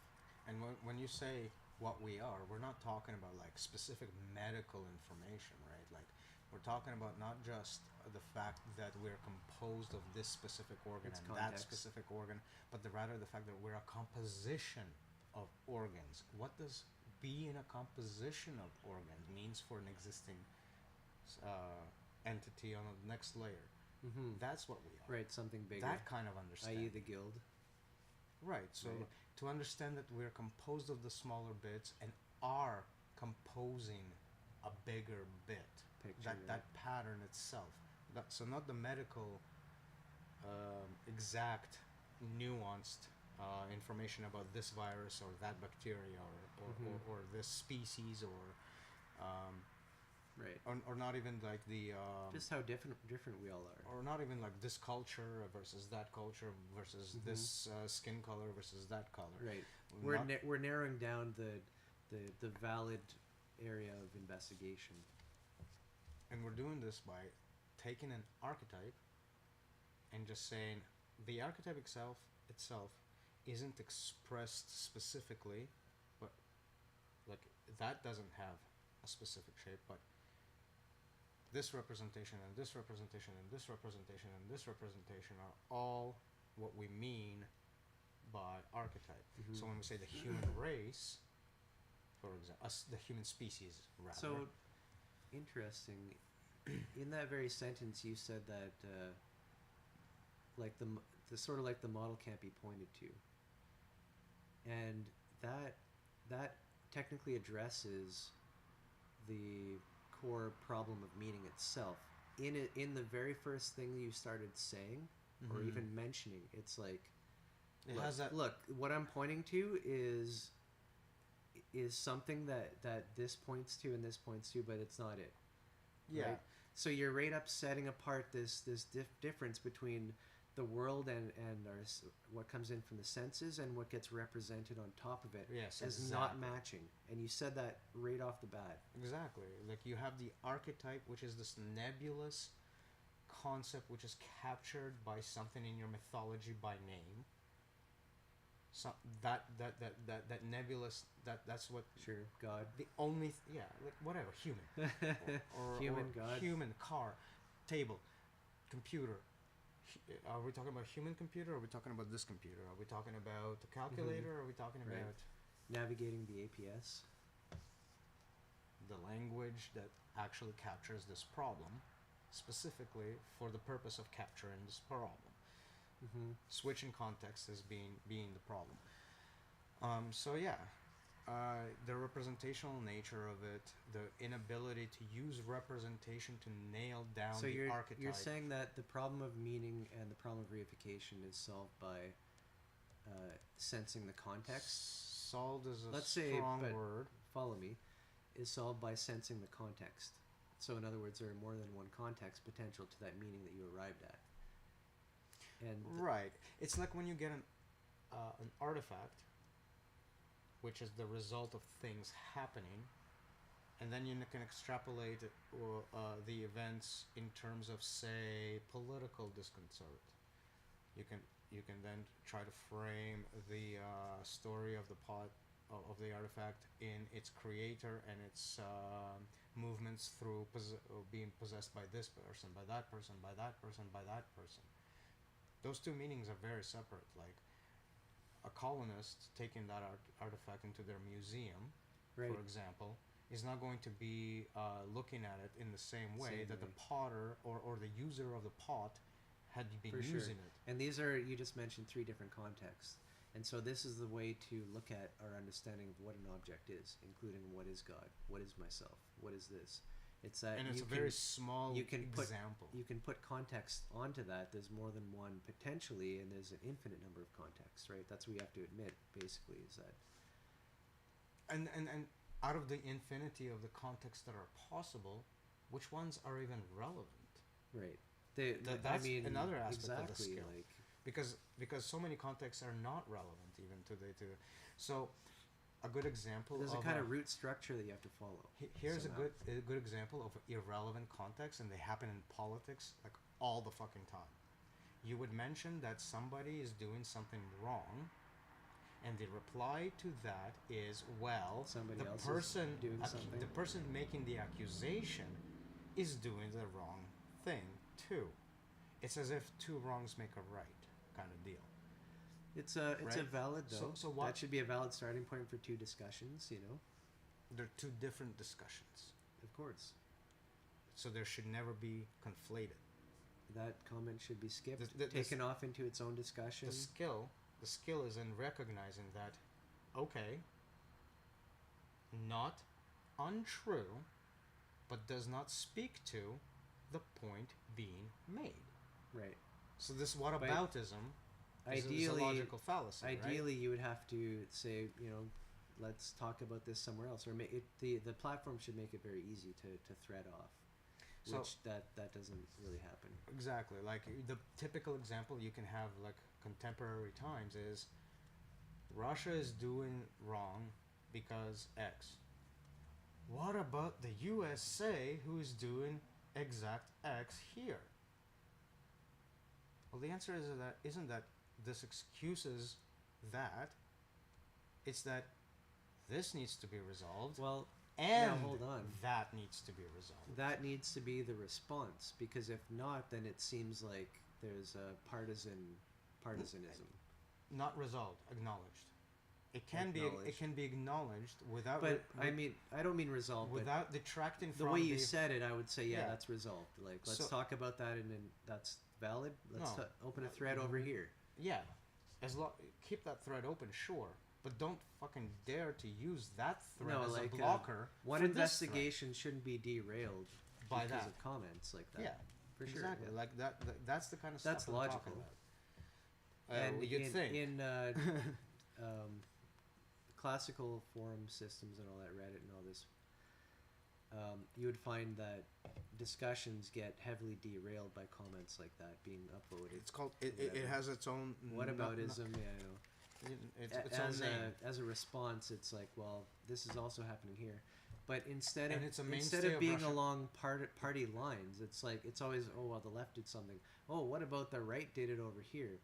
And when you say what we are, we're not talking about like specific medical information, right? Like, we're talking about not just the fact that we're composed of this specific organ It's and that context. specific organ, but rather the fact that we're a composition of organs. What does being a composition of organs means for an existing uh, entity on the next layer? Mm-hmm. That's what we are. Right, something bigger. That kind of i.e. understanding. the guild. Right. So Right. to understand that we're composed of the smaller bits and are composing a bigger bit. Picture, That pattern itself. So not the medical exact nuanced information about this virus or that bacteria or this species Right. or not even like the Just how different we all are. or not even like this culture versus that culture versus this skin color versus that color. Right. Not- We're narrowing down the valid area of investigation. And we're doing this by taking an archetype and just saying the archetype itself isn't expressed specifically, but like that doesn't have a specific shape, but this representation and this representation and this representation and this representation are all what we mean by archetype. Mhm. So when we say the human race, for example, the human species, rather. So, interesting. In that very sentence, you said that, like the sort of like the model can't be pointed to, and that technically addresses the core problem of meaning itself. In the very first thing you started saying, or Mhm. even mentioning, it's like, It has that. look, what I'm pointing to is something that this points to and this points to, but it's not it. Yeah. Right? So you're right up setting apart this difference between the world and what comes in from the senses and what gets represented on top of it Yes, as not exactly. matching. And you said that right off the bat. Exactly. Like you have the archetype, which is this nebulous concept which is captured by something in your mythology by name. So that nebulous that's what Sure, God. the only like whatever human Human, or God. human car table computer. Are we talking about human computer or are we talking about this computer? Are we talking about a calculator or are we talking Right. about Navigating the APS. the language that actually captures this problem specifically for the purpose of capturing this problem? Mm-hmm. Switching context as being the problem. So yeah, the representational nature of it, the inability to use representation to nail down So the archetype. you're saying that the problem of meaning and the problem of reification is solved by sensing the context. Solved is a Let's say, strong but word. follow me, is solved by sensing the context. So in other words, there are more than one context potential to that meaning that you arrived at. And Right. It's like when you get an artifact, which is the result of things happening, and then you can extrapolate the events in terms of, say, political disconcert. You can then try to frame the story of the pot of the artifact in its creator and its movements through being possessed by this person, by that person, by that person, by that person. Those two meanings are very separate. Like a colonist taking that artifact into their museum, right. for example, is not going to be looking at it in the same way Same that way. the potter or the user of the pot had been For using sure. it. And these are, you just mentioned 3 different contexts. And so this is the way to look at our understanding of what an object is, including what is God, what is myself, what is this. It's that And it's you a can, very small you can example. you can put context onto that. There's more than one potentially, and there's an infinite number of contexts, right? That's what we have to admit, basically, is that. And out of the infinity of the contexts that are possible, which ones are even relevant? Right. That's another aspect of the exactly, skill. like, because so many contexts are not relevant even to. So a good example. There's a of kind of root structure that you have to follow. Here's somehow. a good example of irrelevant context, and they happen in politics like all the fucking time. You would mention that somebody is doing something wrong, and the reply to that is, well, Somebody the else is person doing something. the person making the accusation is doing the wrong thing too. It's as if two wrongs make a right kind of deal. It's a Right? valid though. So what? That should be a valid starting point for two discussions. They're two different discussions, Of course. so there should never be conflated. That comment should be skipped, The taken off into its own discussion. The skill is in recognizing that, okay, not untrue, but does not speak to the point being made. Right. So this whataboutism is a Ideally, logical fallacy. ideally, you would have to say, let's talk about this somewhere else, or the platform should make it very easy to thread off, So- which that doesn't really happen. Right? Exactly. Like the typical example you can have, like contemporary times, is Russia is doing wrong because X. What about the USA, who is doing exact X here? Well, the answer is that isn't that this excuses that. It's that this needs to be resolved, Well, and now hold on. that needs to be resolved. That needs to be the response, because if not, then it seems like there's a partisanism. Not resolved, acknowledged. It can be acknowledged without. But I don't mean resolved. Without detracting But from the way you said it, I would say, Yeah. that's resolved. Like, let's So- talk about that, and then that's valid. Let's No. open a thread over here. Yeah, keep that thread open, sure, but don't fucking dare to use that thread as a blocker. One for this investigation shouldn't be derailed By because that. of comments like that. thread. Yeah, for sure. exactly. yeah. Like that's the kind of That's stuff I'm talking logical. about. And You'd think. in classical forum systems and all that, Reddit and all this, you would find that discussions get heavily derailed by comments like that being upvoted. It's called. It has its own. Whataboutism, yeah, I know. It's its own name. As a response, it's like, well, this is also happening here, but instead And of it's a mainstay of being Russian- along party lines, it's like it's always, oh well, the left did something. Oh, what about the right did it over here?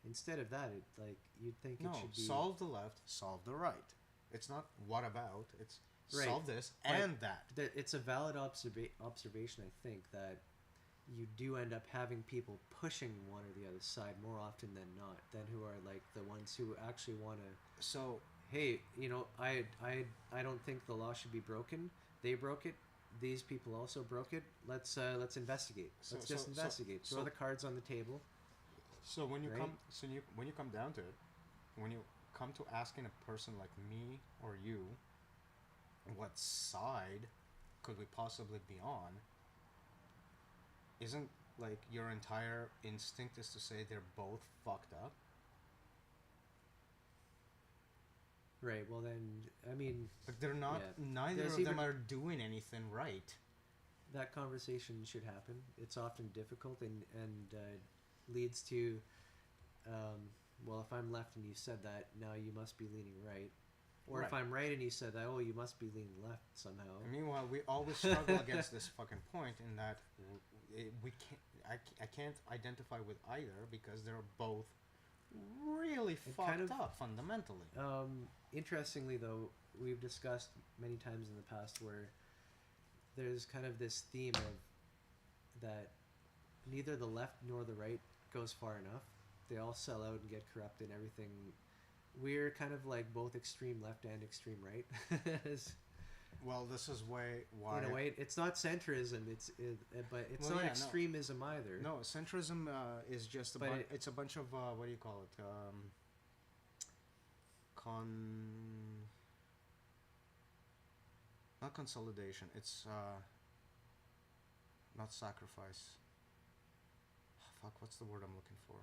Instead of that, it, like you'd think it No, should be solve the left, solve the right. It's not what about. It's Right. solve this But and that. It's a valid observation, I think, that you do end up having people pushing one or the other side more often than not, than who are like the ones who actually want to. So Hey, I don't think the law should be broken. They broke it. These people also broke it. Let's investigate. Let's just investigate. Throw the cards on the table. So when you Right? when you come down to it, when you come to asking a person like me or you, what side could we possibly be on? Isn't like your entire instinct is to say they're both fucked up? Right. Well, then, I mean, Like they're not. Yeah. Neither There's of them even- are doing anything right. that conversation should happen. It's often difficult and leads to, well, if I'm left and you said that, now you must be leaning right. Or if Right. I'm right and you said that, oh, you must be leaning left somehow. And meanwhile, we always struggle against this fucking point in that we can't. I can't identify with either because they're both really fucked kind of- up fundamentally. Interestingly, though, we've discussed many times in the past where there's kind of this theme of that neither the left nor the right goes far enough. They all sell out and get corrupt and everything. We're kind of like both extreme left and extreme right. Well, this is why. In a way, it's not centrism. But it's Well, not yeah, no. extremism either. No, centrism is just But it's a bunch of what do you call it? Not consolidation. It's not sacrifice. Fuck, what's the word I'm looking for?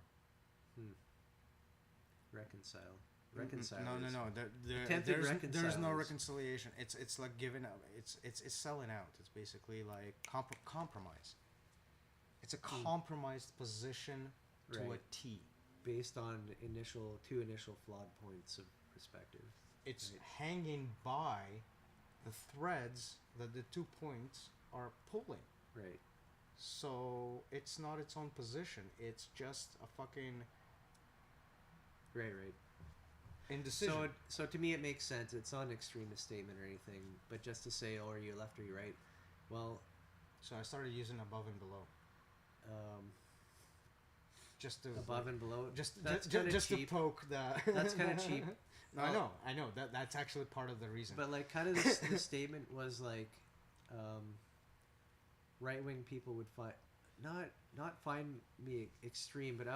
Reconcile. Reconcile. No. Attempted There's no reconciles. reconciliation. It's like giving up. It's selling out. It's basically like compromise. It's a compromised position to a Right. T. based on two initial flawed points of perspective. It's Right. hanging by the threads that the 2 points are pulling. Right. So it's not its own position. It's just a fucking Right. indecision. So to me, it makes sense. It's not an extremist statement or anything, but just to say, "Oh, are you left or you right?" Well, So I started using above and below. um, Just to above and below. just That's just, kind of just to cheap. poke the That's kind of cheap. No, I know that's actually part of the reason. But like, kind of the statement was like, right wing people would find not find me extreme, but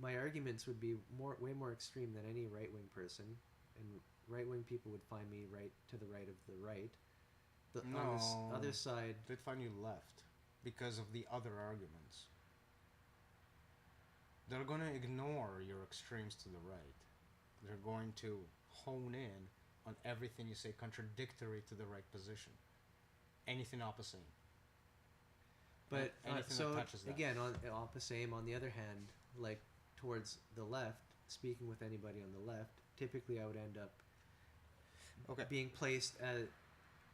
my arguments would be way more extreme than any right wing person, and right wing people would find me right to the right of the right. On this other side, they'd find you left because of the other arguments. They're going to ignore your extremes to the right. They're going to hone in on everything you say contradictory to the right position. Anything opposite. but Anything so that touches that. again, on opposite. On the other hand, like towards the left, speaking with anybody on the left, typically I would end up Okay. being placed at,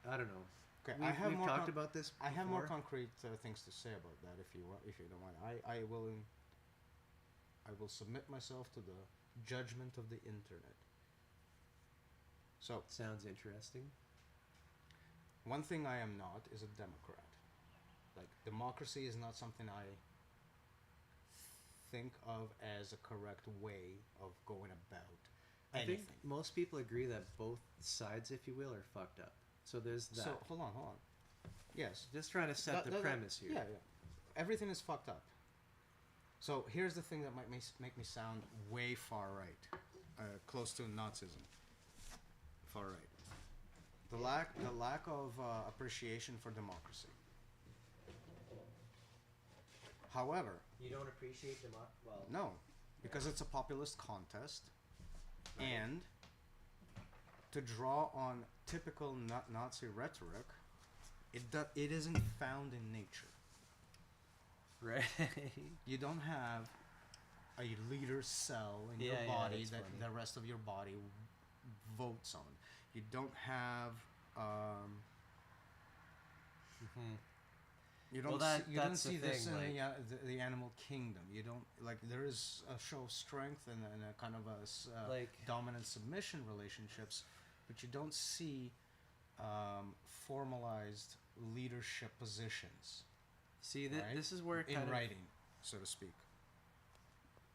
I don't know. Okay. We've talked about this before. I have more concrete things to say about that if you don't mind. I will submit myself to the judgment of the internet. So, Sounds interesting. one thing I am not is a Democrat. Like, democracy is not something I think of as a correct way of going about I anything. think most people agree that both sides, if you will, are fucked up. So there's that. So, hold on. Yes. Just trying to set the premise here. Yeah. Everything is fucked up. So, here's the thing that might make me sound way far right. Close to Nazism. Far right. The lack of appreciation for democracy. However, You don't appreciate democracy? Well, no, because it's a populist contest, Right. and to draw on typical Nazi rhetoric, it isn't found in nature. Right. You don't have a leader cell in Yeah, your yeah, body that's that funny. the rest of your body votes on. You don't have. You don't. Well, You don't that's the see this thing, in the animal kingdom. You don't like. There is a show of strength and a kind of a Like- dominant submission relationships, but you don't see formalized leadership positions. See, right? this is where in writing, so to speak.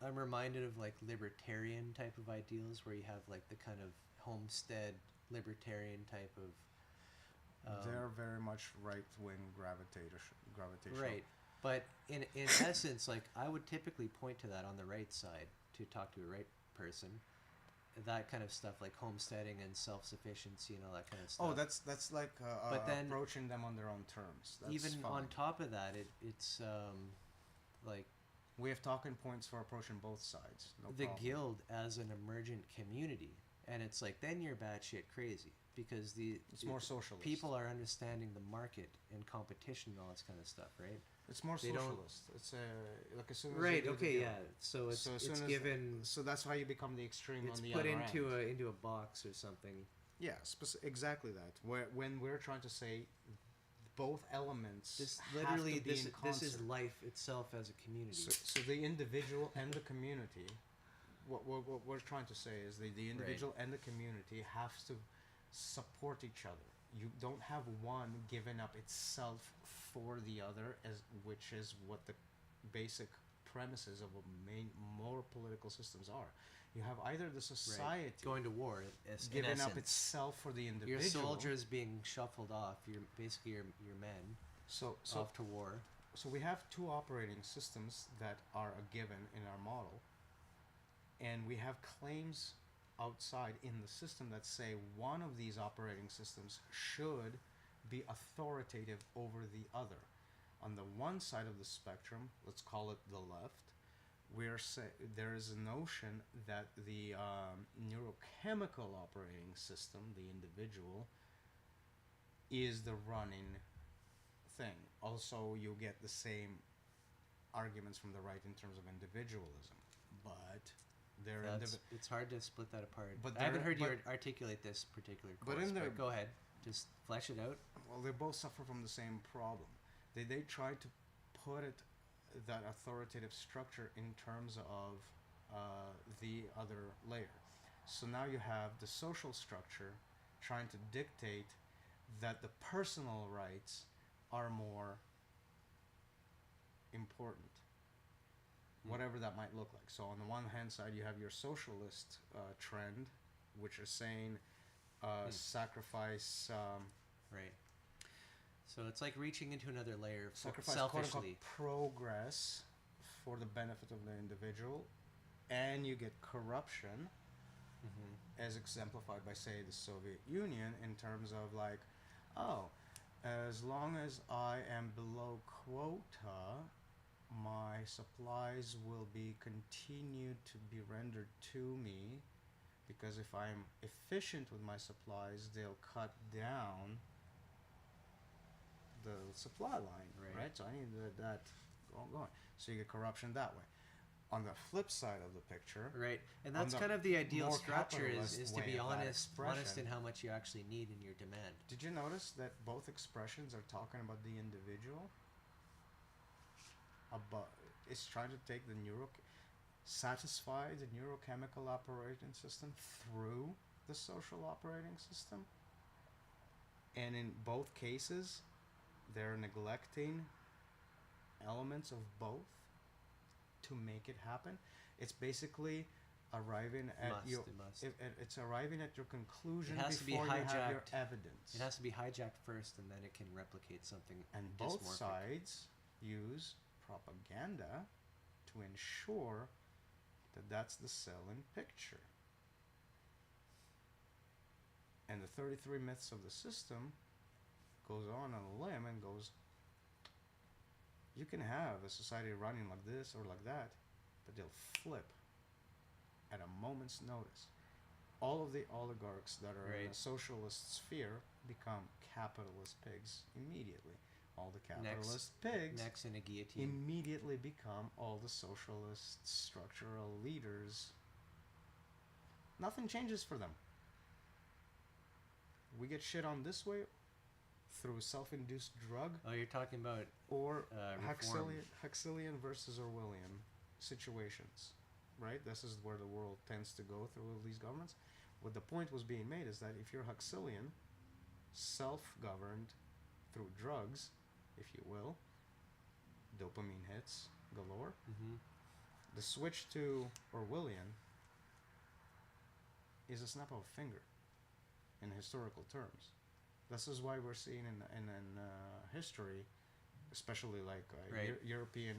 I'm reminded of like libertarian type of ideals, where you have like the kind of homestead libertarian type of. They're very much right-wing gravitational. Right, but in essence, like I would typically point to that on the right side to talk to a right person. That kind of stuff, like homesteading and self-sufficiency and all that kind of stuff. Oh, that's like But then- approaching them on their own terms. That's even fine. on top of that, it's like We have talking points for approaching both sides. No the problem. guild as an emergent community, and it's like then you're batshit crazy because It's more socialist. people are understanding the market and competition and all this kind of stuff, right? It's more they don't- socialist. It's like as soon as Right. you do the Okay. guild. Yeah. So it's So as soon it's as- given. So that's how you become the extreme It's on the put other into end. into a box or something. Yeah, exactly that. When we're trying to say both elements This have literally to be this in this is concert. life itself as a community. So the individual and the community, what we're trying to say is the individual and the community have to support each other. You don't have one giving up itself for the other, which is what the basic premises of more political systems are. You have either the society Right. Going to war, in giving up essence. itself for the individual. Your soldiers being shuffled off. Basically your men so off to war. So we have two operating systems that are a given in our model, and we have claims outside in the system that say one of these operating systems should be authoritative over the other. On the one side of the spectrum, let's call it the left, there is a notion that the neurochemical operating system, the individual, is the running thing. Also, you get the same arguments from the right in terms of individualism, but they're It's hard to split that apart. But I haven't heard you but- articulate this particular course, but in their- go ahead. Just flesh it out. well, they both suffer from the same problem. They try to put it, that authoritative structure, in terms of the other layer. So now you have the social structure trying to dictate that the personal rights are more important, whatever that might look like. So on the one hand side, you have your socialist trend, which is saying sacrifice. Right. So it's like reaching into another layer Sacrifice selfishly. quote unquote progress for the benefit of the individual, and you get corruption, as exemplified by, say, the Soviet Union, in terms of like, oh, as long as I am below quota, my supplies will be continued to be rendered to me, because if I'm efficient with my supplies, they'll cut down the supply line, right? So I need that going. So you get corruption that way. On the flip side of the picture, Right, and that's on the kind of the ideal more structure capitalist is to way be of that honest expression. in how much you actually need in your demand. Did you notice that both expressions are talking about the individual? About, it's trying to take satisfy the neurochemical operating system through the social operating system. And in both cases, they're neglecting elements of both to make it happen. It's basically arriving at it's arriving at your conclusion before you have your evidence. It has to be hijacked first, and then it can replicate something. And both dysmorphic. sides use propaganda to ensure that that's the selling picture. And the 33 myths of the system goes on a limb and goes, you can have a society running like this or like that, but they'll flip at a moment's notice. All of the oligarchs that are in a socialist sphere become capitalist pigs immediately. All the capitalist pigs next in a guillotine immediately become all the socialist structural leaders. Nothing changes for them. We get shit on this way through self-induced drug. Oh, you're talking about or reform. Huxleyan versus Orwellian situations, right? This is where the world tends to go through all these governments. What the point was being made is that if you're Huxleyan, self-governed through drugs, if you will, dopamine hits galore. The switch to Orwellian is a snap of a finger in historical terms. This is why we're seeing in history, especially like European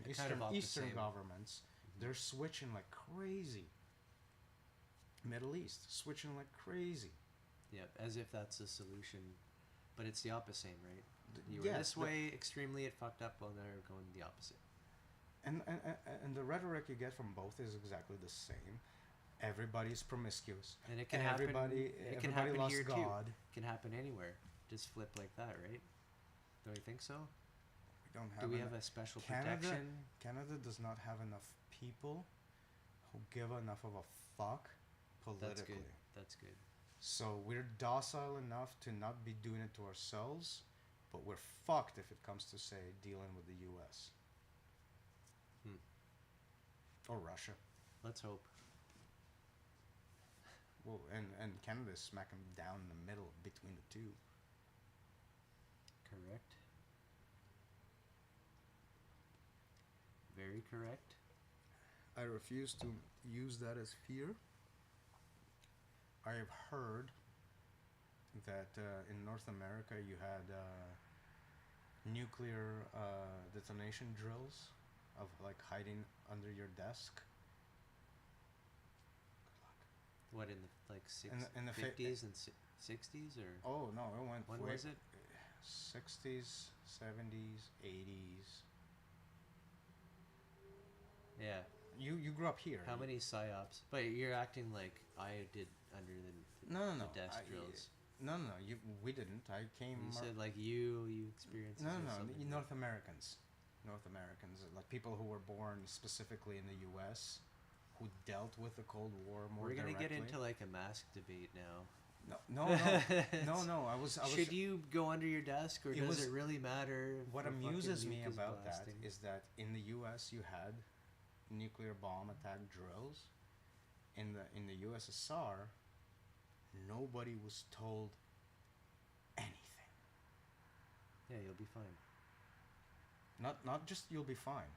Eastern governments, they're switching like crazy. Middle East switching like crazy. Yeah, as if that's a solution, but it's the opposite, right? You were this way extremely, it fucked up. Well, they're going the opposite. And the rhetoric you get from both is exactly the same. Everybody's promiscuous, and it can everybody happen lost here God. too. It can happen anywhere. Just flip like that, right? Don't you think so? We don't have. Do we have a special protection? Canada does not have enough people who give enough of a fuck politically. That's good. So we're docile enough to not be doing it to ourselves, but we're fucked if it comes to, say, dealing with the U.S. Or Russia. Let's hope. Well, and Canada is smacking down in the middle between the two. Correct. Very correct. I refuse to use that as fear. I have heard that in North America you had nuclear detonation drills of like hiding under your desk. Good luck. What, in the like in the 50s and 60s or? Oh no, it went. When was it? 60s, 70s, 80s. Yeah. You grew up here. How many psyops? But you're acting like I did under the no, desk drills. No. We didn't. I came. You said like you experienced. No. North Americans. North Americans, like people who were born specifically in the U.S., who dealt with the Cold War more We're gonna directly. get into like a mask debate now. No. I was. Should you go under your desk, or does it really matter? If What a amuses fucking me nuke is about that blasting? is that in the U.S. you had nuclear bomb attack drills. In the USSR, nobody was told anything. Yeah, you'll be fine. Not just you'll be fine.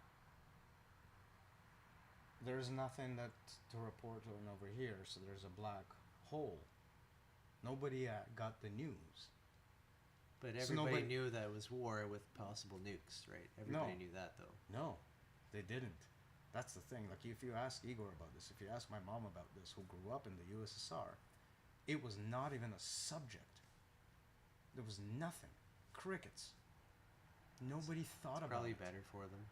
There's nothing that to report on over here, so there's a black hole. Nobody got the news. But So everybody nobody- knew that it was war with possible nukes, right? Everybody No. knew that, though. No, they didn't. That's the thing. Like, if you ask Igor about this, if you ask my mom about this, who grew up in the USSR, it was not even a subject. There was nothing. Crickets. Nobody thought about Probably it. better for them.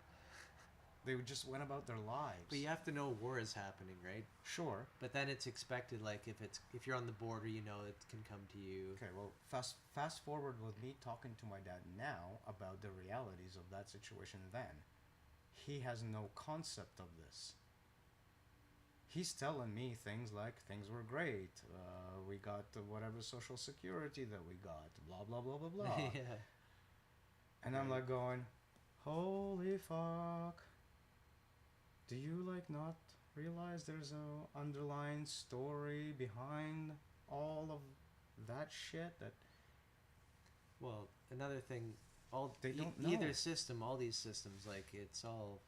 They just went about their lives. But you have to know war is happening, right? Sure. But then it's expected, like if you're on the border, you know it can come to you. Okay, well, fast forward with me talking to my dad now about the realities of that situation then. He has no concept of this. He's telling me things like things were great. We got whatever social security that we got. Blah blah blah blah blah. Yeah. And I'm like going, holy fuck. Do you like not realize there's a underlying story behind all of that shit that Well, another thing, They don't know. either system, all these systems, like it's all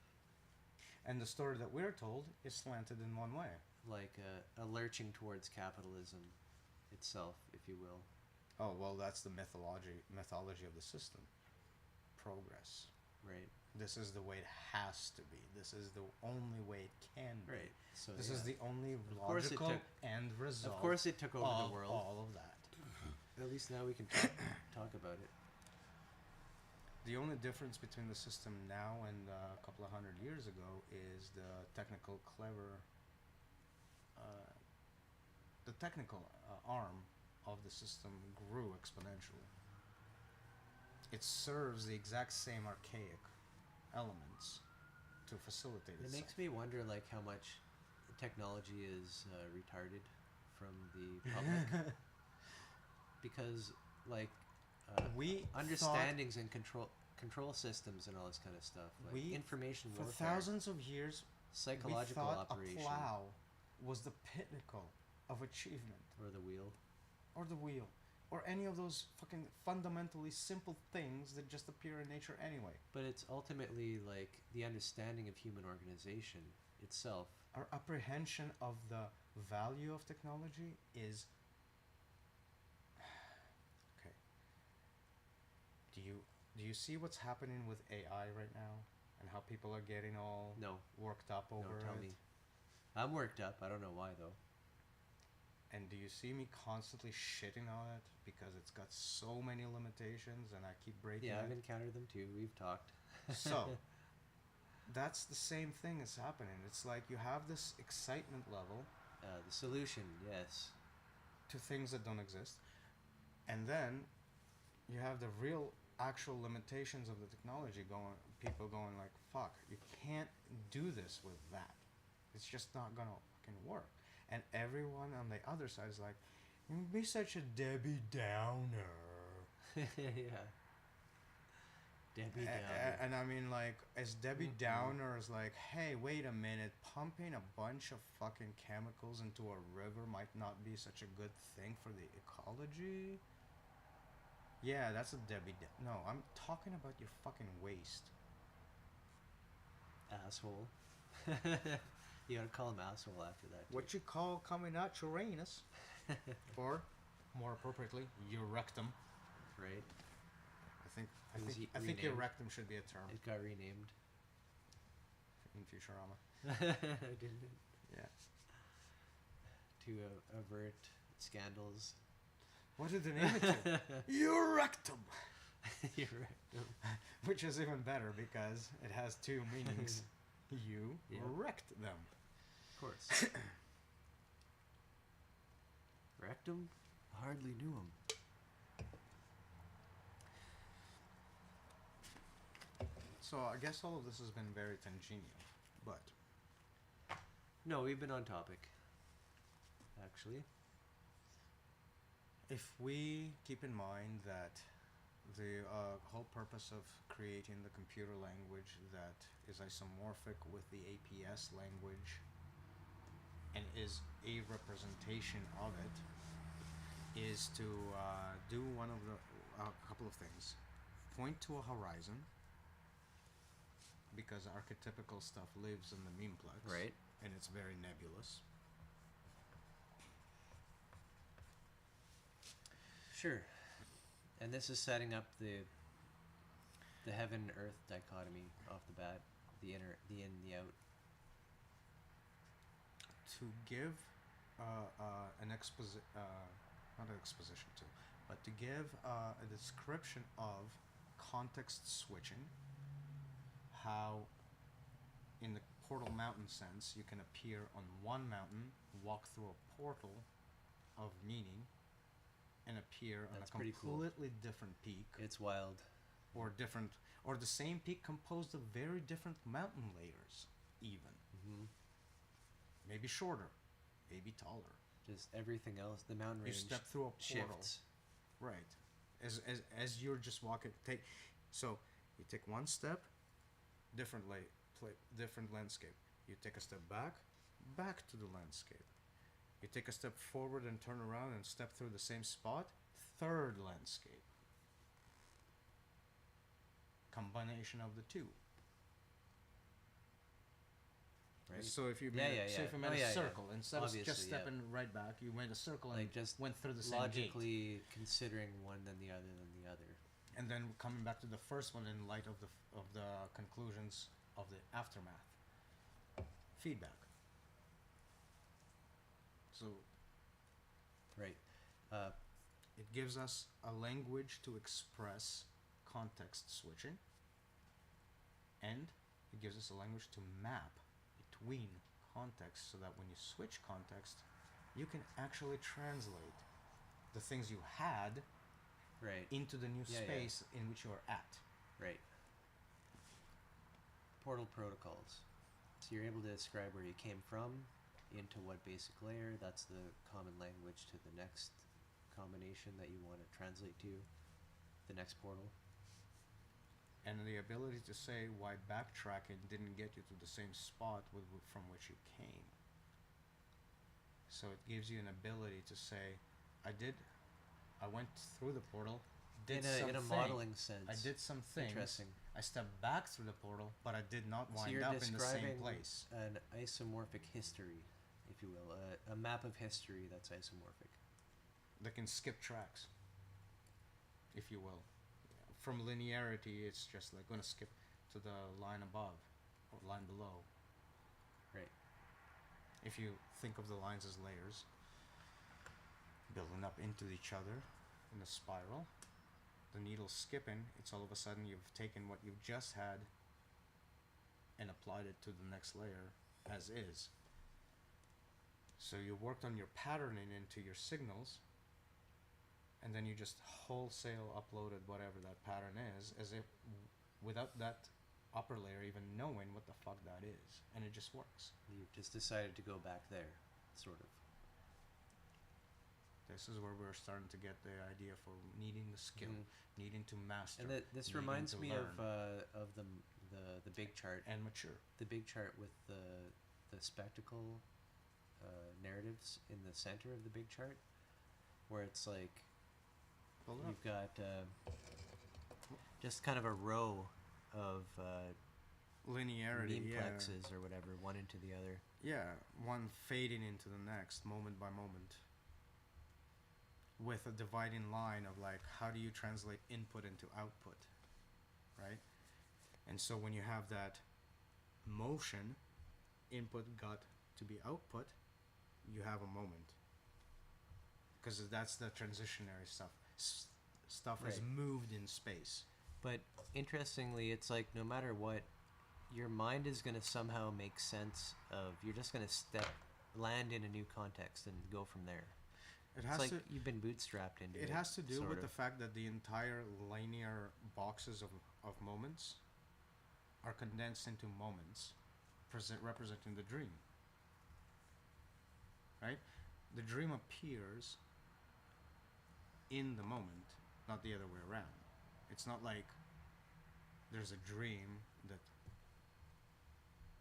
and the story that we're told is slanted in one way. like a lurching towards capitalism itself, if you will. Oh, well, that's the mythology of the system. Progress. Right. This is the way it has to be. This is the only way it can be. Right. So This yeah. is the only course it logical took- end result. Of course, it took over of the world. all of that. At least now we can talk about it. The only difference between the system now and a couple of hundred years ago is the technical arm of the system grew exponentially. It serves the exact same archaic elements to facilitate It itself. makes me wonder, like, how much technology is retarded from the public, because, like, We understandings and control systems and all this kind of stuff, like information for warfare, thousands of years, psychological we thought operation, a plow was the pinnacle of achievement, or the wheel. or the wheel, or any of those fucking fundamentally simple things that just appear in nature anyway. But it's ultimately like the understanding of human organization itself. Our apprehension of the value of technology is okay. Do you see what's happening with AI right now and how people are getting all No. worked up over No, tell it? me. I'm worked up. I don't know why though. And do you see me constantly shitting on it because it's got so many limitations and I keep breaking Yeah, I've it? encountered them too. We've talked. So, that's the same thing that's happening. It's like you have this excitement level The solution, yes. to things that don't exist, and then you have the real actual limitations of the technology people going like, fuck, you can't do this with that. It's just not gonna fucking work. And everyone on the other side is like, you'd be such a Debbie Downer. Yeah. Debbie Downer. And I mean, like, as Debbie Downer is like, hey, wait a minute, pumping a bunch of fucking chemicals into a river might not be such a good thing for the ecology. Yeah, that's a Debbie No, I'm talking about your fucking waste. Asshole. You gotta call him asshole after that. Too. What you call coming out your anus. Or, more appropriately, your rectum. Right? I think It was your renamed. rectum should be a term It got renamed. in Futurama. Didn't it? Yeah. To avert scandals. What did they name it to? Your rectum! You're right. Which is even better because it has two meanings. You Yeah. wrecked them. Of course. Rectum? Hardly knew him. So I guess all of this has been very tangential, but No, we've been on topic. Actually. if we keep in mind that the whole purpose of creating the computer language that is isomorphic with the APS language and is a representation of it is to do one of the a couple of things. Point to a horizon, because archetypical stuff lives in the memeplex, Right. and it's very nebulous. Sure. And this is setting up the heaven earth dichotomy off the bat, the in, the out. To give an not an exposition to, but to give a description of context switching, how in the Portal Mountain sense you can appear on one mountain, walk through a portal of meaning, and appear on That's a pretty cool. completely different peak, It's wild. or the same peak composed of very different mountain layers, even Hmm. maybe shorter, maybe taller. Just everything else. The mountain You range step through a portal. shifts. Right. As you're just walking, so you take one step, different different landscape. You take a step back to the landscape. You take a step forward and turn around and step through the same spot, third landscape. Combination of the two. Right. So if you Yeah, made, yeah, so yeah. if you made Oh, a yeah, yeah. circle, instead of just Obviously, yeah. stepping right back, you went a circle and Like just went through the same gate. logically considering one then the other than the other. And then coming back to the first one in light of the conclusions of the aftermath. Feedback. So Right. it gives us a language to express context switching, and it gives us a language to map between contexts so that when you switch context, you can actually translate the things you had Right. into the new Yeah, yeah. space in which you are at. Right. Portal protocols. So you're able to describe where you came from, into what basic layer. That's the common language to the next combination that you want to translate to, the next portal. And the ability to say why backtracking didn't get you to the same spot from which you came. So it gives you an ability to say, I went through the portal, did In a something. modeling sense. I did some things. Interesting. I stepped back through the portal, but I did not So wind you're up in the same describing place. an isomorphic history, if you will, a map of history that's isomorphic. That can skip tracks, if you will. From linearity, it's just like going to skip to the line above or line below. Right. If you think of the lines as layers, building up into each other in a spiral, the needle skipping, it's all of a sudden you've taken what you've just had and applied it to the next layer as is. So you worked on your patterning into your signals, and then you just wholesale uploaded whatever that pattern is, as if without that upper layer even knowing what the fuck that is, and it just works. You just decided to go back there, sort of. This is where we're starting to get the idea for needing the skill, Mhm. needing to master. And this needing reminds to me learn of the big chart, and mature. the big chart with the spectacle narratives in the center of the big chart, where it's like Pull it up. you've got just kind of a row of Linearity, yeah. memplexes or whatever, one into the other. Yeah, one fading into the next, moment by moment. With a dividing line of like, how do you translate input into output, right? And so when you have that motion, input got to be output, you have a moment. Because that's the transitionary stuff. Stuff is Right. moved in space. But interestingly, it's like no matter what, your mind is going to somehow make sense of. You're just going to land in a new context and go from there. It It's has like to. you've been bootstrapped into it. It has to do sort with of. the fact that the entire linear boxes of moments are condensed into moments representing the dream. Right? The dream appears in the moment, not the other way around. It's not like there's a dream that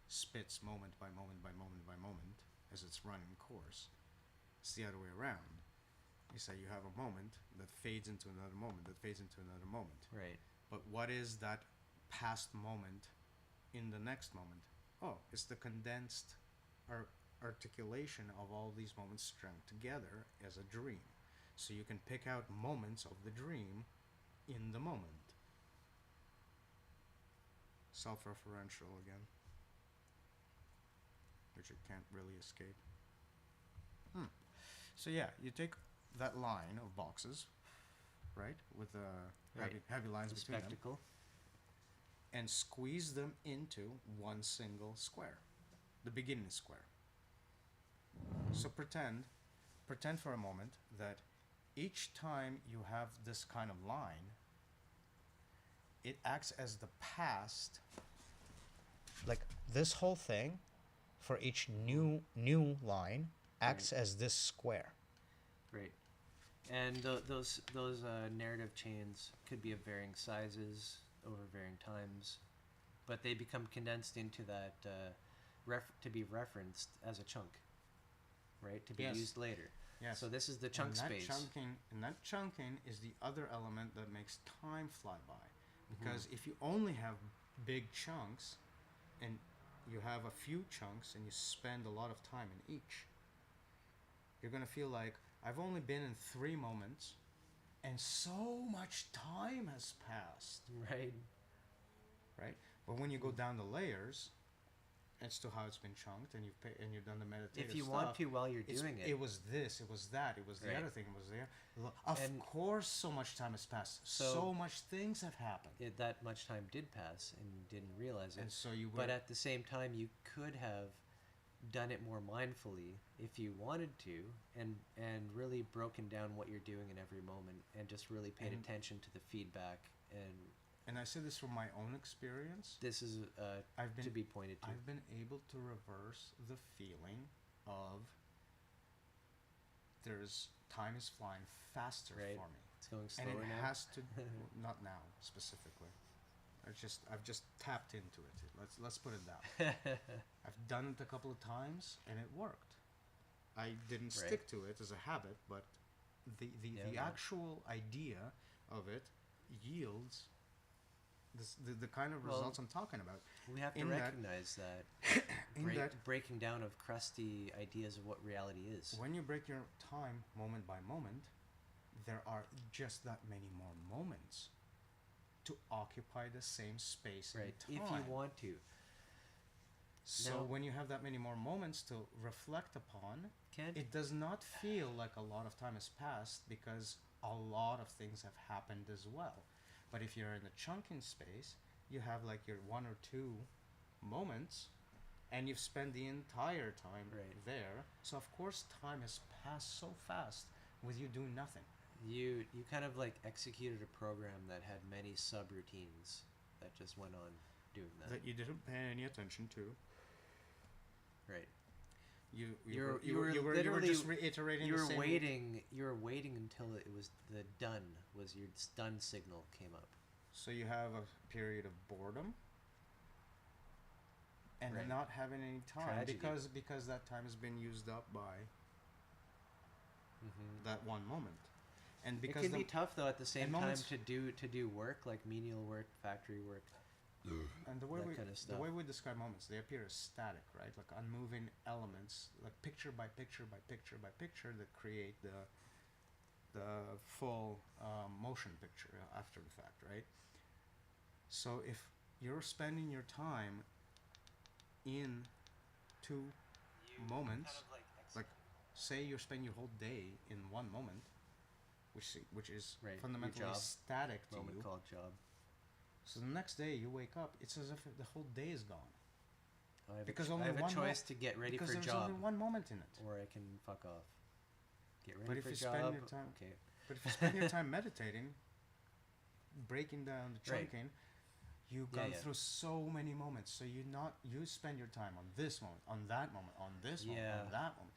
spits moment by moment by moment by moment as it's running course. It's the other way around. You say you have a moment that fades into another moment, that fades into another moment. Right. But what is that past moment in the next moment? Oh, it's the condensed articulation of all these moments strung together as a dream. So you can pick out moments of the dream in the moment. Self-referential again, which you can't really escape. So yeah, you take that line of boxes, right, with heavy lines The between spectacle. them, and squeeze them into one single square, the beginning square. So pretend for a moment that each time you have this kind of line, it acts as the past. Like this whole thing, for each new line, acts Right. as this square. Right. And those narrative chains could be of varying sizes over varying times, but they become condensed into that to be referenced as a chunk, right? To be Yes. used later. Yes. So this is the chunk and that space. that chunking is the other element that makes time fly by. Because if you only have big chunks and you have a few chunks and you spend a lot of time in each, you're going to feel like I've only been in 3 moments and so much time has passed. Right. Right? But when you go down the layers as to how it's been chunked and you've done the meditative If you stuff, want to while you're doing it. It was this, it was that, it was the Right. other thing, it was there. Of course, so much time has passed. So much things have happened. That much time did pass and didn't realize it. And so you But were- at the same time, you could have done it more mindfully if you wanted to, and really broken down what you're doing in every moment, and just really paid attention to the feedback. And I say this from my own experience. this is to be pointed to. I've been able to reverse the feeling of time is flying faster Right. for me. It's going And slower it now. has to not now specifically. I've just tapped into it. Let's put it that way. I've done it a couple of times and it worked. I didn't Right. stick to it as a habit, but the no. actual idea of it yields the kind of Well, results I'm talking about. We have to in that- recognize that, in that- breaking down of crusty ideas of what reality is. When you break your time moment by moment, there are just that many more moments to occupy the same space Right. and time. If you want to. So Now- when you have that many more moments to reflect upon, Can't it does not feel like a lot of time has passed because a lot of things have happened as well. But if you're in the chunking space, you have like your 1 or 2 moments and you've spent the entire time Right. there. So of course time has passed so fast with you doing nothing. You kind of like executed a program that had many subroutines that just went on doing that. That you didn't pay any attention to. Right. You You were were literally just reiterating You the were same. waiting. You were waiting until it was your done signal came up. So you have a period of boredom and Right. not having any time Tragedy. because that time has been used up by Mm-hmm. that one moment. And It because can be tough though at the same and time moments- to do work like menial work, factory work. and the way that we kind of the stuff. way we describe moments, they appear as static, right? Like unmoving elements, like picture by picture by picture by picture that create the full motion picture after the fact, right? So if you're spending your time in 2 moments, like say you're spending your whole day in one moment, which is Right, your fundamentally job. static to Moment you. called job. So the next day you wake up, it's as if the whole day is gone. I have Because a, only I have one a choice to get ready because for a there's job, only one moment in it. or I can fuck off. Get ready But if for a you job. spend your time- Okay. But if you spend your time meditating, breaking down the Right. chunking, You've Yeah, gone yeah. through so many moments, so you spend your time on this moment, on that moment, on this moment, Yeah. on that moment.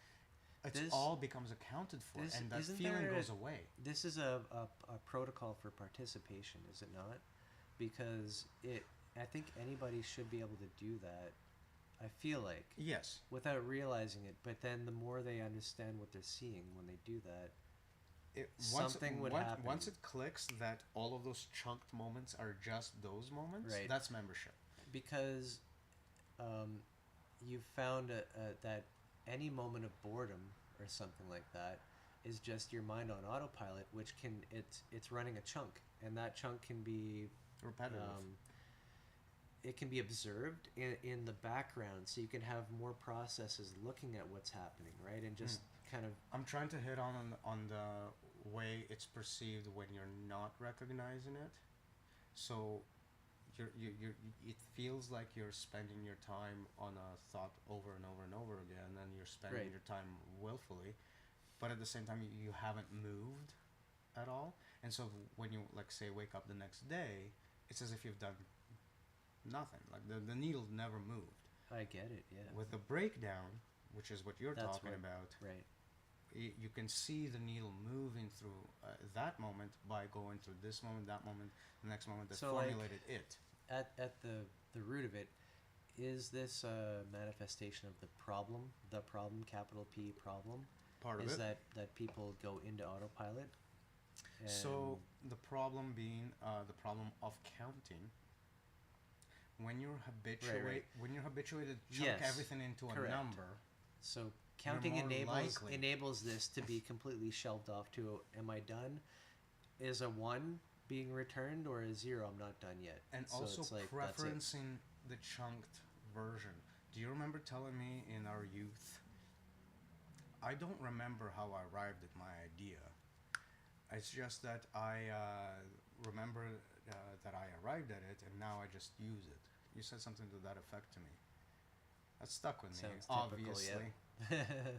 It's This all becomes accounted for, this and that isn't feeling there goes away. this is a protocol for participation, is it not? Because I think anybody should be able to do that. I feel like Yes, without realizing it, but then the more they understand what they're seeing when they do that, something would happen. Once it clicks that all of those chunked moments are just those moments, Right. that's membership. Because you've found that any moment of boredom or something like that is just your mind on autopilot, which it's running a chunk, and that chunk can be Repetitive. it can be observed in the background, so you can have more processes looking at what's happening, right? And just kind of I'm trying to hit on the way it's perceived when you're not recognizing it. So it feels like you're spending your time on a thought over and over and over again, and you're spending Right. your time willfully, but at the same time you haven't moved at all. And so when you, like, say, wake up the next day, it's as if you've done nothing. Like the needle never moved. I get it, yeah. With the breakdown, which is what you're That's talking what- about, right. you can see the needle moving through that moment by going through this moment, that moment, the next moment that So, like, formulated it. At the root of it, is this a manifestation of the problem, capital P problem? Part of Is it. that people go into autopilot? So And- the problem being the problem of counting. When you're habituated to chunk Yes, everything into a correct. number, So counting more likely- enables this to be completely shelved off to, am I done? Is a 1 being returned, or a 0, I'm not done yet? and So also it's like, that's it. preferencing the chunked version. Do you remember telling me in our youth? I don't remember how I arrived at my idea. It's just that I remember that I arrived at it, and now I just use it. You said something to that effect to me. That stuck with me, Sounds typical, obviously. yeah.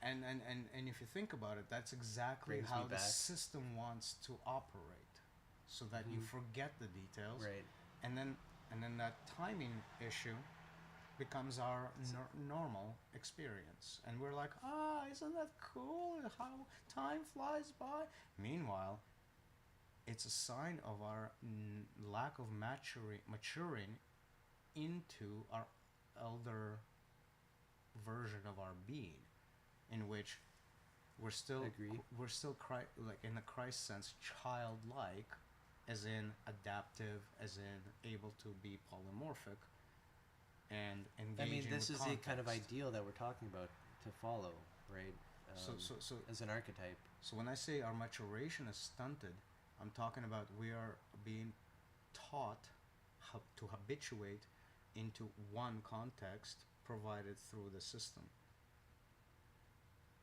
And if you think about it, that's exactly Brings how me the back. system wants to operate, so that you Mhm. forget the details, Right. and then that timing issue becomes our normal experience, and we're like, isn't that cool? How time flies by. Meanwhile, it's a sign of our lack of maturing into our elder version of our being, in which Agree. we're still like, in the Christ sense, childlike, as in adaptive, as in able to be polymorphic and engaging This with is the kind of context. ideal that we're talking about to follow, right? So As an archetype. So when I say our maturation is stunted, I'm talking about we are being taught how to habituate into one context provided through the system.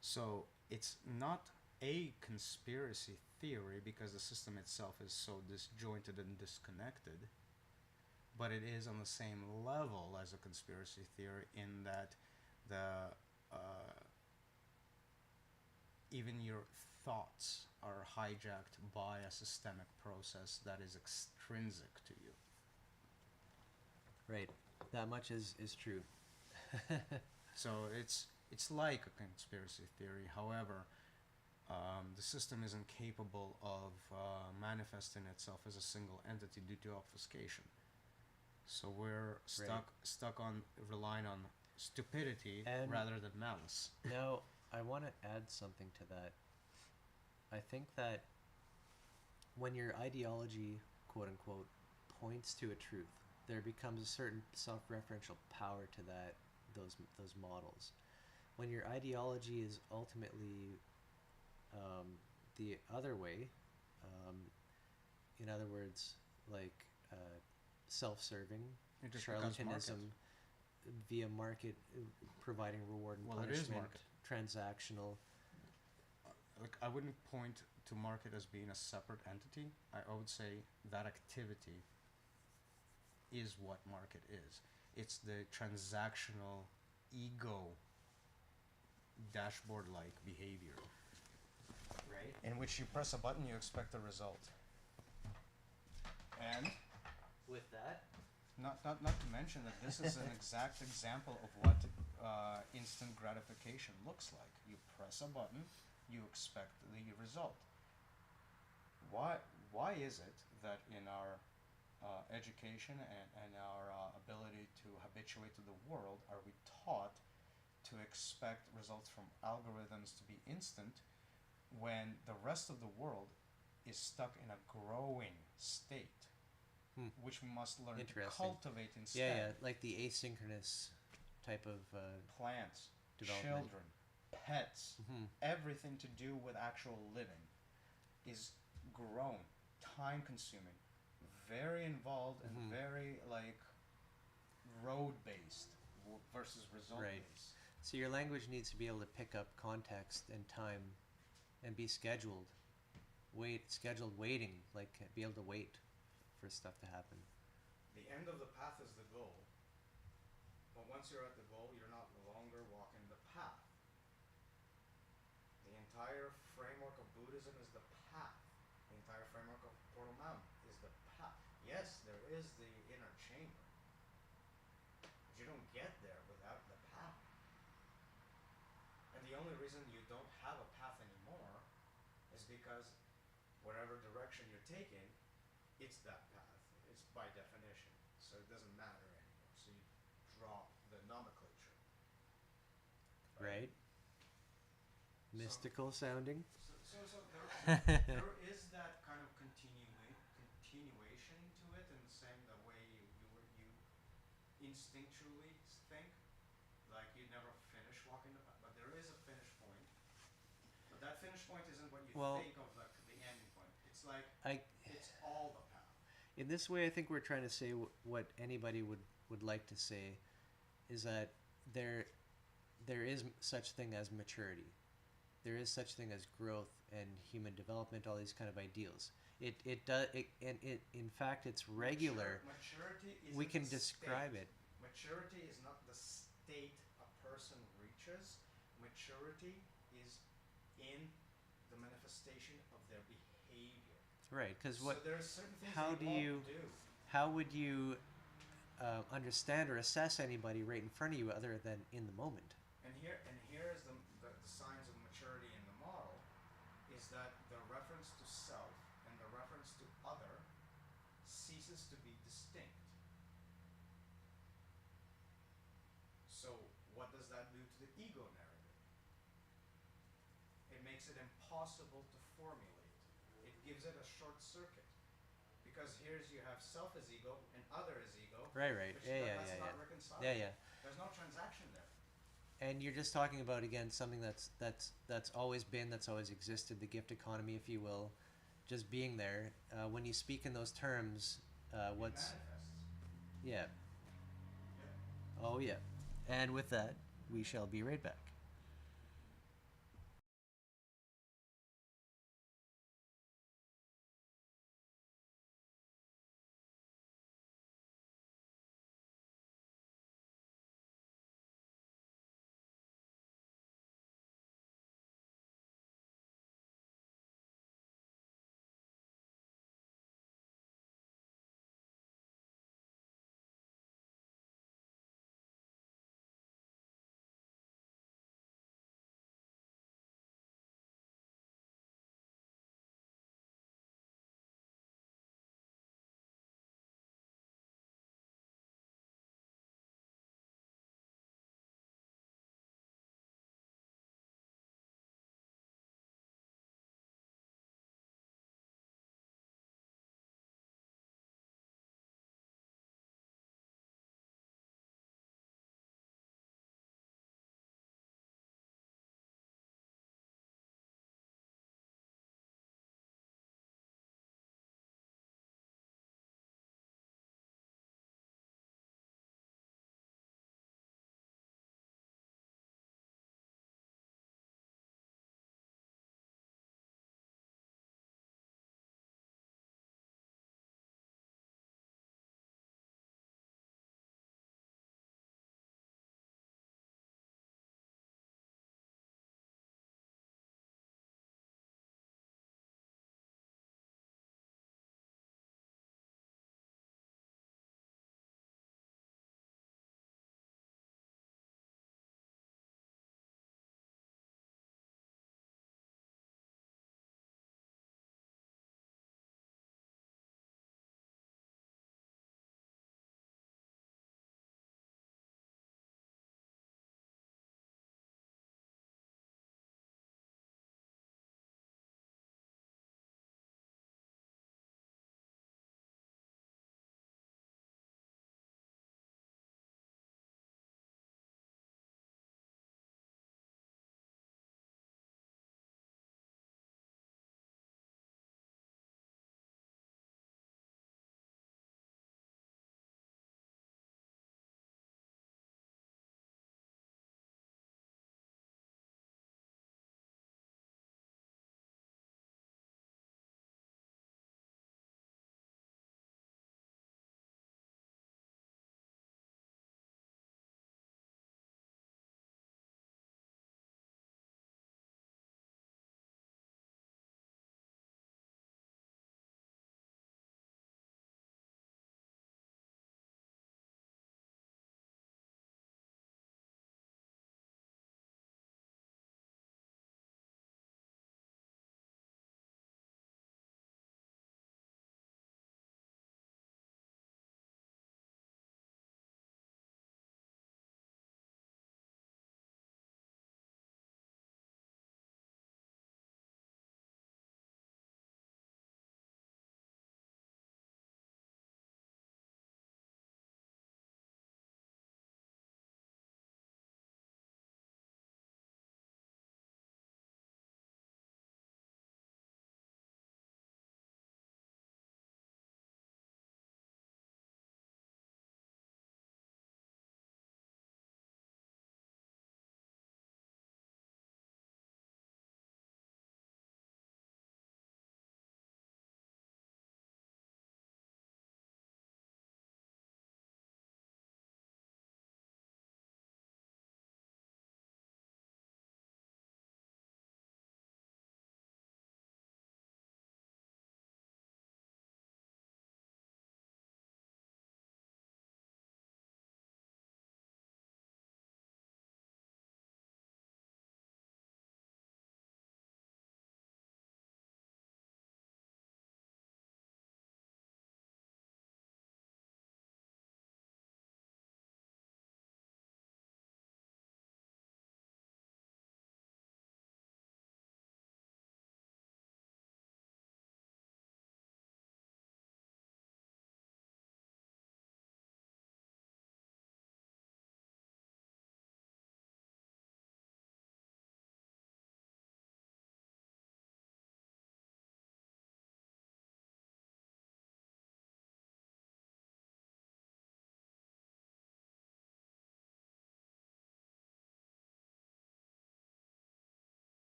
So it's not a conspiracy theory because the system itself is so disjointed and disconnected, but it is on the same level as a conspiracy theory in that the even your thoughts are hijacked by a systemic process that is extrinsic to you. Right. That much is true. So it's like a conspiracy theory. However, the system isn't capable of manifesting itself as a single entity due to obfuscation. So we're stuck on relying on stupidity And- rather than malice. Now, I want to add something to that. I think that when your ideology, quote unquote, points to a truth, there becomes a certain self-referential power to those models. When your ideology is ultimately the other way, in other words, like self-serving, It just becomes charlatanism via market, providing reward and Well, it is punishment, market. transactional. Like, I wouldn't point to market as being a separate entity. I would say that activity is what market is. It's the transactional ego dashboard-like behavior, Right. in which you press a button, you expect a result. And With that, Not to mention that this is an exact example of what instant gratification looks like. You press a button, you expect the result. Why, why is it that in our education and our ability to habituate to the world are we taught to expect results from algorithms to be instant when the rest of the world is stuck in a growing state, which we must learn to Interesting. cultivate Yeah, instead? yeah, like the asynchronous type of Plants, development. children, pets, Mhm. everything to do with actual living is grown, time consuming, very involved, and Mhm. very like road based versus result Right. based. So your language needs to be able to pick up context and time and be scheduled. Scheduled waiting, like be able to wait for stuff to happen. The end of the path is the goal, but once you're at the goal, you're not longer walking the path. The entire framework of Buddhism is the path. The entire framework of Portal Mountain is the path. Yes, there is the inner chamber, but you don't get there without the path. And the only reason you don't have a path anymore is because whatever direction you're taking, it's that path. It's by definition. So it doesn't matter anymore. So you drop the nomenclature. Right? Mystical sounding. So there is that kind of continuation to it in the same the way you instinctually think, like you never finish walking the path, but there is a finish point. But that finish point isn't what you Well, think of like the ending point. It's like I it's all the path. in this way, I think we're trying to say what anybody would like to say is that there there is such thing as maturity. There is such thing as growth and human development. All these kind of ideals. It does it, and it in fact it's regular. Maturity isn't We can the describe state. it. Maturity is not the state a person reaches. Maturity is in the manifestation of their behavior. Right, because So there are certain things how they do won't you do. how would you understand or assess anybody right in front of you other than in the moment? And here is the signs of maturity in the model is that the reference to self and the reference to other ceases to be distinct. So what does that do to the ego narrative? It makes it impossible to formulate. It gives it a short circuit. Because here's you have self as ego and other as ego. Right, right. Which Yeah, yeah, that's yeah, not yeah. reconcilable. Yeah, yeah. There's no transaction there. And you're just talking about again something that's always been, that's always existed, the gift economy, if you will, just being there. When you speak in those terms, It what's manifests. yeah, Yeah. oh yeah. And with that, we shall be right back.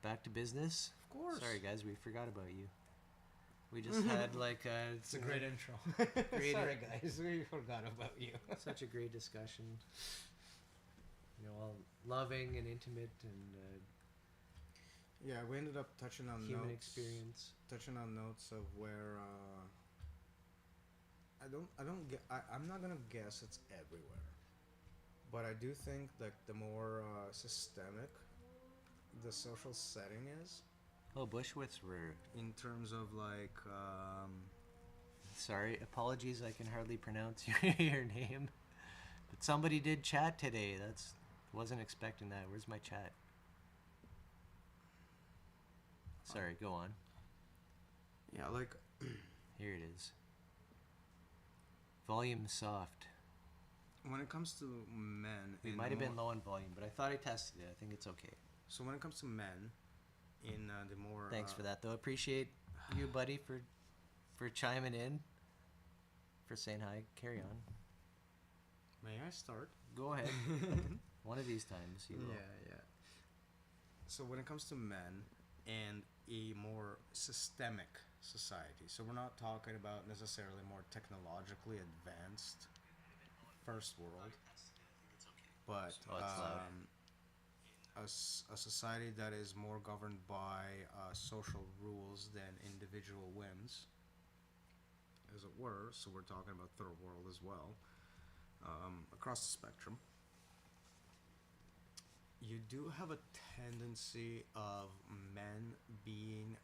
back to business. Of course. Sorry, guys, we forgot about you. We just had like It's a great intro. Great Sorry, guys, we forgot about you. such a great discussion. You know, all loving and intimate and Yeah, we ended up touching on human notes, experience. touching on notes of where I'm not gonna guess it's everywhere, but I do think that the more systemic the social setting is, Oh, Bushwitz were. in terms of like Sorry, apologies. I can hardly pronounce your name, but somebody did chat today. Wasn't expecting that. Where's my chat? Sorry, go on. yeah, like Here it is. Volume soft. when it comes to men, It in might have been more- low on volume, but I thought I tested it. I think it's okay. So when it comes to men, in the more Thanks for that, though. Appreciate you, buddy, for chiming in, for saying hi. Carry on. May I start? Go ahead. One of these times, you will. Yeah. So when it comes to men and a more systemic society, so we're not talking about necessarily more technologically advanced first world, but Oh, it's loud. a society that is more governed by social rules than individual whims, as it were. So we're talking about third world as well, across the spectrum. You do have a tendency of men being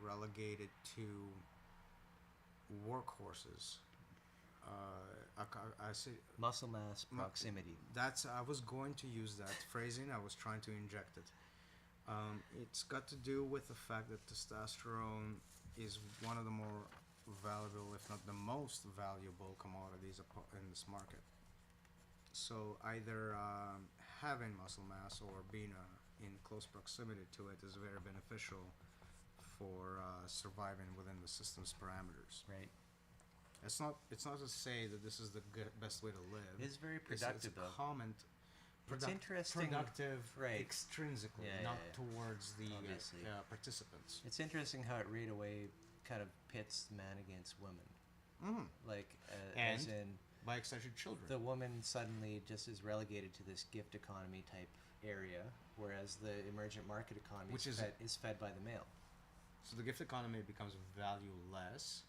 relegated to workhorses. I say Muscle mass proximity. I was going to use that phrasing. I was trying to inject it. It's got to do with the fact that testosterone is one of the more valuable, if not the most valuable, commodities in this market. So either having muscle mass or being in close proximity to it is very beneficial for surviving within the system's parameters. Right. It's not to say that this is the best way to live. It's very It's productive, a though. comment. It's interesting. Productive, Right. extrinsically, Yeah, not yeah. towards the Obviously. participants. It's interesting how it right away kind of pits man against woman. Like, as in, By extension, children. the woman suddenly just is relegated to this gift economy type area, whereas the emergent market economy Which is fed by the male. So the gift economy becomes valueless,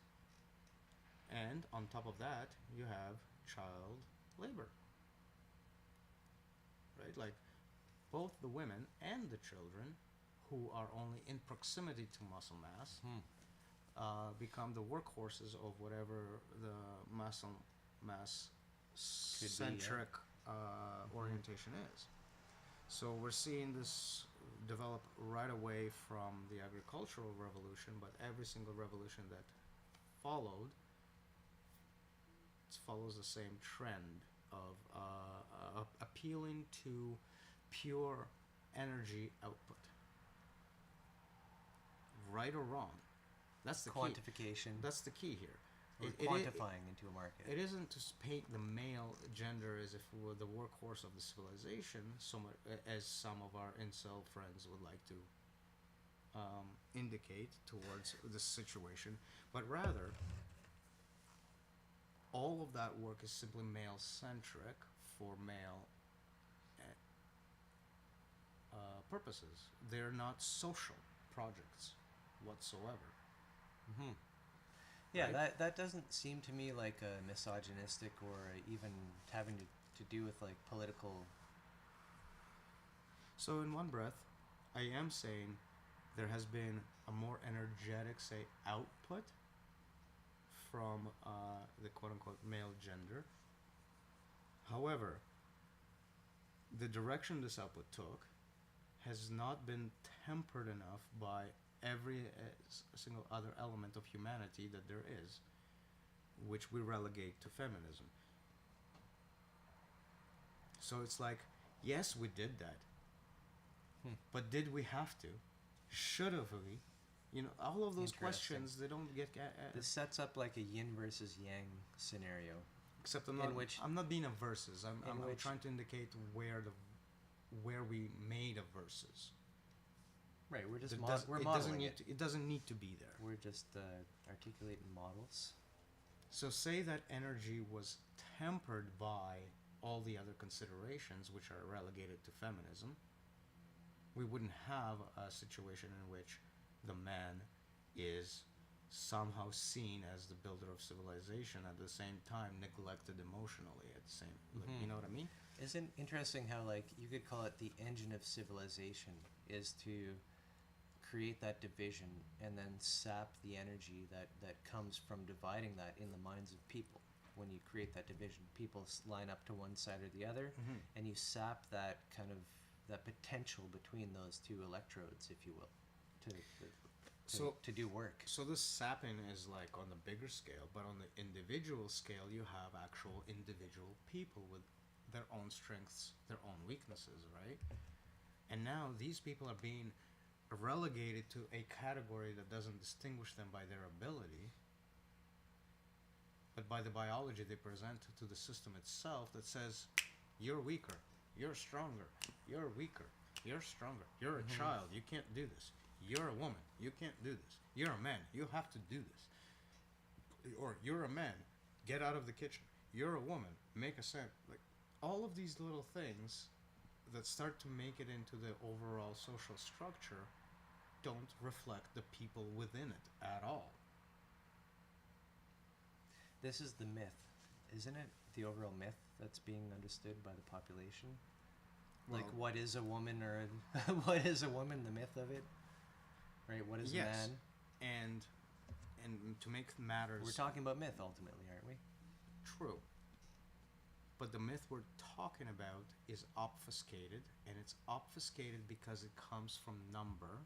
and on top of that, you have child labor. Right? Like, both the women and the children who are only in proximity to muscle mass become the workhorses of whatever the muscle mass centric orientation is. So we're seeing this develop right away from the agricultural revolution, but every single revolution that followed follows the same trend of appealing to pure energy output. Right or wrong, that's the key. Quantification. That's the key here. Or quantifying into a market. It isn't to paint the male gender as if we were the workhorse of the civilization, so much as some of our incel friends would like to indicate towards this situation, but rather, all of that work is simply male-centric for male purposes. They're not social projects whatsoever. Yeah, right? that doesn't seem to me like a misogynistic or even having to do with like political. So in one breath, I am saying there has been a more energetic, say, output from the quote-unquote male gender. However, the direction this output took has not been tempered enough by every single other element of humanity that there is, which we relegate to feminism. So it's like, yes, we did that, but did we have to? Should have we? You know, all of those Interesting. questions, they don't get This sets up like a yin versus yang scenario. except I'm not being a versus. I'm which- trying to indicate where we made a versus. Right, we're just It does- we're it doesn't modeling need it. to, it doesn't need to be there. We're just articulating models. So say that energy was tempered by all the other considerations which are relegated to feminism, we wouldn't have a situation in which the man is somehow seen as the builder of civilization, at the same time neglected emotionally at the same, like, you know what I mean? Isn't interesting how, like, you could call it the engine of civilization is to create that division and then sap the energy that comes from dividing that in the minds of people. When you create that division, people line up to one side or the other, and you sap that kind of that potential between those two electrodes, if you will, to do work. So this sapping is like on the bigger scale, but on the individual scale, you have actual individual people with their own strengths, their own weaknesses, right? And now these people are being relegated to a category that doesn't distinguish them by their ability, but by the biology they present to the system itself that says, you're weaker, you're stronger, you're weaker, you're stronger, you're a child, you can't do this, you're a woman, you can't do this, you're a man, you have to do this, or you're a man, get out of the kitchen, you're a woman, make a scent. Like, all of these little things that start to make it into the overall social structure don't reflect the people within it at all. This is the myth, isn't it? The overall myth that's being understood by the population. Like, Well, what is a woman, or what is a woman? The myth of it, right? What is yes, a man? and to make matters We're talking about myth ultimately, aren't we? true, but the myth we're talking about is obfuscated, and it's obfuscated because it comes from number,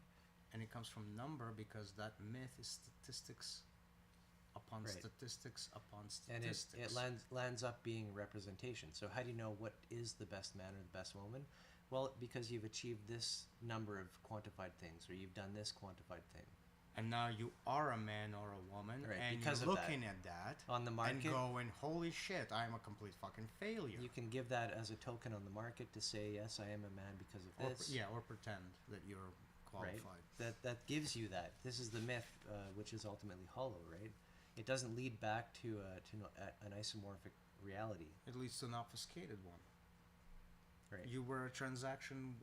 and it comes from number because that myth is statistics upon Right. statistics upon And statistics. it lands up being representation. So how do you know what is the best man or the best woman? Well, because you've achieved this number of quantified things, or you've done this quantified thing. And now you are a man or a woman, Right, and because you're of that. looking at that On the and market, going, holy shit, I'm a complete fucking failure. you can give that as a token on the market to say, yes, I am a man because of or, this. or pretend that you're qualified. Right? That gives you that. This is the myth, which is ultimately hollow, right? It doesn't lead back to an isomorphic reality. It leads to an obfuscated one. Right. You were a transaction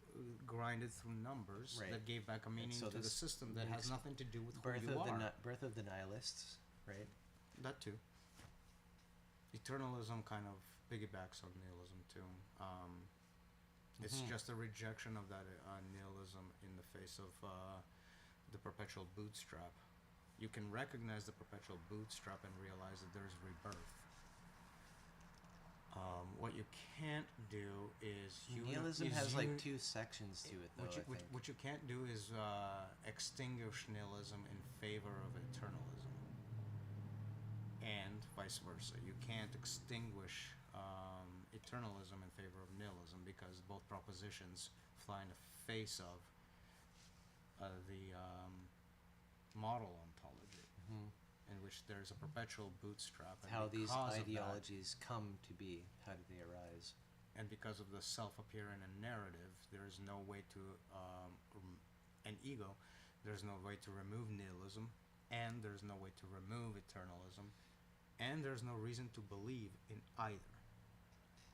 grinded through numbers Right. that gave back a meaning so to the this system that has makes nothing to do with who birth you of are. birth of the nihilists, right? That too. Eternalism kind of piggybacks on nihilism too. It's just a rejection of that nihilism in the face of the perpetual bootstrap. You can recognize the perpetual bootstrap and realize that there's rebirth. What you can't do is Nihilism has like two sections to it, though. What I think. what you can't do is extinguish nihilism in favor of eternalism, and vice versa. You can't extinguish eternalism in favor of nihilism because both propositions fly in the face of the model ontology, in which there's a perpetual bootstrap. And How these because of that, ideologies come to be. How do they arise? and because of the self-appearing and narrative, there is no way to and ego, there's no way to remove nihilism, and there's no way to remove eternalism, and there's no reason to believe in either.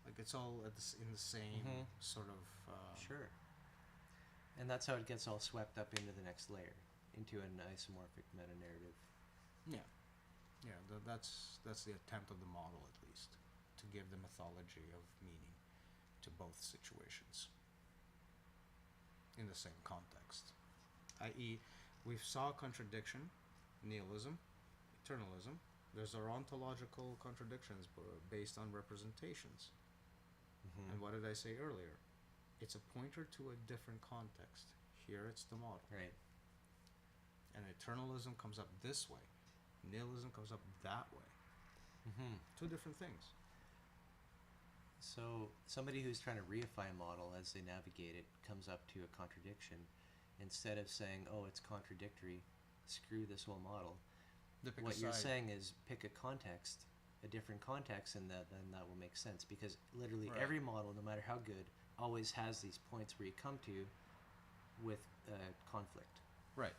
Like, it's all in the same sort of Sure. And that's how it gets all swept up into the next layer, into an isomorphic meta-narrative. yeah that's the attempt of the model, at least, to give the mythology of meaning to both situations in the same context, i.e. we saw contradiction, nihilism, eternalism. There's our ontological contradictions based on representations. And what did I say earlier? It's a pointer to a different context. Here it's the model. Right. And eternalism comes up this way. Nihilism comes up that way. Two different things. So somebody who's trying to reify a model as they navigate it comes up to a contradiction. Instead of saying, oh, it's contradictory, screw this whole model. They pick a What you're side. saying is pick a context, a different context, and then that will make sense. Because literally Right. every model, no matter how good, always has these points where you come to with conflict. Right.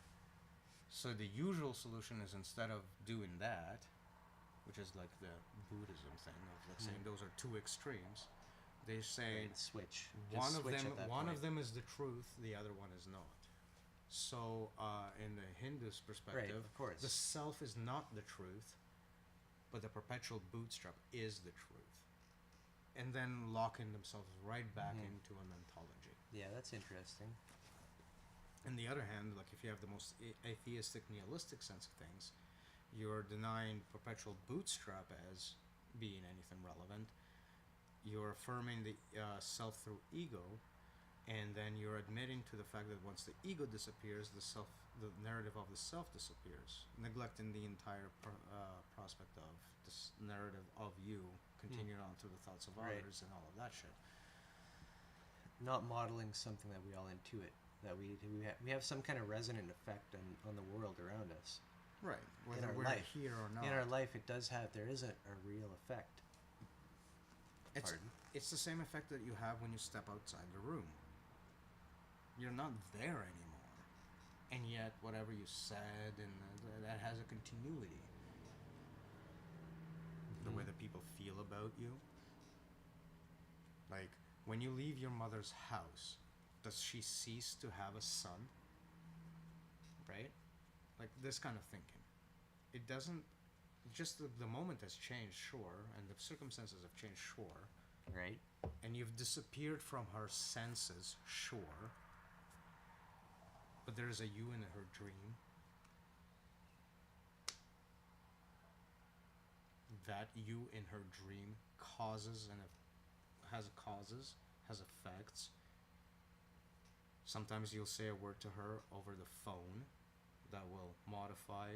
So the usual solution is, instead of doing that, which is like the Buddhism thing of, let's saying those are two extremes, they say Right, switch. one Just of switch them at that one point. of them is the truth, the other one is not. So in the Hindu's perspective, Right, of course. the self is not the truth, but the perpetual bootstrap is the truth, and then locking themselves right back into a mentology. Yeah, that's interesting. On the other hand, like if you have the most atheistic, nihilistic sense of things, you're denying perpetual bootstrap as being anything relevant. You're affirming the self through ego, and then you're admitting to the fact that once the ego disappears, the narrative of the self disappears, neglecting the entire prospect of this narrative of you continuing on through the thoughts of Right. others and all of that shit. Not modeling something that we all intuit, that we have some kind of resonant effect on the world around us. Right. In Whether our we're life. here or not. In our life, there is a real effect. Pardon? It's the same effect that you have when you step outside the room. You're not there anymore. And yet, whatever you said, and that has a continuity. The way that people feel about you. Like, when you leave your mother's house, does she cease to have a son? Right? Like, this kind of thinking. It doesn't... Just the moment has changed, sure, and the circumstances have changed, sure. Right. And you've disappeared from her senses, sure. But there's a you in her dream. That you in her dream causes and has causes, has effects. Sometimes you'll say a word to her over the phone that will modify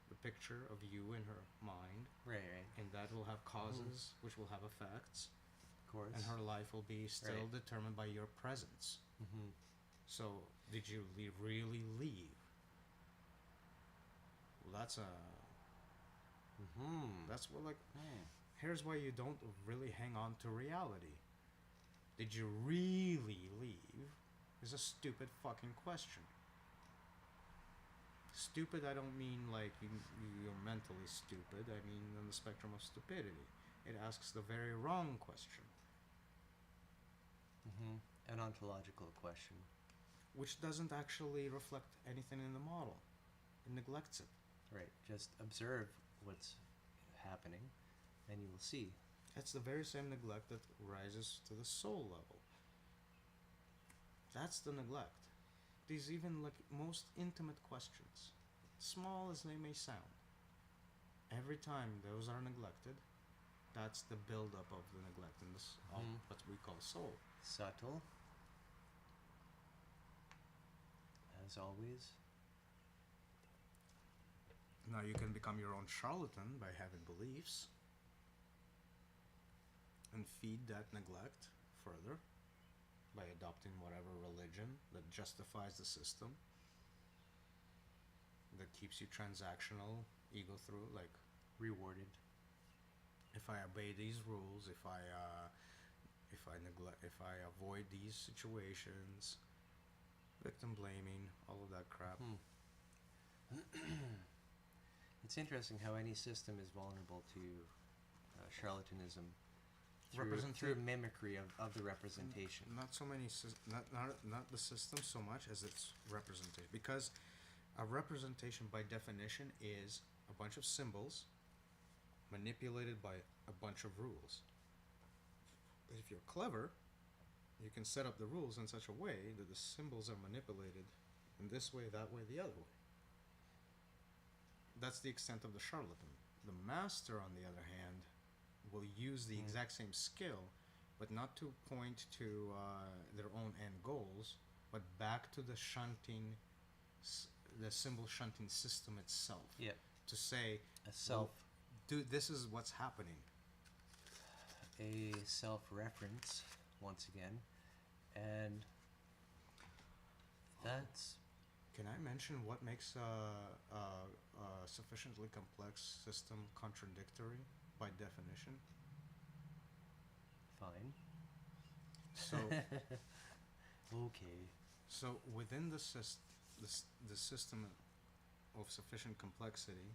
the picture of you in her mind. Right. And that will have causes, which will have effects. Of course. And her life will be still Right. determined by your presence. Mm-hmm. So, did you really leave? Well, that's what, like, here's why you don't really hang on to reality. Did you really leave? Is a stupid fucking question. Stupid, I don't mean like you're mentally stupid. I mean on the spectrum of stupidity. It asks the very wrong question. An ontological question. Which doesn't actually reflect anything in the model. It neglects it. Right. Just observe what's happening, and you will see. It's the very same neglect that rises to the soul level. That's the neglect. These even like most intimate questions, small as they may sound, every time those are neglected, that's the buildup of the neglect in this of what we call soul. Subtle. As always. Now you can become your own charlatan by having beliefs and feed that neglect further by adopting whatever religion that justifies the system, that keeps you transactional, ego through, like, Rewarded. if I obey these rules, if I avoid these situations, victim blaming, all of that crap. It's interesting how any system is vulnerable to charlatanism Representa- through mimicry of the representation. Not so many, not the system so much as its representation, because a representation by definition is a bunch of symbols manipulated by a bunch of rules. But if you're clever, you can set up the rules in such a way that the symbols are manipulated in this way, that way, the other way. That's the extent of the charlatan. The master, on the other hand, will use the exact same skill, but not to point to their own end goals, but back to the shunting, the symbol shunting system itself. Yeah. To say, A self. dude, this is what's happening. A self-reference, once again. And that's... Can I mention what makes a sufficiently complex system contradictory by definition? Fine. So, Okay. So within the system of sufficient complexity,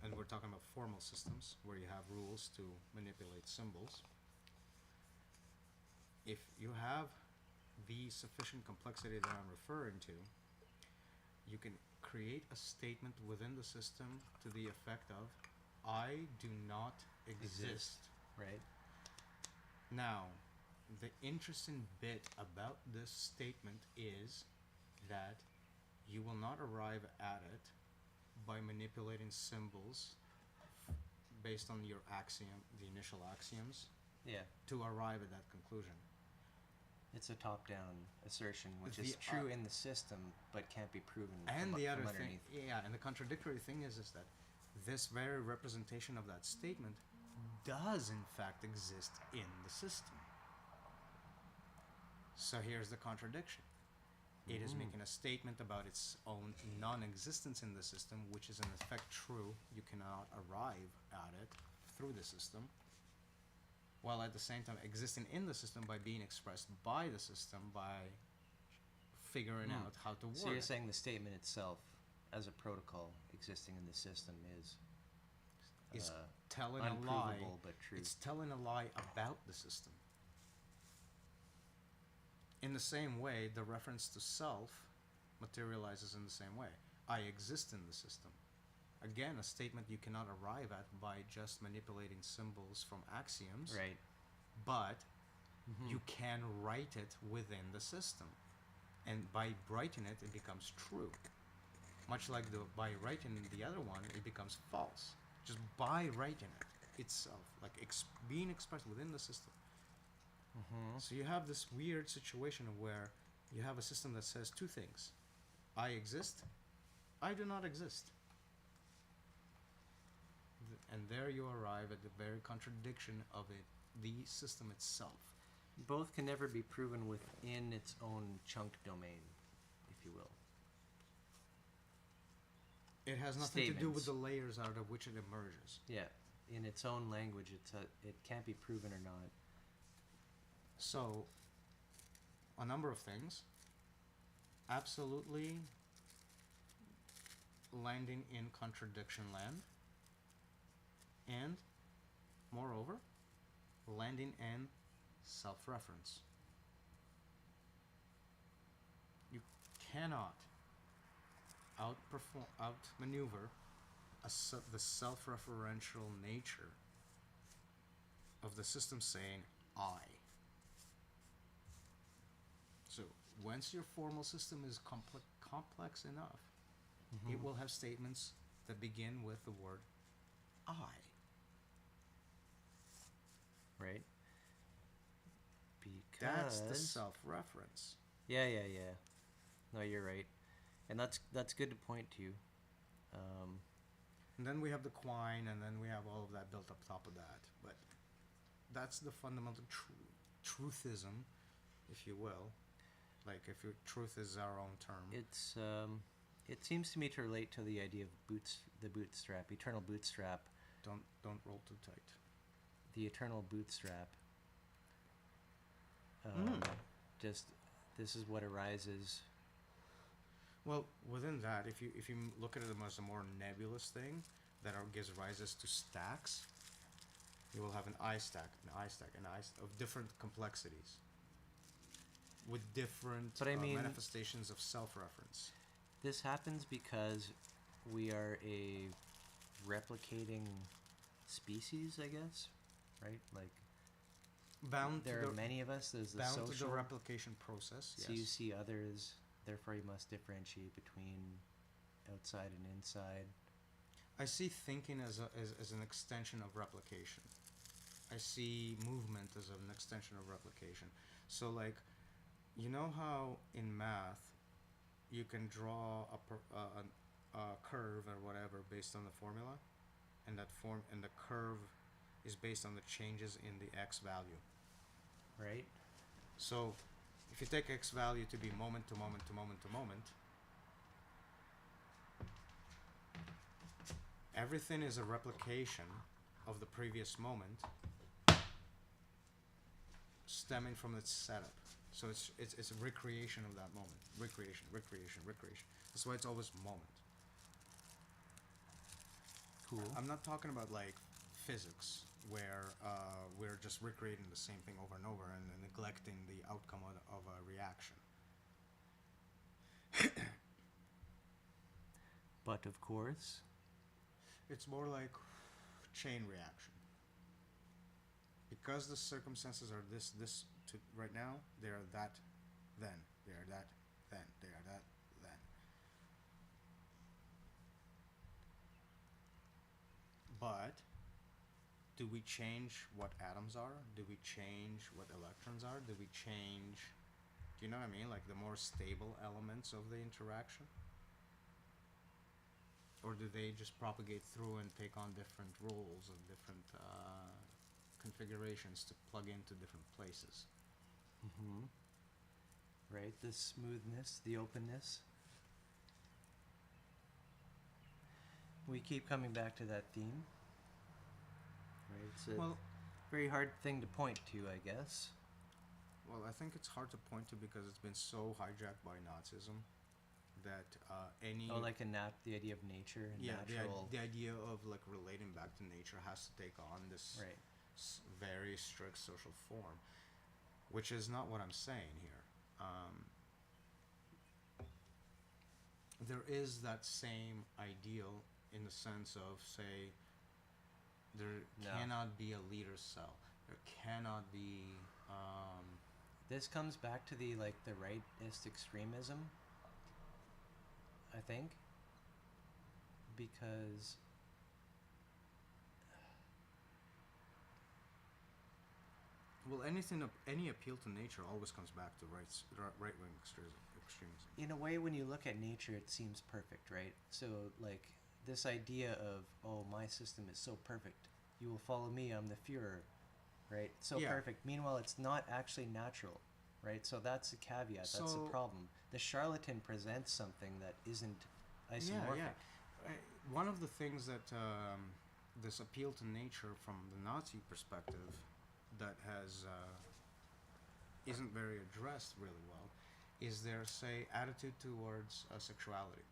and we're talking about formal systems where you have rules to manipulate symbols, if you have the sufficient complexity that I'm referring to, you can create a statement within the system to the effect of, I do not exist. Right? Now, the interesting bit about this statement is that you will not arrive at it by manipulating symbols based on your axiom, the initial axioms, Yeah. to arrive at that conclusion. It's a top-down assertion, which The, is true in the system, but can't be proven And from, the from other thing, underneath. yeah, and the contradictory thing is that this very representation of that statement does in fact exist in the system. So here's the contradiction. It is making a statement about its own non-existence in the system, which is in effect true. You cannot arrive at it through the system, while at the same time existing in the system by being expressed by the system by figuring out how to word So you're it. saying the statement itself, as a protocol existing in the system, is telling a lie. unprovable but true. It's telling a lie about the system. In the same way, the reference to self materializes in the same way. I exist in the system. Again, a statement you cannot arrive at by just manipulating symbols from axioms, Right. but you can write it within the system. And by writing it, it becomes true. Much like by writing the other one, it becomes false. Just by writing it itself, like being expressed within the system. So you have this weird situation where you have a system that says two things. I exist, I do not exist. And there you arrive at the very contradiction of it, the system itself. Both can never be proven within its own chunk domain, if you will. It has nothing to do with Statements. the layers out of which it emerges. Yeah. In its own language, it can't be proven or not. So, a number of things. Absolutely landing in contradiction land. And, moreover, landing in self-reference. You cannot outmaneuver the self-referential nature of the system saying I. So once your formal system is complex enough, it will have statements that begin with the word I. Right? Because That's the self-reference. Yeah. No, you're right, and that's good to point to. And then we have the quine, and then we have all of that built up top of that. But that's the fundamental truthism, if you will. Like, if truth is our own term. It's it seems to me to relate to the idea of the bootstrap, eternal bootstrap, Don't roll too tight. the eternal bootstrap. Just this is what arises. Well, within that, if you look at it as a more nebulous thing that gives rises to stacks, you will have an I stack, of different complexities with different But I mean- manifestations of self-reference. This happens because we are a replicating species, I guess, right? Like Bound there to are the, many of us. There's the bound to social. the replication process. So you Yes. see others, therefore you must differentiate between outside and inside. I see thinking as an extension of replication. I see movement as an extension of replication. So, like, you know how in math you can draw a curve or whatever based on the formula, and the curve is based on the changes in the x value. Right? So, if you take x value to be moment to moment to moment to moment, everything is a replication of the previous moment stemming from its setup. So it's a recreation of that moment. Recreation. That's why it's always moment. Cool. I'm not talking about like physics where we're just recreating the same thing over and over and neglecting the outcome of a reaction. But of course, It's more like chain reaction. Because the circumstances are this to right now, they are that, then they are that, then they are that, then. But do we change what atoms are? Do we change what electrons are? Do we change? Do you know what I mean? Like the more stable elements of the interaction? Or do they just propagate through and take on different roles and different configurations to plug into different places? mm-hmm. Right? The smoothness, the openness. We keep coming back to that theme. Right? It's a Well, very hard thing to point to, I guess. well, I think it's hard to point to because it's been so hijacked by Nazism that any Oh, like the idea of nature and natural. the idea of like relating back to nature has to take on this Right. very strict social form, which is not what I'm saying here. There is that same ideal in the sense of, say, there No. cannot be a leader cell. There cannot be. This comes back to the rightist extremism, I think, because Well, any appeal to nature always comes back to right wing extremism. in a way, when you look at nature, it seems perfect, right? So, like, this idea of, oh, my system is so perfect, you will follow me, I'm the Führer, right? So Yeah. perfect. Meanwhile, it's not actually natural, right? So that's the caveat, that's the So- problem. The charlatan presents something that isn't isomorphic. Yeah, yeah. One of the things that this appeal to nature from the Nazi perspective that has isn't very addressed really well is their, say, attitude towards sexuality.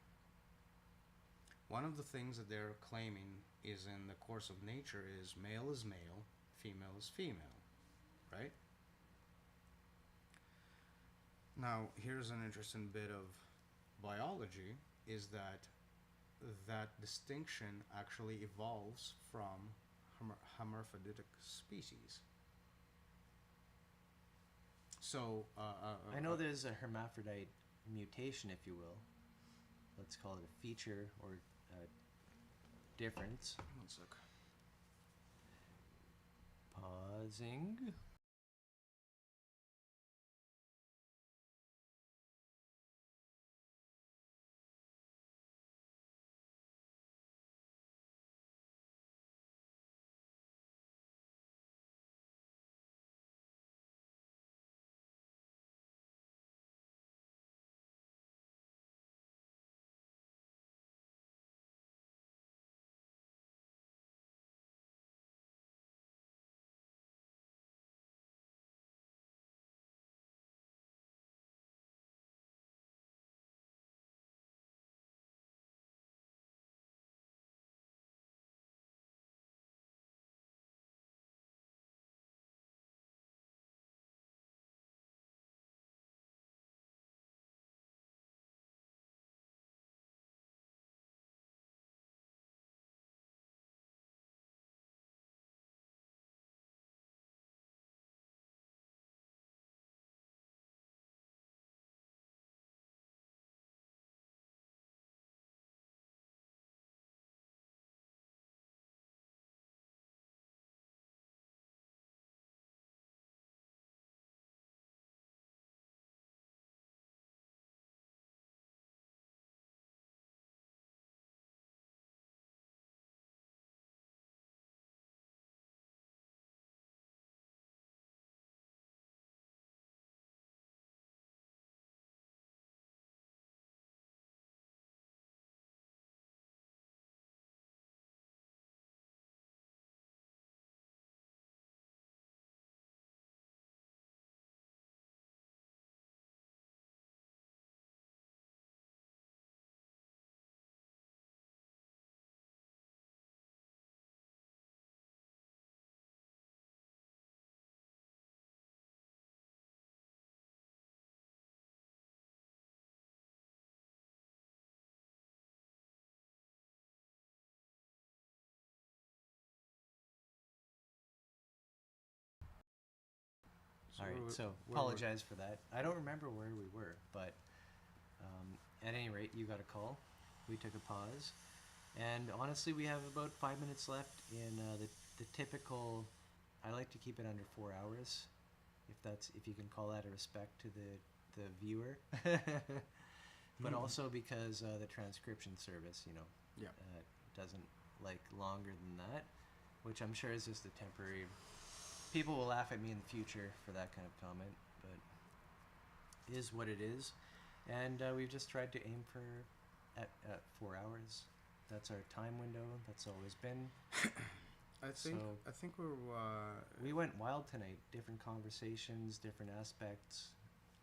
One of the things that they're claiming is in the course of nature is male, female is female, right? Now, here's an interesting bit of biology is that distinction actually evolves from hermaphroditic species. So, I know there's a hermaphrodite mutation, if you will. Let's call it a feature or a difference. one sec. Pausing. All right, so where apologize for that. I don't remember where we were, but at any rate, you got a call. We took a pause, and honestly, we have about 5 minutes left in the typical. I like to keep it under 4 hours, if you can call that a respect to the viewer, but also because the transcription service, Yeah. doesn't like longer than that, which I'm sure is just a temporary. People will laugh at me in the future for that kind of comment, but it is what it is. And we've just tried to aim for at 4 hours. That's our time window. That's always been. I think we're We went wild tonight. Different conversations, different aspects,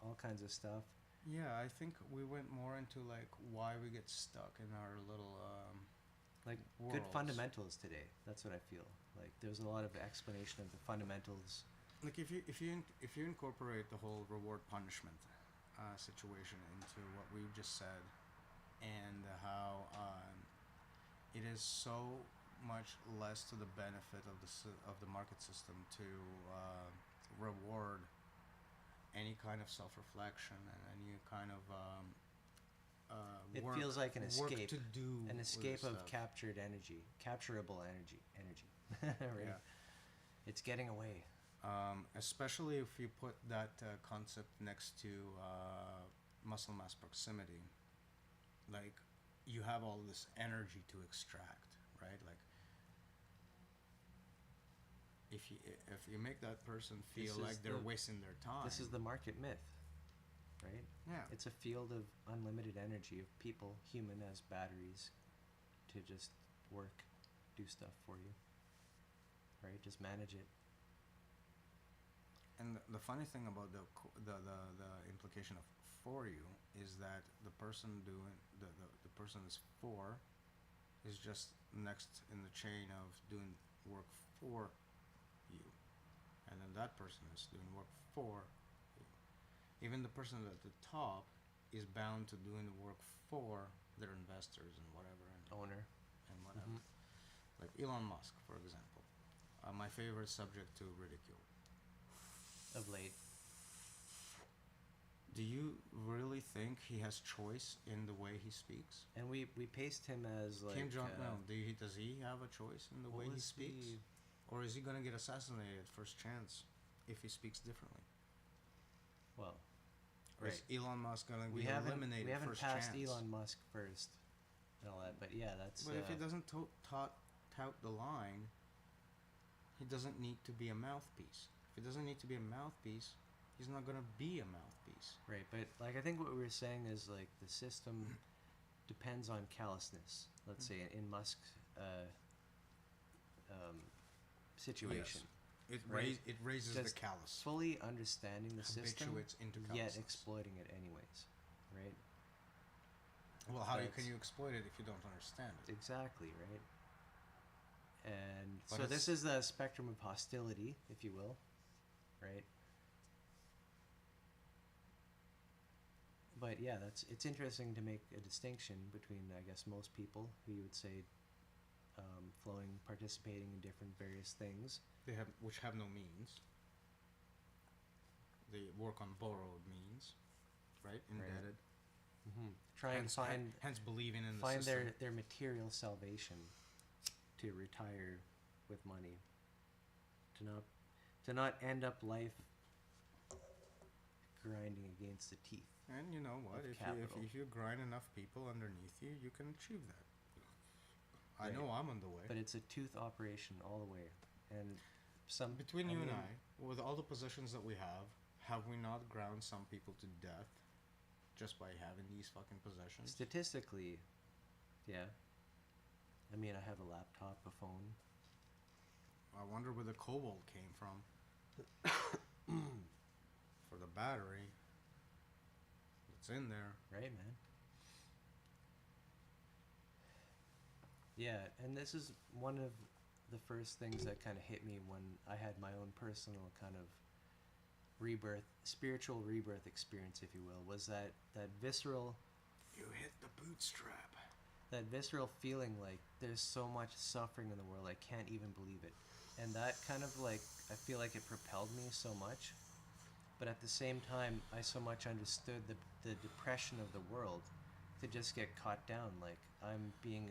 all kinds of stuff. yeah, I think we went more into like why we get stuck in our little Like good worlds. fundamentals today. That's what I feel. Like there's a lot of explanation of the fundamentals. Like if you incorporate the whole reward punishment situation into what we just said, and how it is so much less to the benefit of the market system to reward any kind of self-reflection and any kind of It work, feels like an work escape, to do an with escape this of stuff. capturable energy, right? Yeah. It's getting away. Especially if you put that concept next to muscle mass proximity, like you have all this energy to extract, right? Like if you make that person feel This is like they're the- wasting their time. This is the market myth, right? Yeah. It's a field of unlimited energy of people, human as batteries, to just work, do stuff for you, right? Just manage it. And the funny thing about the implication of for you is that the person doing the person is for is just next in the chain of doing work for you, and then that person is doing work for you. Even the person at the top is bound to doing the work for their investors and whatever Owner. and whatever. Mhm. Like Elon Musk, for example, my favorite subject to ridicule. Of late. Do you really think he has choice in the way he speaks? And we paste him as like Kim Jong Un, does he have a choice in the what way he was speaks, the- or is he gonna get assassinated first chance if he speaks differently? well, Or is right. Elon Musk gonna We be haven't eliminated we haven't first passed chance? Elon Musk first and all that, but yeah, that's But if he doesn't tout the line, he doesn't need to be a mouthpiece. If he doesn't need to be a mouthpiece, he's not gonna be a mouthpiece. right. But like I think what we were saying is like the system depends on callousness. Let's say in Musk's situation. Yes. Right. It raises Just the callus. fully understanding the system, Habituates into yet callousness. exploiting it anyways, right? Well, how That's- can you exploit it if you don't understand it? Exactly, right? And But so it's- this is the spectrum of hostility, if you will, right? But yeah, it's interesting to make a distinction between, I guess, most people who you would say participating in different various things. Which have no means. They work on borrowed means, right? Indebted. Try and find hence believing in the find system. their material salvation to retire with money, to not end up life grinding against the teeth. And you know what? of If capital. you grind enough people underneath you, you can achieve that. I Right. know I'm on the way. But it's a tooth operation all the way, and Between you and mean, I, with all the possessions that we have we not ground some people to death just by having these fucking possessions? statistically, yeah. I mean, I have a laptop, a phone. I wonder where the cobalt came from. For the battery. It's in there. Right, man. Yeah, and this is one of the first things that kind of hit me when I had my own personal kind of spiritual rebirth experience, if you will, was that visceral You hit the bootstrap. feeling like there's so much suffering in the world, I can't even believe it. And that kind of like, I feel like it propelled me so much But at the same time, I so much understood the depression of the world to just get caught down. Like I'm being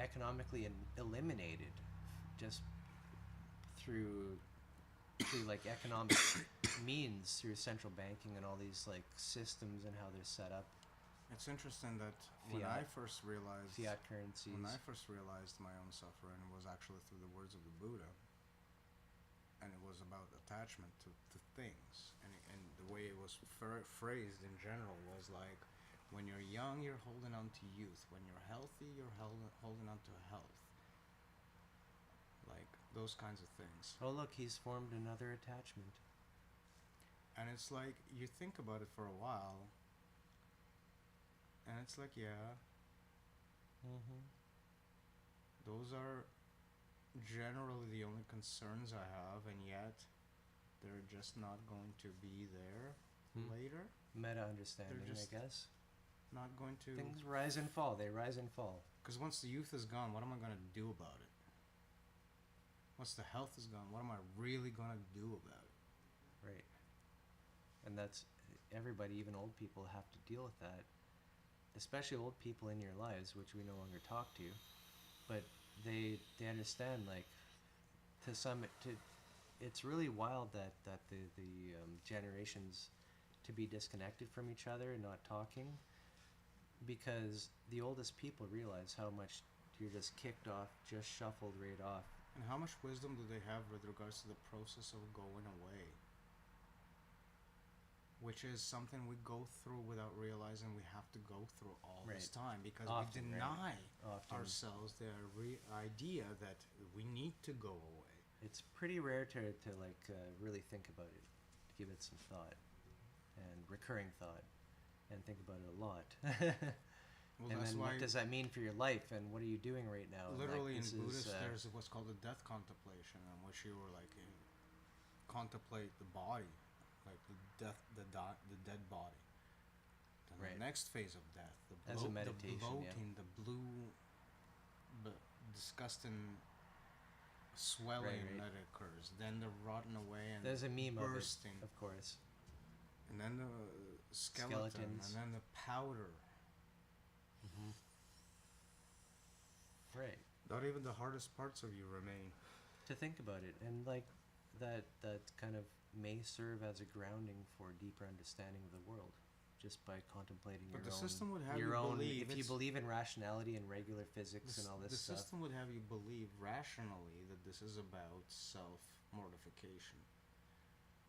economically eliminated just through like economic means, through central banking and all these like systems and how they're set up. It's interesting that Fiat when currencies. I first realized my own suffering was actually through the words of the Buddha, and it was about attachment to things, and the way it was phrased in general was like, when you're young, you're holding on to youth. When you're healthy, you're holding on to health. Like those kinds of things. Oh look, he's formed another attachment. And it's like, you think about it for a while, and it's like, yeah, Mm-hmm. those are generally the only concerns I have, and yet they're just not going to be there later. Meta understanding, I just- guess. Not going to. Things rise and fall. They rise and fall. Because once the youth is gone, what am I going to do about it? Once the health is gone, what am I really going to do about it? Right. And that's everybody, even old people, have to deal with that. Especially old people in your lives, which we no longer talk to. But they understand, like, it's really wild that the generations to be disconnected from each other and not talking, because the oldest people realize how much you're just kicked off, just shuffled right off. And how much wisdom do they have with regards to the process of going away? Which is something we go through without realizing we have to go through all this Right. time, because Often, we right. deny Often. ourselves the idea that we need to go away. It's pretty rare to really think about it, give it some thought, and recurring thought, and think about it a lot. Well, And that's then why what does that mean for your life, and what are you doing right now? literally Like, in this Buddhist is, there's what's called a death contemplation, in which you were like contemplate the body, like the dead body. Then Right. the next phase of death, As a meditation, the bloating, the blue, disgusting swelling Right. that occurs. Then the rotting away and there's a meme bursting, of it, of course. and then the skeleton, Skeletons. and then the powder. Mm-hmm. Right. Not even the hardest parts of you remain. To think about it, and like that kind of may serve as a grounding for deeper understanding of the world, just by contemplating But your the own. system would have your you own. believe If you it's- believe in rationality and regular physics and all this the stuff, system would have you believe rationally that this is about self-mortification,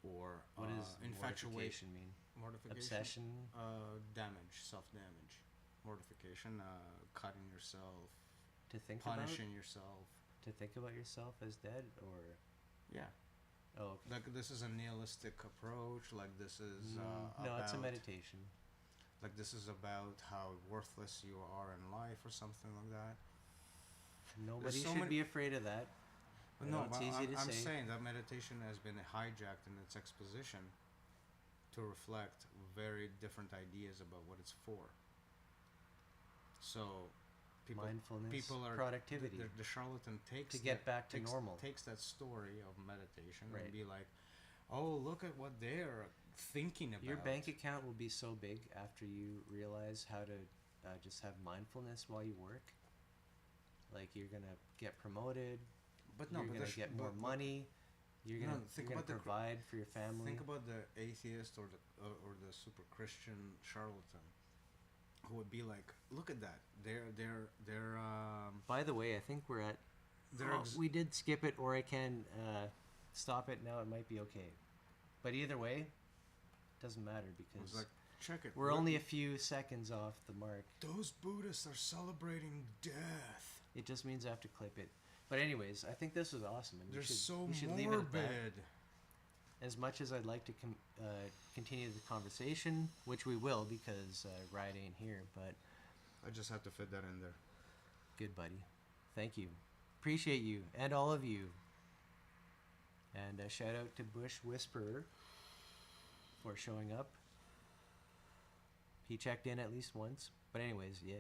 or what does infatuation. mortification mean? Mortification. Obsession. Damage, self-damage. Mortification, cutting yourself, To think punishing yourself. to think about yourself as dead, or Yeah. oh, okay. Like, this is a nihilistic approach. Like, this is no, it's a about- meditation. Like, this is about how worthless you are in life, or something like that. Nobody so should many- be afraid of that. But I no, know it's but easy to I'm say. saying that meditation has been hijacked in its exposition to reflect very different ideas about what it's for. So, Mindfulness, people are productivity. The charlatan takes To get that- back to takes- normal. Takes that story of meditation Right. and be like, oh, look at what they're thinking about. Your bank account will be so big after you realize how to just have mindfulness while you work. Like, you're gonna get promoted. But no, you're but gonna the get more money. You're gonna, think you're gonna about the cr- provide for your family. Think about the atheist or the super Christian charlatan, who would be like, look at that. They're By the way, I think we're at. They're Oh, ex- we did skip it, or I can stop it now. It might be okay. But either way, doesn't matter I was because like, check it. we're Look, only a few seconds off the mark. those Buddhists are celebrating death. It just means I have to clip it. But anyways, I think this was awesome, and They're so we should leave it at that. morbid. As much as I'd like to continue the conversation, which we will because Ride ain't here, but I just have to fit that in there. good, buddy. Thank you. Appreciate you and all of you. And a shout out to Bush Whisperer for showing up. He checked in at least once. But anyways, yeah.